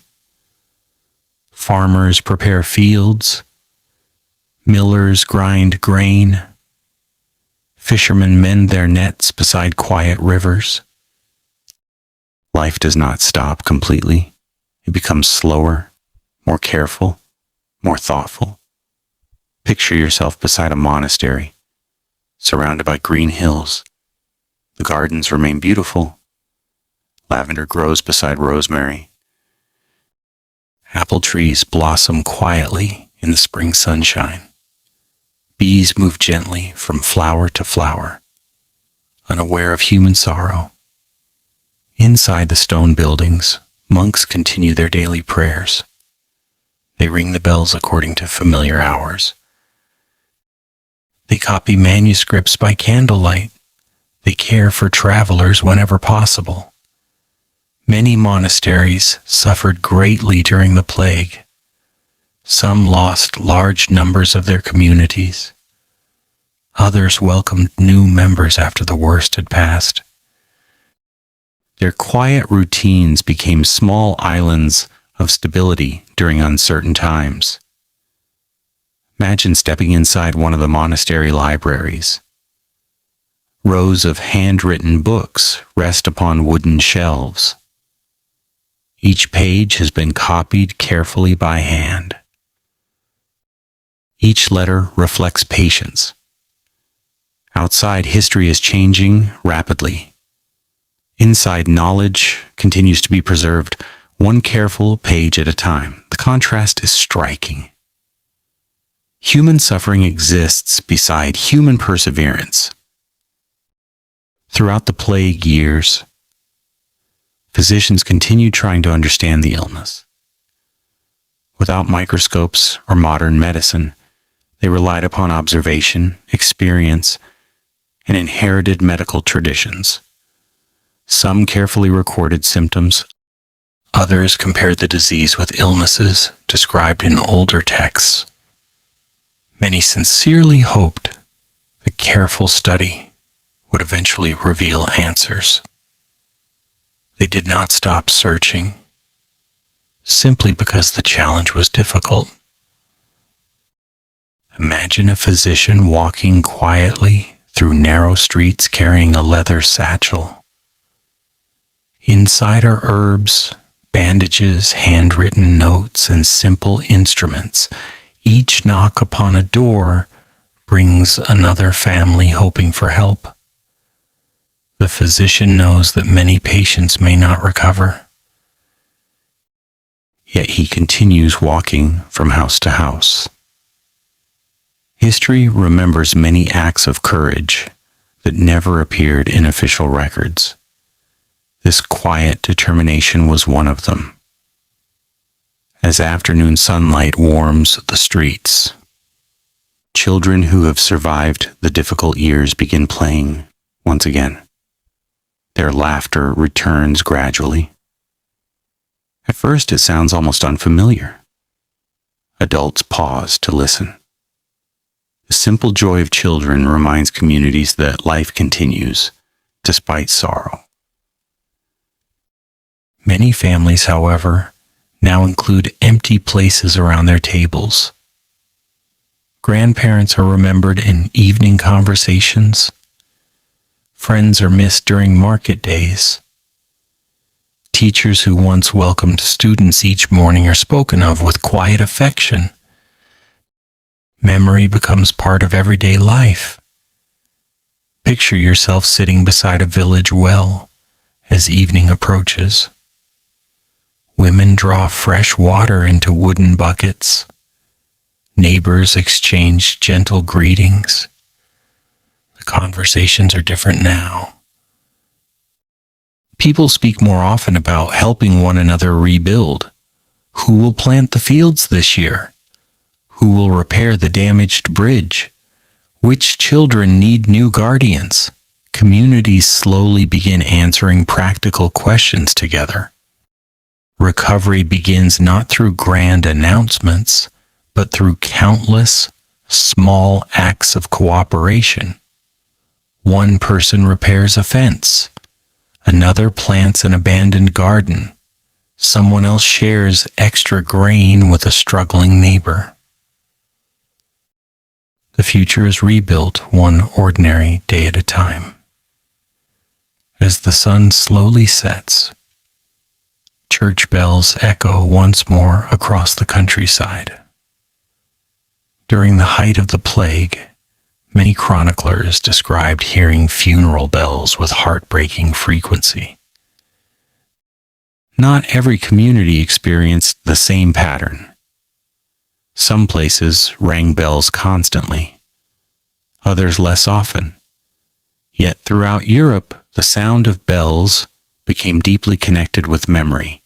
farmers prepare fields, millers grind grain, fishermen mend their nets beside quiet rivers. Life does not stop completely. It becomes slower, more careful, more thoughtful. Picture yourself beside a monastery, surrounded by green hills. The gardens remain beautiful. Lavender grows beside rosemary. Apple trees blossom quietly in the spring sunshine. Bees move gently from flower to flower, unaware of human sorrow. Inside the stone buildings, monks continue their daily prayers. They ring the bells according to familiar hours. They copy manuscripts by candlelight. They care for travelers whenever possible. Many monasteries suffered greatly during the plague. Some lost large numbers of their communities. Others welcomed new members after the worst had passed. Their quiet routines became small islands of stability during uncertain times. Imagine stepping inside one of the monastery libraries. Rows of handwritten books rest upon wooden shelves. Each page has been copied carefully by hand. Each letter reflects patience. Outside, history is changing rapidly. Inside, knowledge continues to be preserved, one careful page at a time. The contrast is striking. Human suffering exists beside human perseverance. Throughout the plague years, physicians continued trying to understand the illness. Without microscopes or modern medicine, they relied upon observation, experience, and inherited medical traditions. Some carefully recorded symptoms. Others compared the disease with illnesses described in older texts. Many sincerely hoped that careful study would eventually reveal answers. They did not stop searching, simply because the challenge was difficult. Imagine a physician walking quietly through narrow streets carrying a leather satchel. Inside are herbs, bandages, handwritten notes, and simple instruments. Each knock upon a door brings another family hoping for help. The physician knows that many patients may not recover. Yet he continues walking from house to house. History remembers many acts of courage that never appeared in official records. This quiet determination was one of them. As afternoon sunlight warms the streets, children who have survived the difficult years begin playing once again. Their laughter returns gradually. At first, it sounds almost unfamiliar. Adults pause to listen. The simple joy of children reminds communities that life continues despite sorrow. Many families, however, now include empty places around their tables. Grandparents are remembered in evening conversations. Friends are missed during market days. Teachers who once welcomed students each morning are spoken of with quiet affection. Memory becomes part of everyday life. Picture yourself sitting beside a village well as evening approaches. Women draw fresh water into wooden buckets. Neighbors exchange gentle greetings. The conversations are different now. People speak more often about helping one another rebuild. Who will plant the fields this year? Who will repair the damaged bridge? Which children need new guardians? Communities slowly begin answering practical questions together. Recovery begins not through grand announcements, but through countless, small acts of cooperation. One person repairs a fence. Another plants an abandoned garden. Someone else shares extra grain with a struggling neighbor. The future is rebuilt one ordinary day at a time. As the sun slowly sets, church bells echo once more across the countryside. During the height of the plague, many chroniclers described hearing funeral bells with heartbreaking frequency. Not every community experienced the same pattern. Some places rang bells constantly, others less often. Yet throughout Europe, the sound of bells became deeply connected with memory.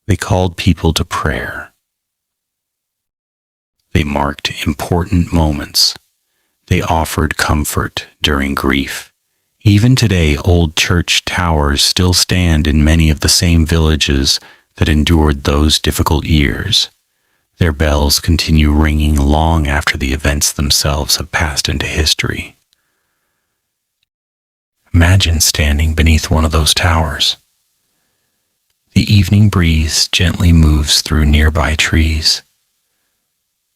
They called people to prayer. They marked important moments. They offered comfort during grief. Even today, old church towers still stand in many of the same villages that endured those difficult years. Their bells continue ringing long after the events themselves have passed into history. Imagine standing beneath one of those towers. The evening breeze gently moves through nearby trees.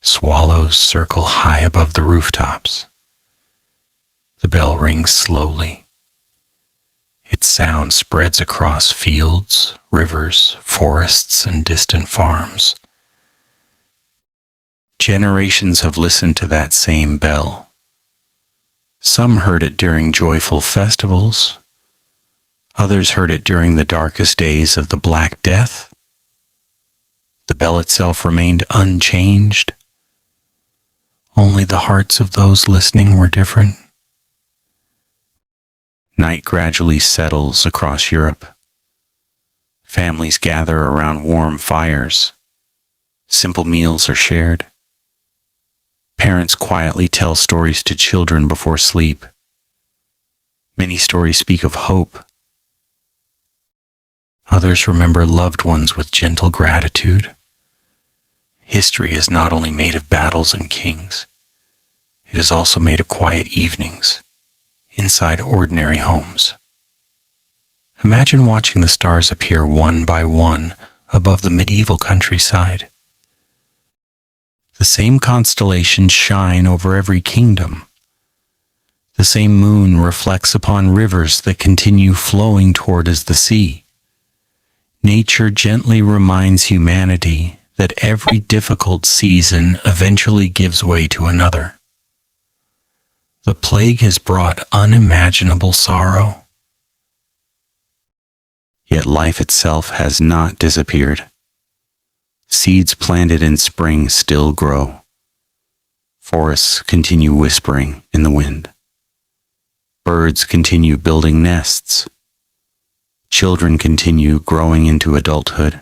Swallows circle high above the rooftops. The bell rings slowly. Its sound spreads across fields, rivers, forests, and distant farms. Generations have listened to that same bell. Some heard it during joyful festivals. Others heard it during the darkest days of the Black Death. The bell itself remained unchanged. Only the hearts of those listening were different. Night gradually settles across Europe. Families gather around warm fires. Simple meals are shared. Parents quietly tell stories to children before sleep. Many stories speak of hope. Others remember loved ones with gentle gratitude. History is not only made of battles and kings, it is also made of quiet evenings inside ordinary homes. Imagine watching the stars appear one by one above the medieval countryside. The same constellations shine over every kingdom. The same moon reflects upon rivers that continue flowing toward as the sea. Nature gently reminds humanity that every difficult season eventually gives way to another. The plague has brought unimaginable sorrow. Yet life itself has not disappeared. Seeds planted in spring still grow. Forests continue whispering in the wind. Birds continue building nests. Children continue growing into adulthood.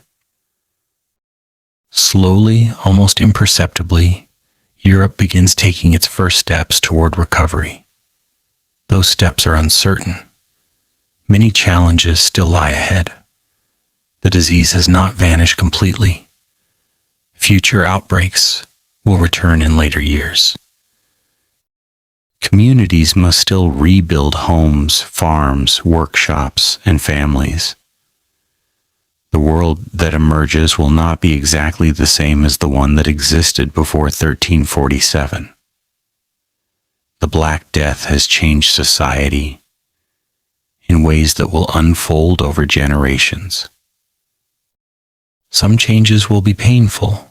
Slowly, almost imperceptibly, Europe begins taking its first steps toward recovery. Those steps are uncertain. Many challenges still lie ahead. The disease has not vanished completely. Future outbreaks will return in later years. Communities must still rebuild homes, farms, workshops, and families. The world that emerges will not be exactly the same as the one that existed before 1347. The Black Death has changed society in ways that will unfold over generations. Some changes will be painful.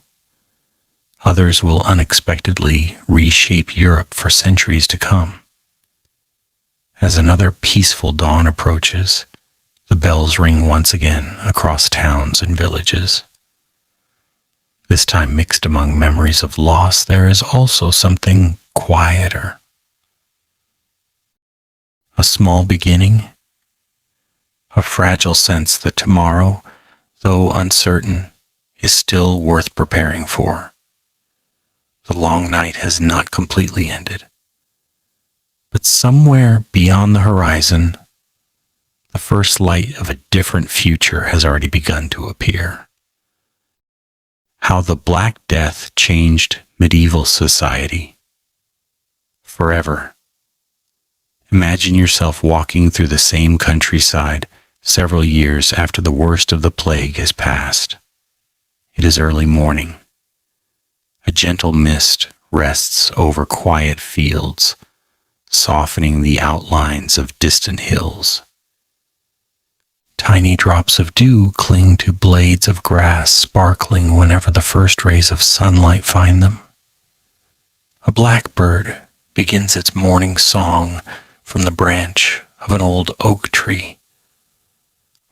Others will unexpectedly reshape Europe for centuries to come. As another peaceful dawn approaches, the bells ring once again across towns and villages. This time mixed among memories of loss, there is also something quieter. A small beginning, a fragile sense that tomorrow, though uncertain, is still worth preparing for. The long night has not completely ended. But somewhere beyond the horizon, the first light of a different future has already begun to appear. How the Black Death changed medieval society forever. Imagine yourself walking through the same countryside several years after the worst of the plague has passed. It is early morning. A gentle mist rests over quiet fields, softening the outlines of distant hills. Tiny drops of dew cling to blades of grass, sparkling whenever the first rays of sunlight find them. A blackbird begins its morning song from the branch of an old oak tree,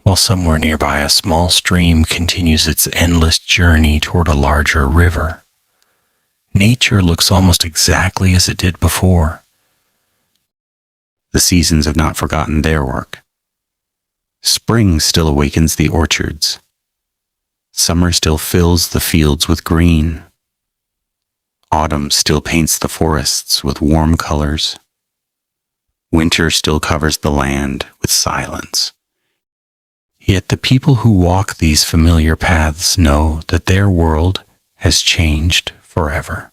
while somewhere nearby a small stream continues its endless journey toward a larger river. Nature looks almost exactly as it did before. The seasons have not forgotten their work. Spring still awakens the orchards. Summer still fills the fields with green. Autumn still paints the forests with warm colors. Winter still covers the land with silence. Yet the people who walk these familiar paths know that their world has changed forever.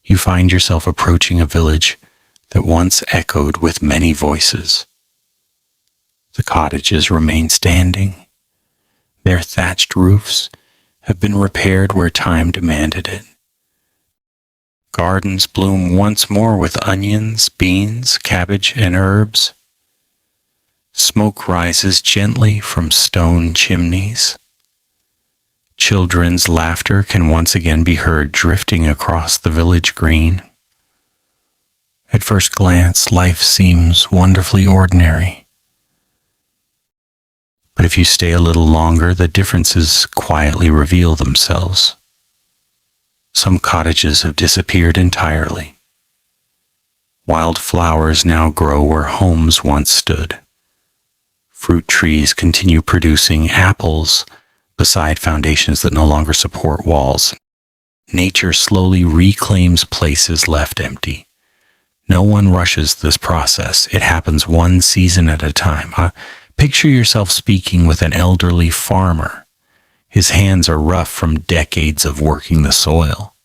You find yourself approaching a village that once echoed with many voices. The cottages remain standing. Their thatched roofs have been repaired where time demanded it. Gardens bloom once more with onions, beans, cabbage, and herbs. Smoke rises gently from stone chimneys. Children's laughter can once again be heard drifting across the village green. At first glance, life seems wonderfully ordinary. But if you stay a little longer, the differences quietly reveal themselves. Some cottages have disappeared entirely. Wild flowers now grow where homes once stood. Fruit trees continue producing apples beside foundations that no longer support walls. Nature slowly reclaims places left empty. No one rushes this process. It happens one season at a time. Picture yourself speaking with an elderly farmer. His hands are rough from decades of working the soil.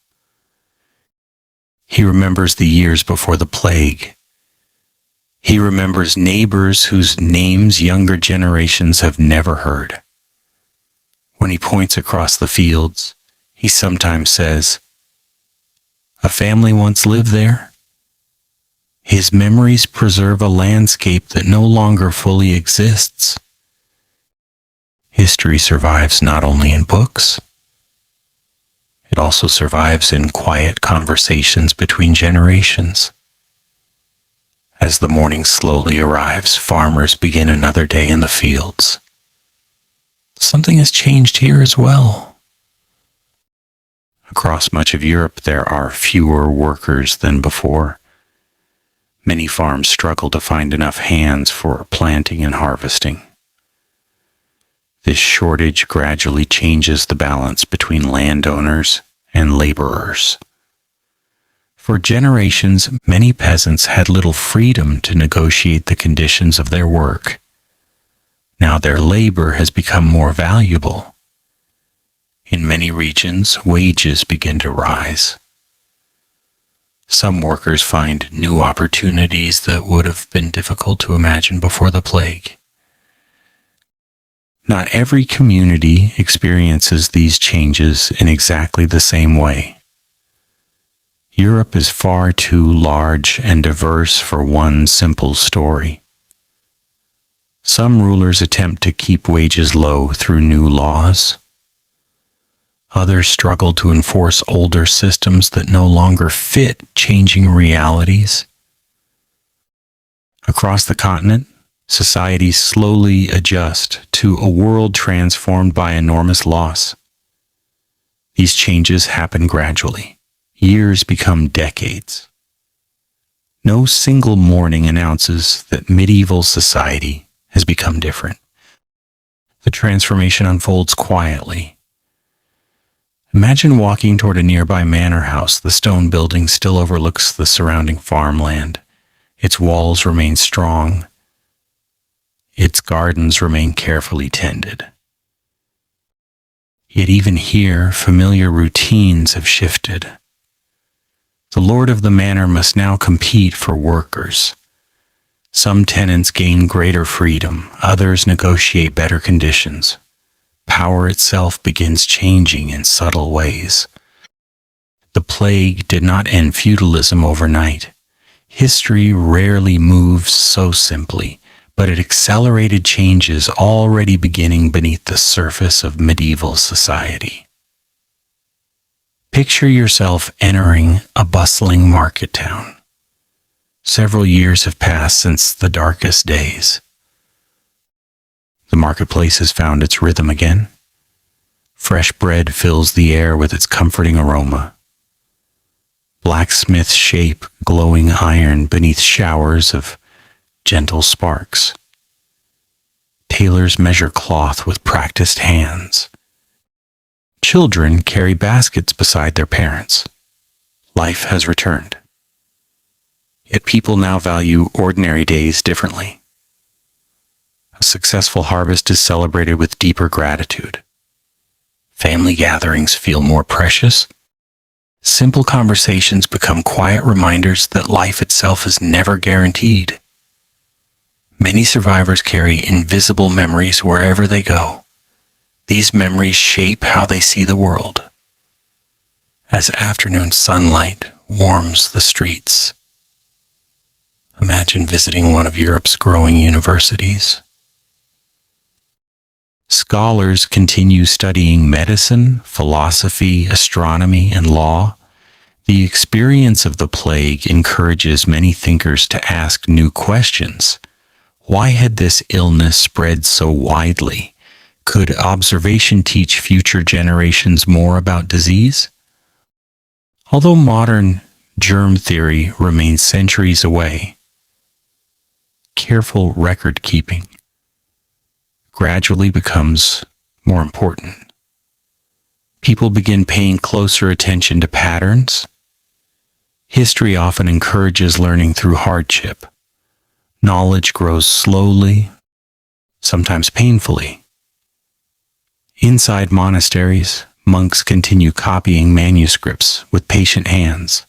He remembers the years before the plague. He remembers neighbors whose names younger generations have never heard. When he points across the fields, he sometimes says, "A family once lived there." His memories preserve a landscape that no longer fully exists. History survives not only in books, it also survives in quiet conversations between generations. As the morning slowly arrives, farmers begin another day in the fields. Something has changed here as well. Across much of Europe, there are fewer workers than before. Many farms struggle to find enough hands for planting and harvesting. This shortage gradually changes the balance between landowners and laborers. For generations, many peasants had little freedom to negotiate the conditions of their work. Now their labor has become more valuable. In many regions, wages begin to rise. Some workers find new opportunities that would have been difficult to imagine before the plague. Not every community experiences these changes in exactly the same way. Europe is far too large and diverse for one simple story. Some rulers attempt to keep wages low through new laws. Others struggle to enforce older systems that no longer fit changing realities. Across the continent, societies slowly adjust to a world transformed by enormous loss. These changes happen gradually. Years become decades. No single morning announces that medieval society has become different. The transformation unfolds quietly. Imagine walking toward a nearby manor house. The stone building still overlooks the surrounding farmland. Its walls remain strong. Its gardens remain carefully tended. Yet even here, familiar routines have shifted. The lord of the manor must now compete for workers. Some tenants gain greater freedom, others negotiate better conditions. Power itself begins changing in subtle ways. The plague did not end feudalism overnight. History rarely moves so simply, but it accelerated changes already beginning beneath the surface of medieval society. Picture yourself entering a bustling market town. Several years have passed since the darkest days. The marketplace has found its rhythm again. Fresh bread fills the air with its comforting aroma. Blacksmiths shape glowing iron beneath showers of gentle sparks. Tailors measure cloth with practiced hands. Children carry baskets beside their parents. Life has returned. Yet people now value ordinary days differently. A successful harvest is celebrated with deeper gratitude. Family gatherings feel more precious. Simple conversations become quiet reminders that life itself is never guaranteed. Many survivors carry invisible memories wherever they go. These memories shape how they see the world. As afternoon sunlight warms the streets, imagine visiting one of Europe's growing universities. Scholars continue studying medicine, philosophy, astronomy, and law. The experience of the plague encourages many thinkers to ask new questions. Why had this illness spread so widely? Could observation teach future generations more about disease? Although modern germ theory remains centuries away, careful record keeping gradually becomes more important. People begin paying closer attention to patterns. History often encourages learning through hardship. Knowledge grows slowly, sometimes painfully. Inside monasteries, monks continue copying manuscripts with patient hands.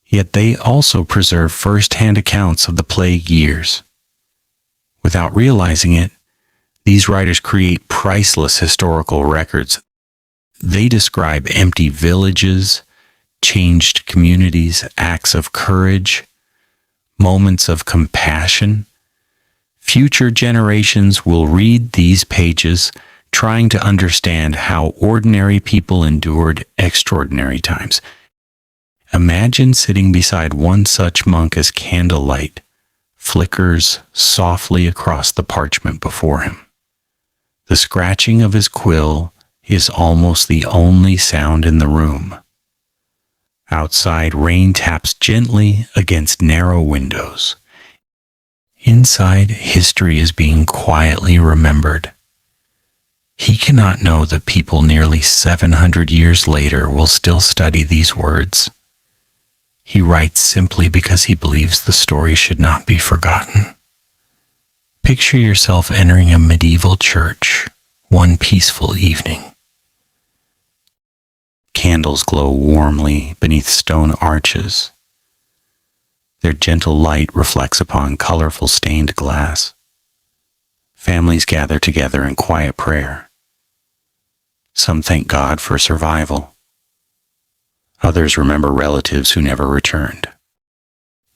Yet they also preserve first-hand accounts of the plague years. Without realizing it, these writers create priceless historical records. They describe empty villages, changed communities, acts of courage, moments of compassion. Future generations will read these pages, trying to understand how ordinary people endured extraordinary times. Imagine sitting beside one such monk as candlelight flickers softly across the parchment before him. The scratching of his quill is almost the only sound in the room. Outside, rain taps gently against narrow windows. Inside, history is being quietly remembered. He cannot know that people nearly 700 years later will still study these words. He writes simply because he believes the story should not be forgotten. Picture yourself entering a medieval church one peaceful evening. Candles glow warmly beneath stone arches. Their gentle light reflects upon colorful stained glass. Families gather together in quiet prayer. Some thank God for survival. Others remember relatives who never returned.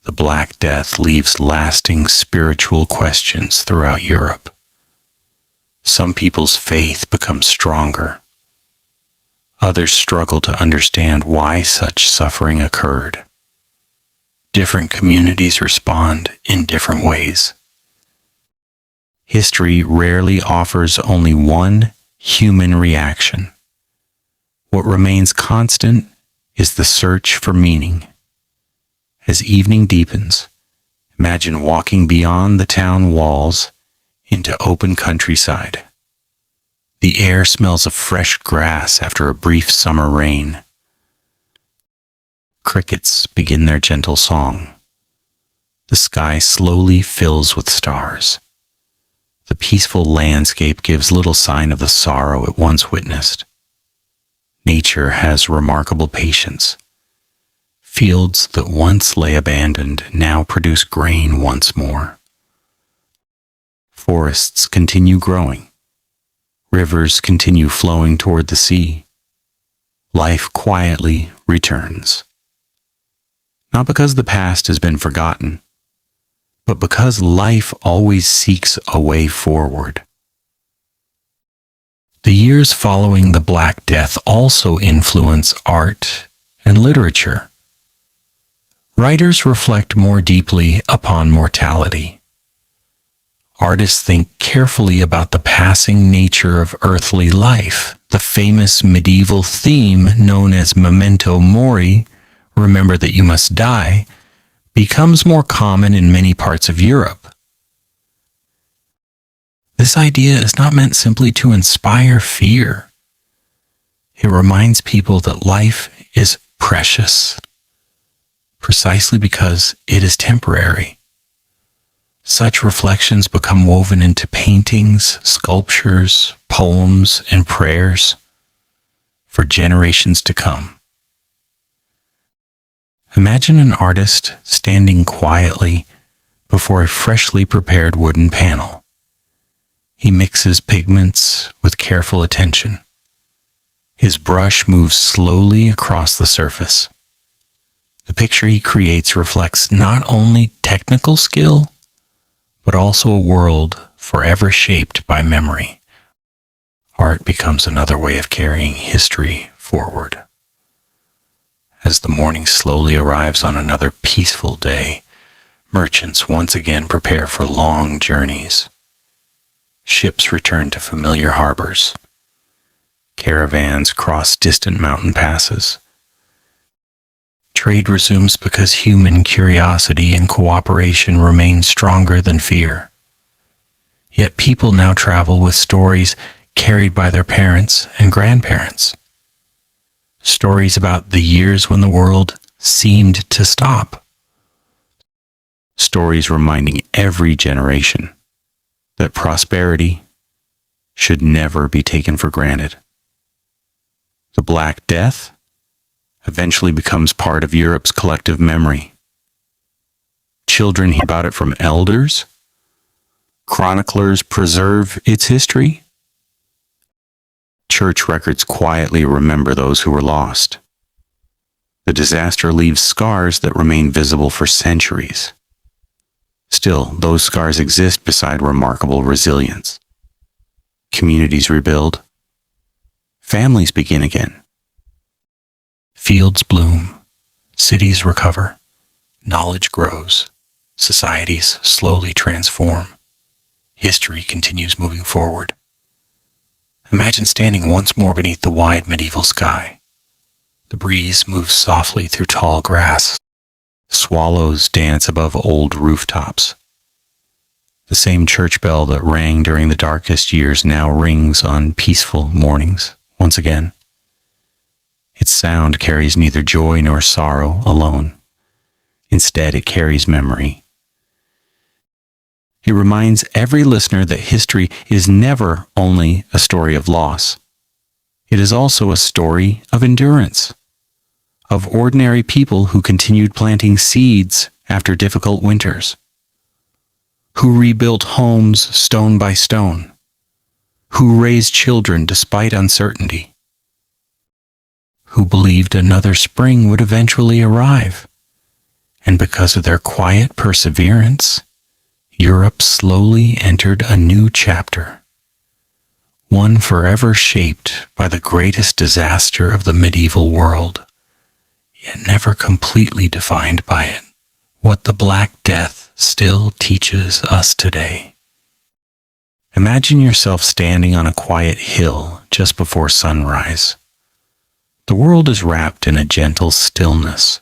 The Black Death leaves lasting spiritual questions throughout Europe. Some people's faith becomes stronger. Others struggle to understand why such suffering occurred. Different communities respond in different ways. History rarely offers only one human reaction. What remains constant is the search for meaning. As evening deepens, imagine walking beyond the town walls into open countryside. The air smells of fresh grass after a brief summer rain. Crickets begin their gentle song. The sky slowly fills with stars. The peaceful landscape gives little sign of the sorrow it once witnessed. Nature has remarkable patience. Fields that once lay abandoned now produce grain once more. Forests continue growing. Rivers continue flowing toward the sea. Life quietly returns. Not because the past has been forgotten, but because life always seeks a way forward. The years following the Black Death also influence art and literature. Writers reflect more deeply upon mortality. Artists think carefully about the passing nature of earthly life. The famous medieval theme known as memento mori, remember that you must die, becomes more common in many parts of Europe. This idea is not meant simply to inspire fear. It reminds people that life is precious, precisely because it is temporary. Such reflections become woven into paintings, sculptures, poems, and prayers for generations to come. Imagine an artist standing quietly before a freshly prepared wooden panel. He mixes pigments with careful attention. His brush moves slowly across the surface. The picture he creates reflects not only technical skill, but also a world forever shaped by memory. Art becomes another way of carrying history forward. As the morning slowly arrives on another peaceful day, merchants once again prepare for long journeys. Ships return to familiar harbors. Caravans cross distant mountain passes. Trade resumes because human curiosity and cooperation remain stronger than fear. Yet people now travel with stories carried by their parents and grandparents. Stories about the years when the world seemed to stop. Stories reminding every generation that prosperity should never be taken for granted. The Black Death eventually becomes part of Europe's collective memory. Children hear about it from elders. Chroniclers preserve its history. Church records quietly remember those who were lost. The disaster leaves scars that remain visible for centuries. Still, those scars exist beside remarkable resilience. Communities rebuild. Families begin again. Fields bloom. Cities recover. Knowledge grows. Societies slowly transform. History continues moving forward. Imagine standing once more beneath the wide medieval sky. The breeze moves softly through tall grass. Swallows dance above old rooftops. The same church bell that rang during the darkest years now rings on peaceful mornings once again. Its sound carries neither joy nor sorrow alone. Instead, it carries memory. It reminds every listener that history is never only a story of loss. It is also a story of endurance, of ordinary people who continued planting seeds after difficult winters, who rebuilt homes stone by stone, who raised children despite uncertainty, who believed another spring would eventually arrive. And because of their quiet perseverance, Europe slowly entered a new chapter, one forever shaped by the greatest disaster of the medieval world, yet never completely defined by it. What the Black Death still teaches us today. Imagine yourself standing on a quiet hill just before sunrise. The world is wrapped in a gentle stillness.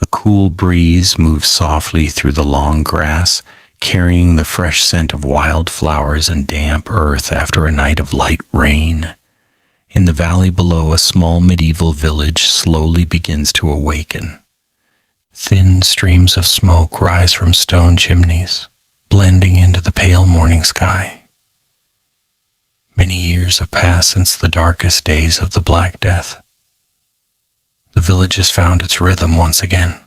A cool breeze moves softly through the long grass, carrying the fresh scent of wild flowers and damp earth after a night of light rain. In the valley below, a small medieval village slowly begins to awaken. Thin streams of smoke rise from stone chimneys, blending into the pale morning sky. Many years have passed since the darkest days of the Black Death. The village has found its rhythm once again.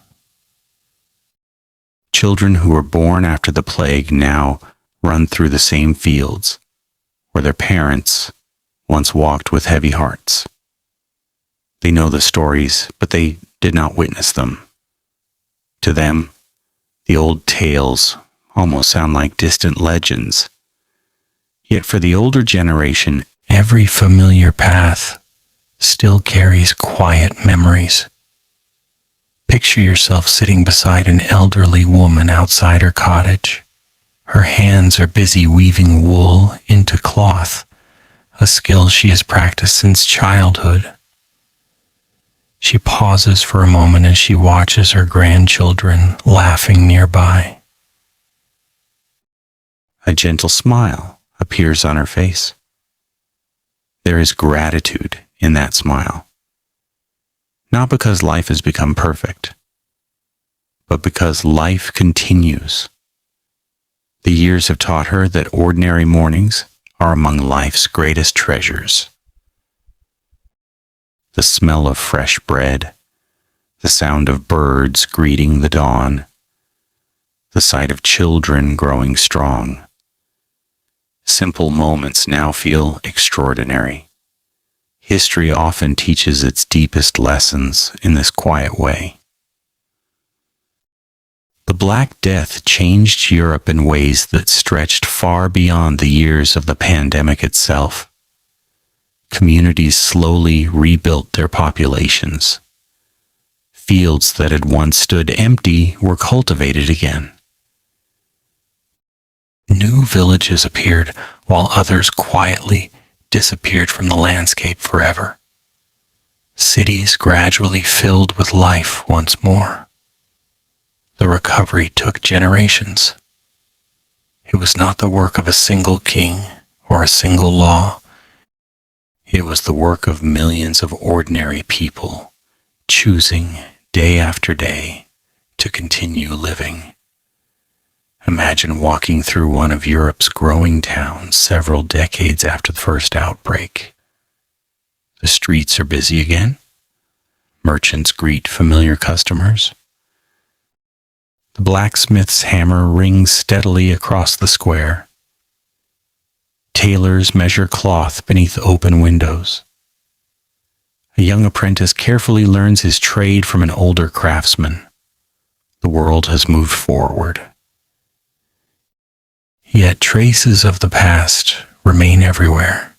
Children who were born after the plague now run through the same fields where their parents once walked with heavy hearts. They know the stories, but they did not witness them. To them, the old tales almost sound like distant legends. Yet for the older generation, Every familiar path still carries quiet memories. Picture yourself sitting beside an elderly woman outside her cottage. Her hands are busy weaving wool into cloth, a skill she has practiced since childhood. She pauses for a moment as she watches her grandchildren laughing nearby. a gentle smile appears on her face. There is gratitude in that smile. Not because life has become perfect, but because life continues. The years have taught her that ordinary mornings are among life's greatest treasures. The smell of fresh bread, the sound of birds greeting the dawn, the sight of children growing strong. Simple moments now feel extraordinary. History often teaches its deepest lessons in this quiet way. The Black Death changed Europe in ways that stretched far beyond the years of the pandemic itself. Communities slowly rebuilt their populations. Fields that had once stood empty were cultivated again. New villages appeared, while others quietly disappeared from the landscape forever. Cities gradually filled with life once more. The recovery took generations. It was not the work of a single king or a single law. It was the work of millions of ordinary people, choosing day after day to continue living. Imagine walking through one of Europe's growing towns several decades after the first outbreak. The streets are busy again. Merchants greet familiar customers. The blacksmith's hammer rings steadily across the square. Tailors measure cloth beneath open windows. A young apprentice carefully learns his trade from an older craftsman. The world has moved forward. Yet traces of the past remain everywhere.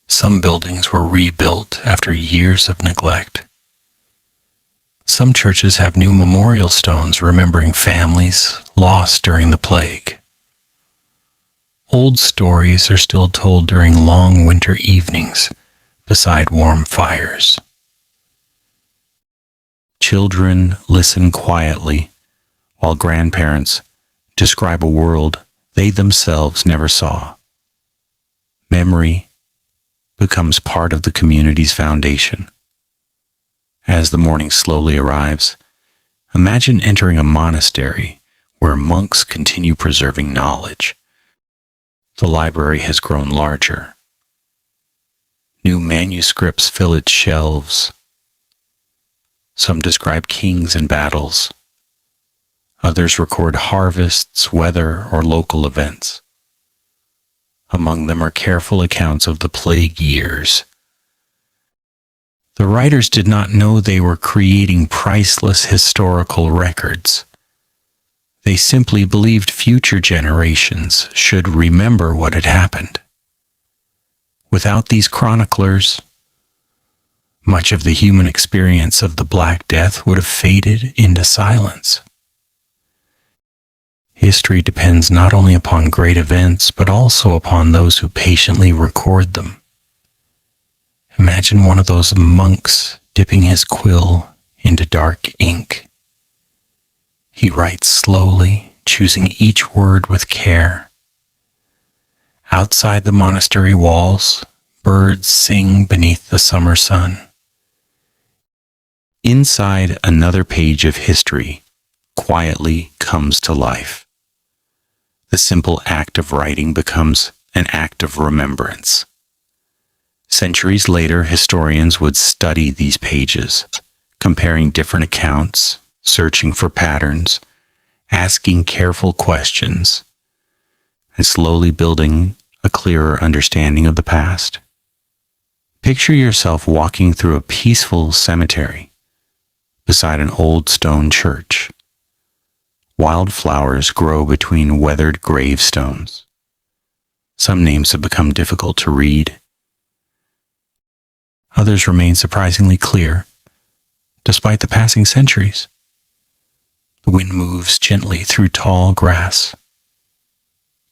Some buildings were rebuilt after years of neglect. Some churches have new memorial stones remembering families lost during the plague. Old stories are still told during long winter evenings beside warm fires. Children listen quietly while grandparents describe a world they themselves never saw. Memory becomes part of the community's foundation. As the morning slowly arrives, imagine entering a monastery where monks continue preserving knowledge. The library has grown larger. New manuscripts fill its shelves. Some describe kings and battles. Others record harvests, weather, or local events. Among them are careful accounts of the plague years. The writers did not know they were creating priceless historical records. They simply believed future generations should remember what had happened. Without these chroniclers, much of the human experience of the Black Death would have faded into silence. History depends not only upon great events, but also upon those who patiently record them. Imagine one of those monks dipping his quill into dark ink. He writes slowly, choosing each word with care. Outside the monastery walls, birds sing beneath the summer sun. Inside, another page of history quietly comes to life. The simple act of writing becomes an act of remembrance. Centuries later, historians would study these pages, comparing different accounts, searching for patterns, asking careful questions, and slowly building a clearer understanding of the past. Picture yourself walking through a peaceful cemetery beside an old stone church. Wildflowers grow between weathered gravestones. Some names have become difficult to read. Others remain surprisingly clear, despite the passing centuries. The wind moves gently through tall grass.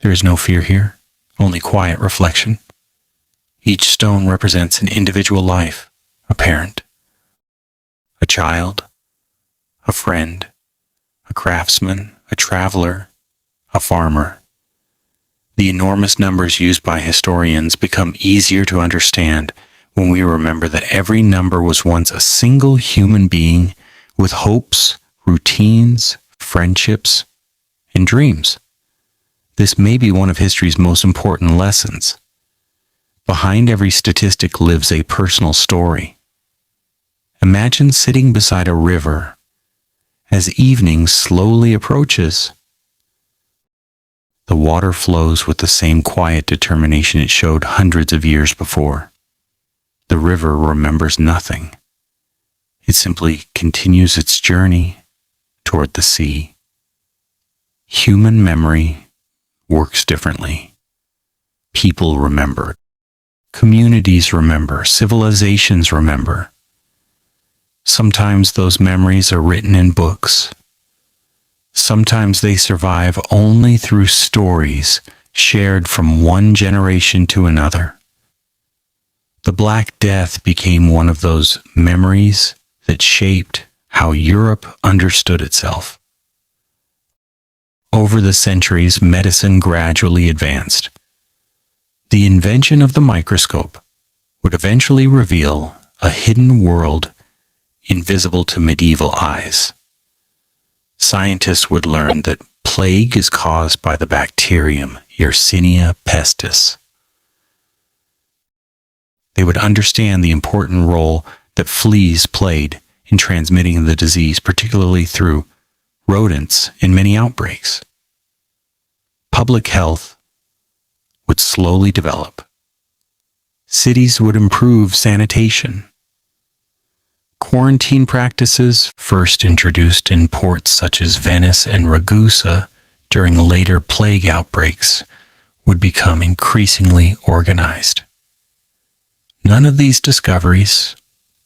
There is no fear here, only quiet reflection. Each stone represents an individual life, a parent, a child, a friend, a craftsman, a traveler, a farmer. The enormous numbers used by historians become easier to understand when we remember that every number was once a single human being with hopes, routines, friendships, and dreams. This may be one of history's most important lessons. Behind every statistic lives a personal story. Imagine sitting beside a river as evening slowly approaches. The water flows with the same quiet determination it showed hundreds of years before. The river remembers nothing. It simply continues its journey toward the sea. Human memory works differently. People remember. Communities remember. Civilizations remember. Sometimes those memories are written in books. Sometimes they survive only through stories shared from one generation to another. The Black Death became one of those memories that shaped how Europe understood itself. Over the centuries, medicine gradually advanced. The invention of the microscope would eventually reveal a hidden world invisible to medieval eyes. Scientists would learn that plague is caused by the bacterium Yersinia pestis. They would understand the important role that fleas played in transmitting the disease, particularly through rodents in many outbreaks. Public health would slowly develop. Cities would improve sanitation. Quarantine practices, first introduced in ports such as Venice and Ragusa during later plague outbreaks, would become increasingly organized. None of these discoveries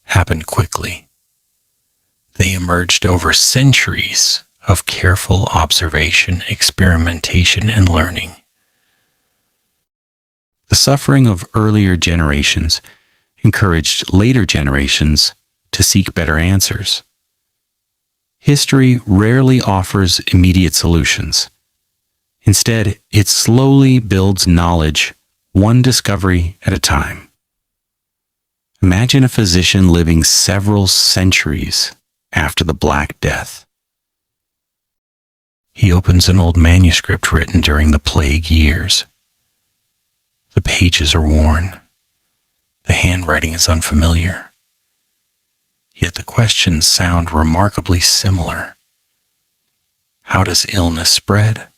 happened quickly. They emerged over centuries of careful observation, experimentation, and learning. The suffering of earlier generations encouraged later generations to seek better answers. History rarely offers immediate solutions. Instead, it slowly builds knowledge, one discovery at a time. Imagine a physician living several centuries after the Black Death. He opens an old manuscript written during the plague years. The pages are worn. The handwriting is unfamiliar. Yet the questions sound remarkably similar. How does illness spread?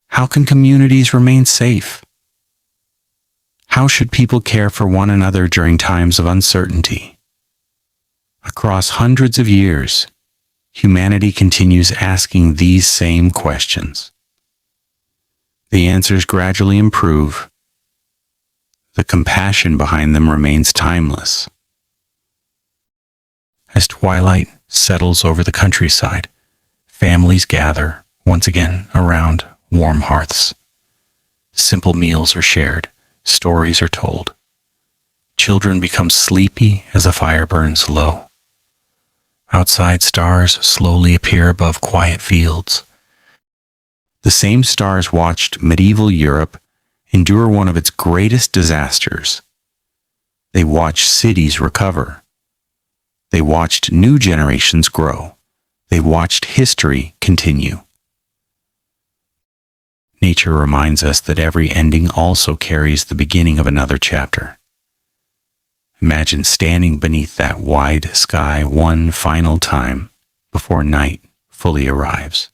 How can communities remain safe? How should people care for one another during times of uncertainty? Across hundreds of years, humanity continues asking these same questions. The answers gradually improve. The compassion behind them remains timeless. As twilight settles over the countryside, families gather once again around warm hearths. Simple meals are shared, stories are told. Children become sleepy as a fire burns low. Outside stars slowly appear above quiet fields. The same stars watched medieval Europe endure one of its greatest disasters. They watched cities recover. They watched new generations grow. They watched history continue. Nature reminds us that every ending also carries the beginning of another chapter. Imagine standing beneath that wide sky one final time before night fully arrives.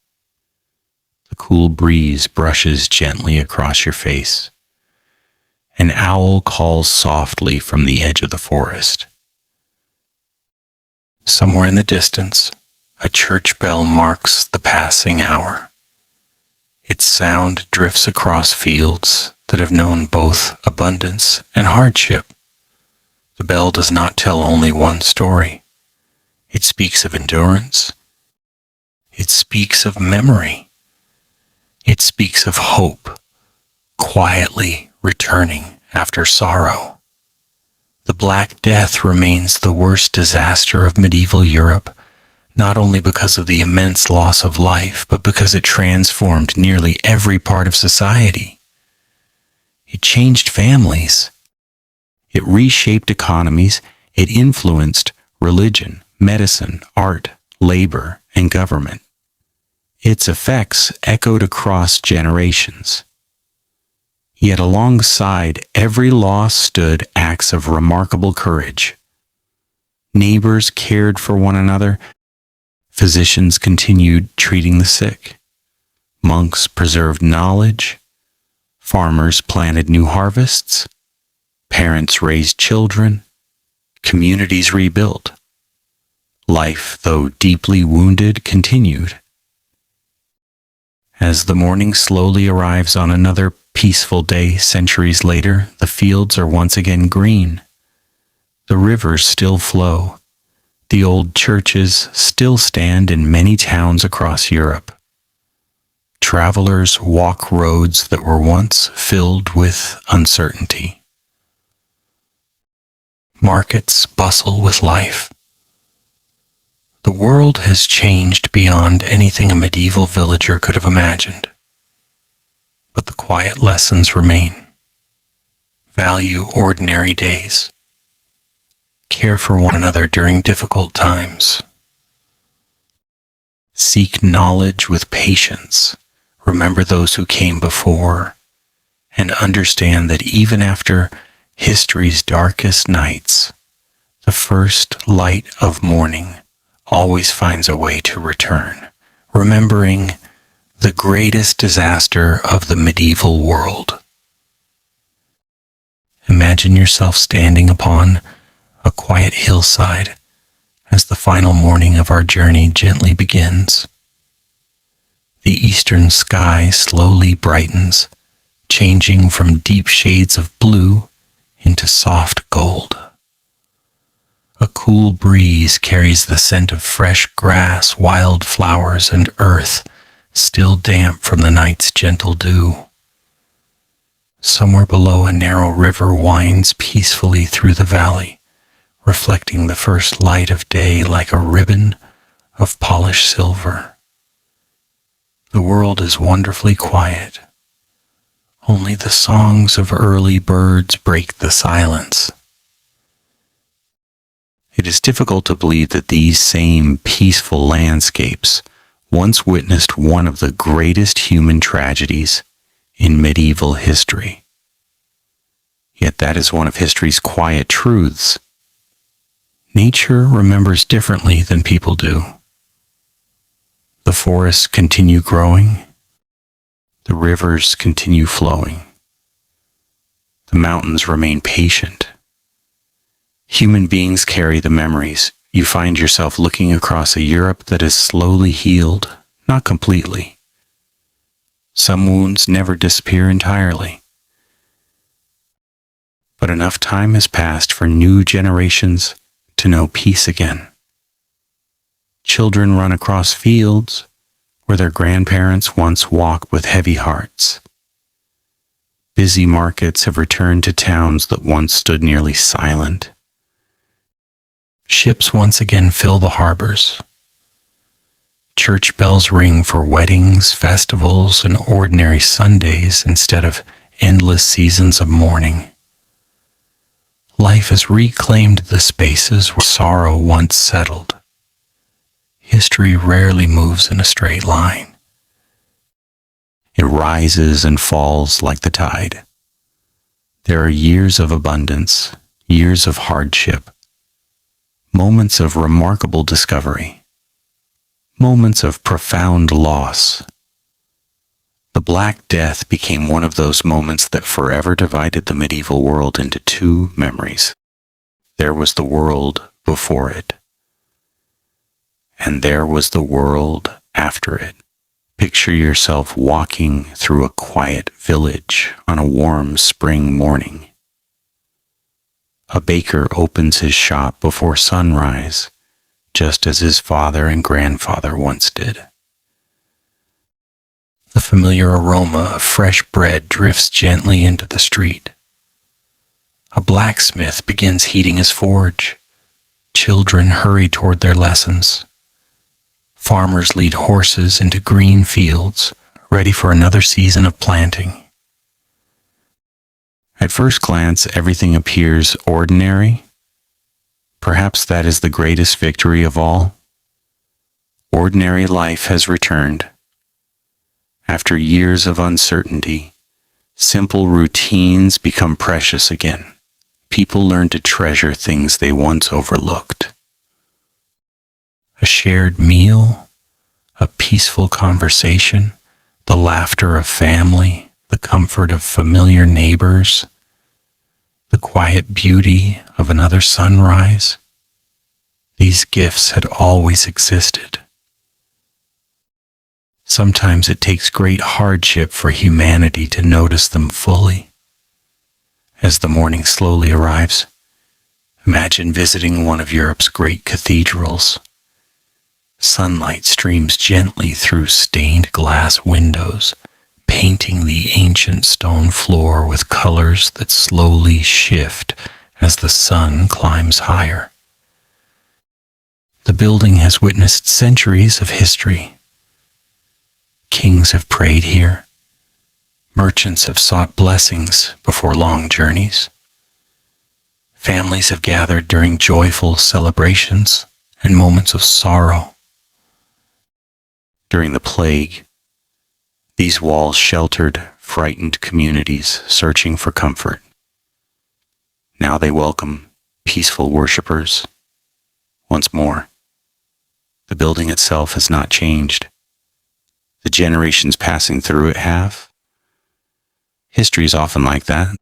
The cool breeze brushes gently across your face. An owl calls softly from the edge of the forest. Somewhere in the distance, a church bell marks the passing hour. Its sound drifts across fields that have known both abundance and hardship. The bell does not tell only one story. It speaks of endurance. It speaks of memory. It speaks of hope, quietly returning after sorrow. The Black Death remains the worst disaster of medieval Europe, not only because of the immense loss of life, but because it transformed nearly every part of society. It changed families. It reshaped economies. It influenced religion, medicine, art, labor, and government. Its effects echoed across generations. Yet alongside every loss stood acts of remarkable courage. Neighbors cared for one another. Physicians continued treating the sick. Monks preserved knowledge. Farmers planted new harvests. Parents raised children. Communities rebuilt. Life, though deeply wounded, continued. As the morning slowly arrives on another peaceful day centuries later, the fields are once again green. The rivers still flow. The old churches still stand in many towns across Europe. Travelers walk roads that were once filled with uncertainty. Markets bustle with life. The world has changed beyond anything a medieval villager could have imagined. But the quiet lessons remain. Value ordinary days. Care for one another during difficult times. Seek knowledge with patience. Remember those who came before, and understand that even after history's darkest nights, the first light of morning always finds a way to return, remembering the greatest disaster of the medieval world. Imagine yourself standing upon a quiet hillside as the final morning of our journey gently begins. The eastern sky slowly brightens, changing from deep shades of blue into soft gold. A cool breeze carries the scent of fresh grass, wild flowers, and earth still damp from the night's gentle dew. Somewhere below, a narrow river winds peacefully through the valley, reflecting the first light of day like a ribbon of polished silver. The world is wonderfully quiet. Only the songs of early birds break the silence. It is difficult to believe that these same peaceful landscapes once witnessed one of the greatest human tragedies in medieval history. Yet that is one of history's quiet truths. Nature remembers differently than people do. The forests continue growing. The rivers continue flowing. The mountains remain patient. Human beings carry the memories. You find yourself looking across a Europe that is slowly healed, not completely. Some wounds never disappear entirely. But enough time has passed for new generations to know peace again. Children run across fields where their grandparents once walked with heavy hearts. Busy markets have returned to towns that once stood nearly silent. Ships once again fill the harbors. Church bells ring for weddings, festivals, and ordinary Sundays instead of endless seasons of mourning. Life has reclaimed the spaces where sorrow once settled. History rarely moves in a straight line. It rises and falls like the tide. There are years of abundance, years of hardship, moments of remarkable discovery, moments of profound loss. The Black Death became one of those moments that forever divided the medieval world into two memories. There was the world before it, and there was the world after it. Picture yourself walking through a quiet village on a warm spring morning. A baker opens his shop before sunrise, just as his father and grandfather once did. The familiar aroma of fresh bread drifts gently into the street. A blacksmith begins heating his forge. Children hurry toward their lessons. Farmers lead horses into green fields, ready for another season of planting. At first glance, everything appears ordinary. Perhaps that is the greatest victory of all. Ordinary life has returned. After years of uncertainty, simple routines become precious again. People learn to treasure things they once overlooked. A shared meal, a peaceful conversation, the laughter of family, the comfort of familiar neighbors, the quiet beauty of another sunrise. These gifts had always existed. Sometimes it takes great hardship for humanity to notice them fully. As the morning slowly arrives, imagine visiting one of Europe's great cathedrals. Sunlight streams gently through stained glass windows, painting the ancient stone floor with colors that slowly shift as the sun climbs higher. The building has witnessed centuries of history. Kings have prayed here. Merchants have sought blessings before long journeys. Families have gathered during joyful celebrations and moments of sorrow. During the plague, these walls sheltered frightened communities searching for comfort. Now they welcome peaceful worshipers. Once more, the building itself has not changed. The generations passing through it have. History is often like that.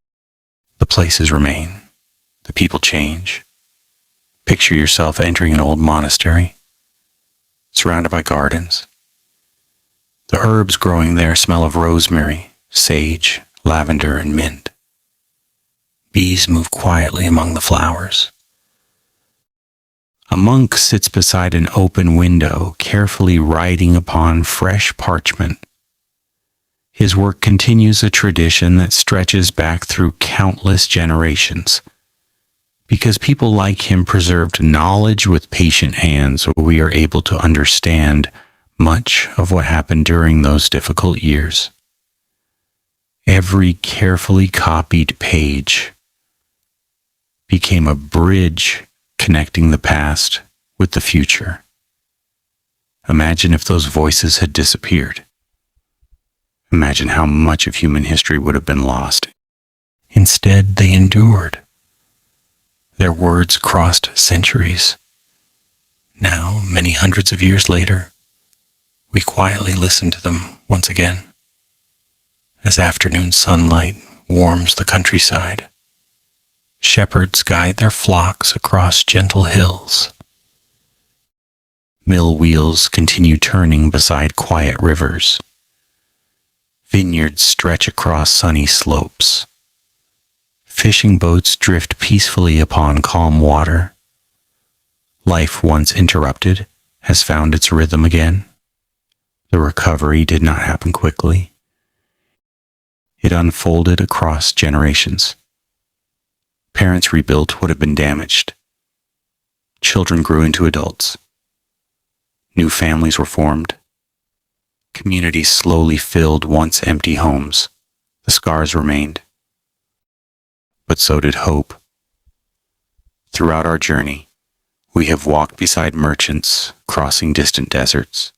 The places remain. The people change. Picture yourself entering an old monastery, surrounded by gardens. The herbs growing there smell of rosemary, sage, lavender, and mint. Bees move quietly among the flowers. A monk sits beside an open window, carefully writing upon fresh parchment. His work continues a tradition that stretches back through countless generations. Because people like him preserved knowledge with patient hands, we are able to understand much of what happened during those difficult years. Every carefully copied page became a bridge connecting the past with the future. Imagine if those voices had disappeared. Imagine how much of human history would have been lost. Instead, they endured. Their words crossed centuries. Now, many hundreds of years later, we quietly listen to them once again. As afternoon sunlight warms the countryside, shepherds guide their flocks across gentle hills. Mill wheels continue turning beside quiet rivers. Vineyards stretch across sunny slopes. Fishing boats drift peacefully upon calm water. Life once interrupted has found its rhythm again. The recovery did not happen quickly. It unfolded across generations. Parents rebuilt what had been damaged. Children grew into adults. New families were formed. Communities slowly filled once empty homes. The scars remained. But so did hope. Throughout our journey, we have walked beside merchants crossing distant deserts.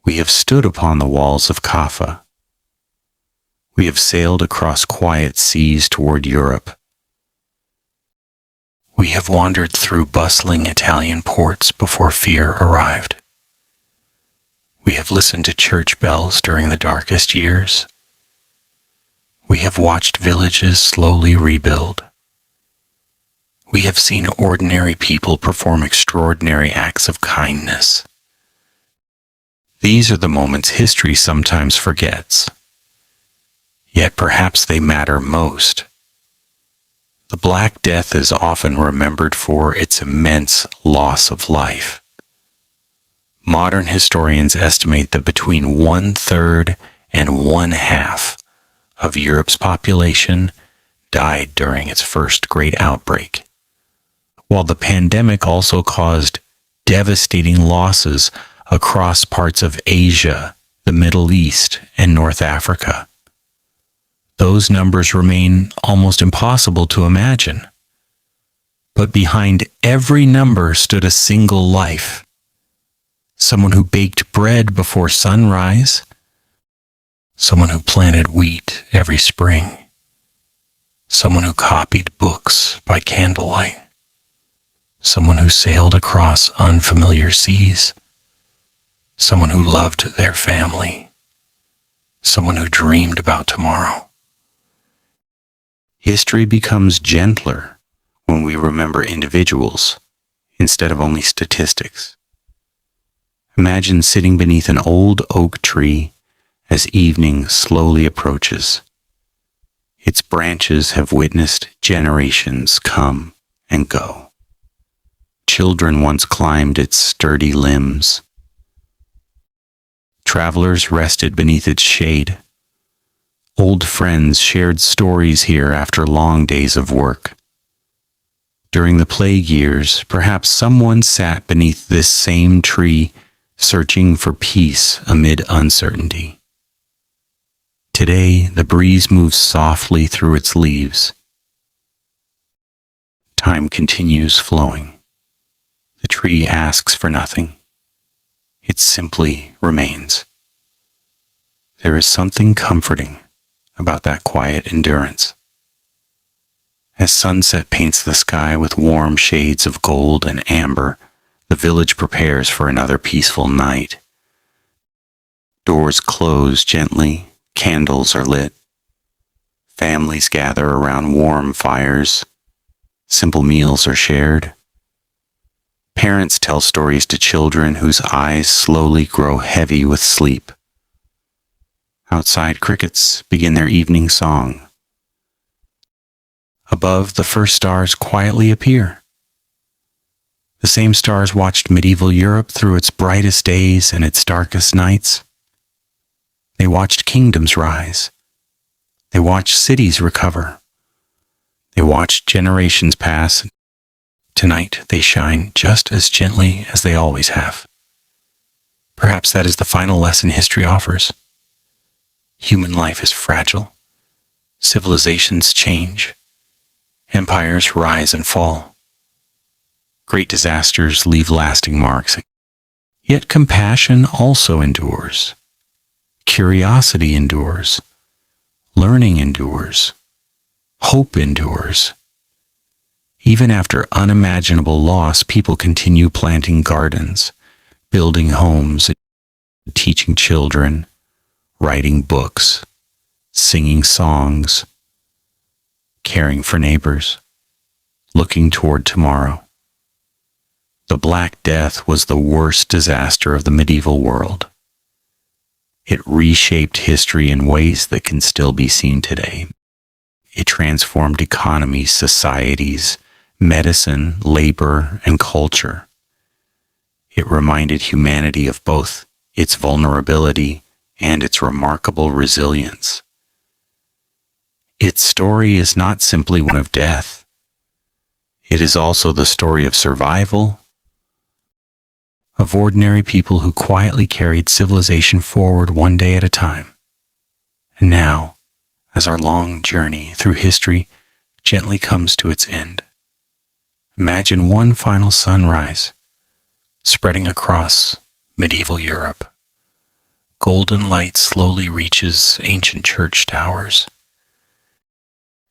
We have stood upon the walls of Kaffa. We have sailed across quiet seas toward Europe. We have wandered through bustling Italian ports before fear arrived. We have listened to church bells during the darkest years. We have watched villages slowly rebuild. We have seen ordinary people perform extraordinary acts of kindness. These are the moments history sometimes forgets. Yet perhaps they matter most. The Black Death is often remembered for its immense loss of life. Modern historians estimate that between 1/3 and 1/2 of Europe's population died during its first great outbreak, while the pandemic also caused devastating losses across parts of Asia, the Middle East, and North Africa. Those numbers remain almost impossible to imagine. But behind every number stood a single life. Someone who baked bread before sunrise. Someone who planted wheat every spring. Someone who copied books by candlelight. Someone who sailed across unfamiliar seas. Someone who loved their family. Someone who dreamed about tomorrow. History becomes gentler when we remember individuals instead of only statistics. Imagine sitting beneath an old oak tree as evening slowly approaches. Its branches have witnessed generations come and go. Children once climbed its sturdy limbs. Travelers rested beneath its shade. Old friends shared stories here after long days of work. During the plague years, perhaps someone sat beneath this same tree, searching for peace amid uncertainty. Today, the breeze moves softly through its leaves. Time continues flowing. The tree asks for nothing. It simply remains. There is something comforting about that quiet endurance. As sunset paints the sky with warm shades of gold and amber, the village prepares for another peaceful night. Doors close gently, candles are lit. Families gather around warm fires. Simple meals are shared. Parents tell stories to children whose eyes slowly grow heavy with sleep. Outside, crickets begin their evening song. Above, the first stars quietly appear. The same stars watched medieval Europe through its brightest days and its darkest nights. They watched kingdoms rise. They watched cities recover. They watched generations pass. Tonight, they shine just as gently as they always have. Perhaps that is the final lesson history offers. Human life is fragile. Civilizations change. Empires rise and fall. Great disasters leave lasting marks. Yet compassion also endures. Curiosity endures. Learning endures. Hope endures. Even after unimaginable loss, people continue planting gardens, building homes, teaching children, writing books, singing songs, caring for neighbors, looking toward tomorrow. The Black Death was the worst disaster of the medieval world. It reshaped history in ways that can still be seen today. It transformed economies, societies, medicine, labor, and culture. It reminded humanity of both its vulnerability and its remarkable resilience. Its story is not simply one of death. It is also the story of survival, of ordinary people who quietly carried civilization forward one day at a time. And now, as our long journey through history gently comes to its end, imagine one final sunrise spreading across medieval Europe. Golden light slowly reaches ancient church towers.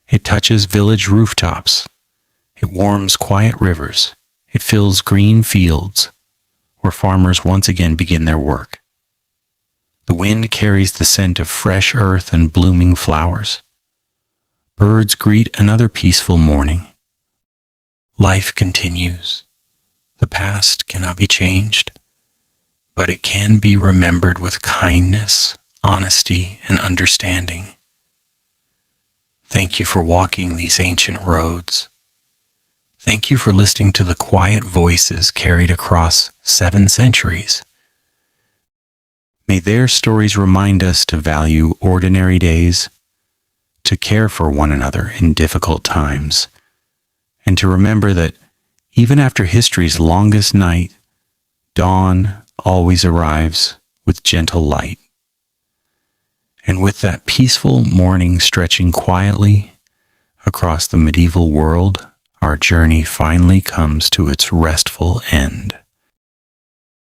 It touches village rooftops. It warms quiet rivers. It fills green fields where farmers once again begin their work. The wind carries the scent of fresh earth and blooming flowers. Birds greet another peaceful morning. Life continues. The past cannot be changed, but it can be remembered with kindness, honesty, and understanding. Thank you for walking these ancient roads. Thank you for listening to the quiet voices carried across 7 centuries. May their stories remind us to value ordinary days, to care for one another in difficult times, and to remember that even after history's longest night, dawn always arrives with gentle light. And with that peaceful morning stretching quietly across the medieval world, our journey finally comes to its restful end.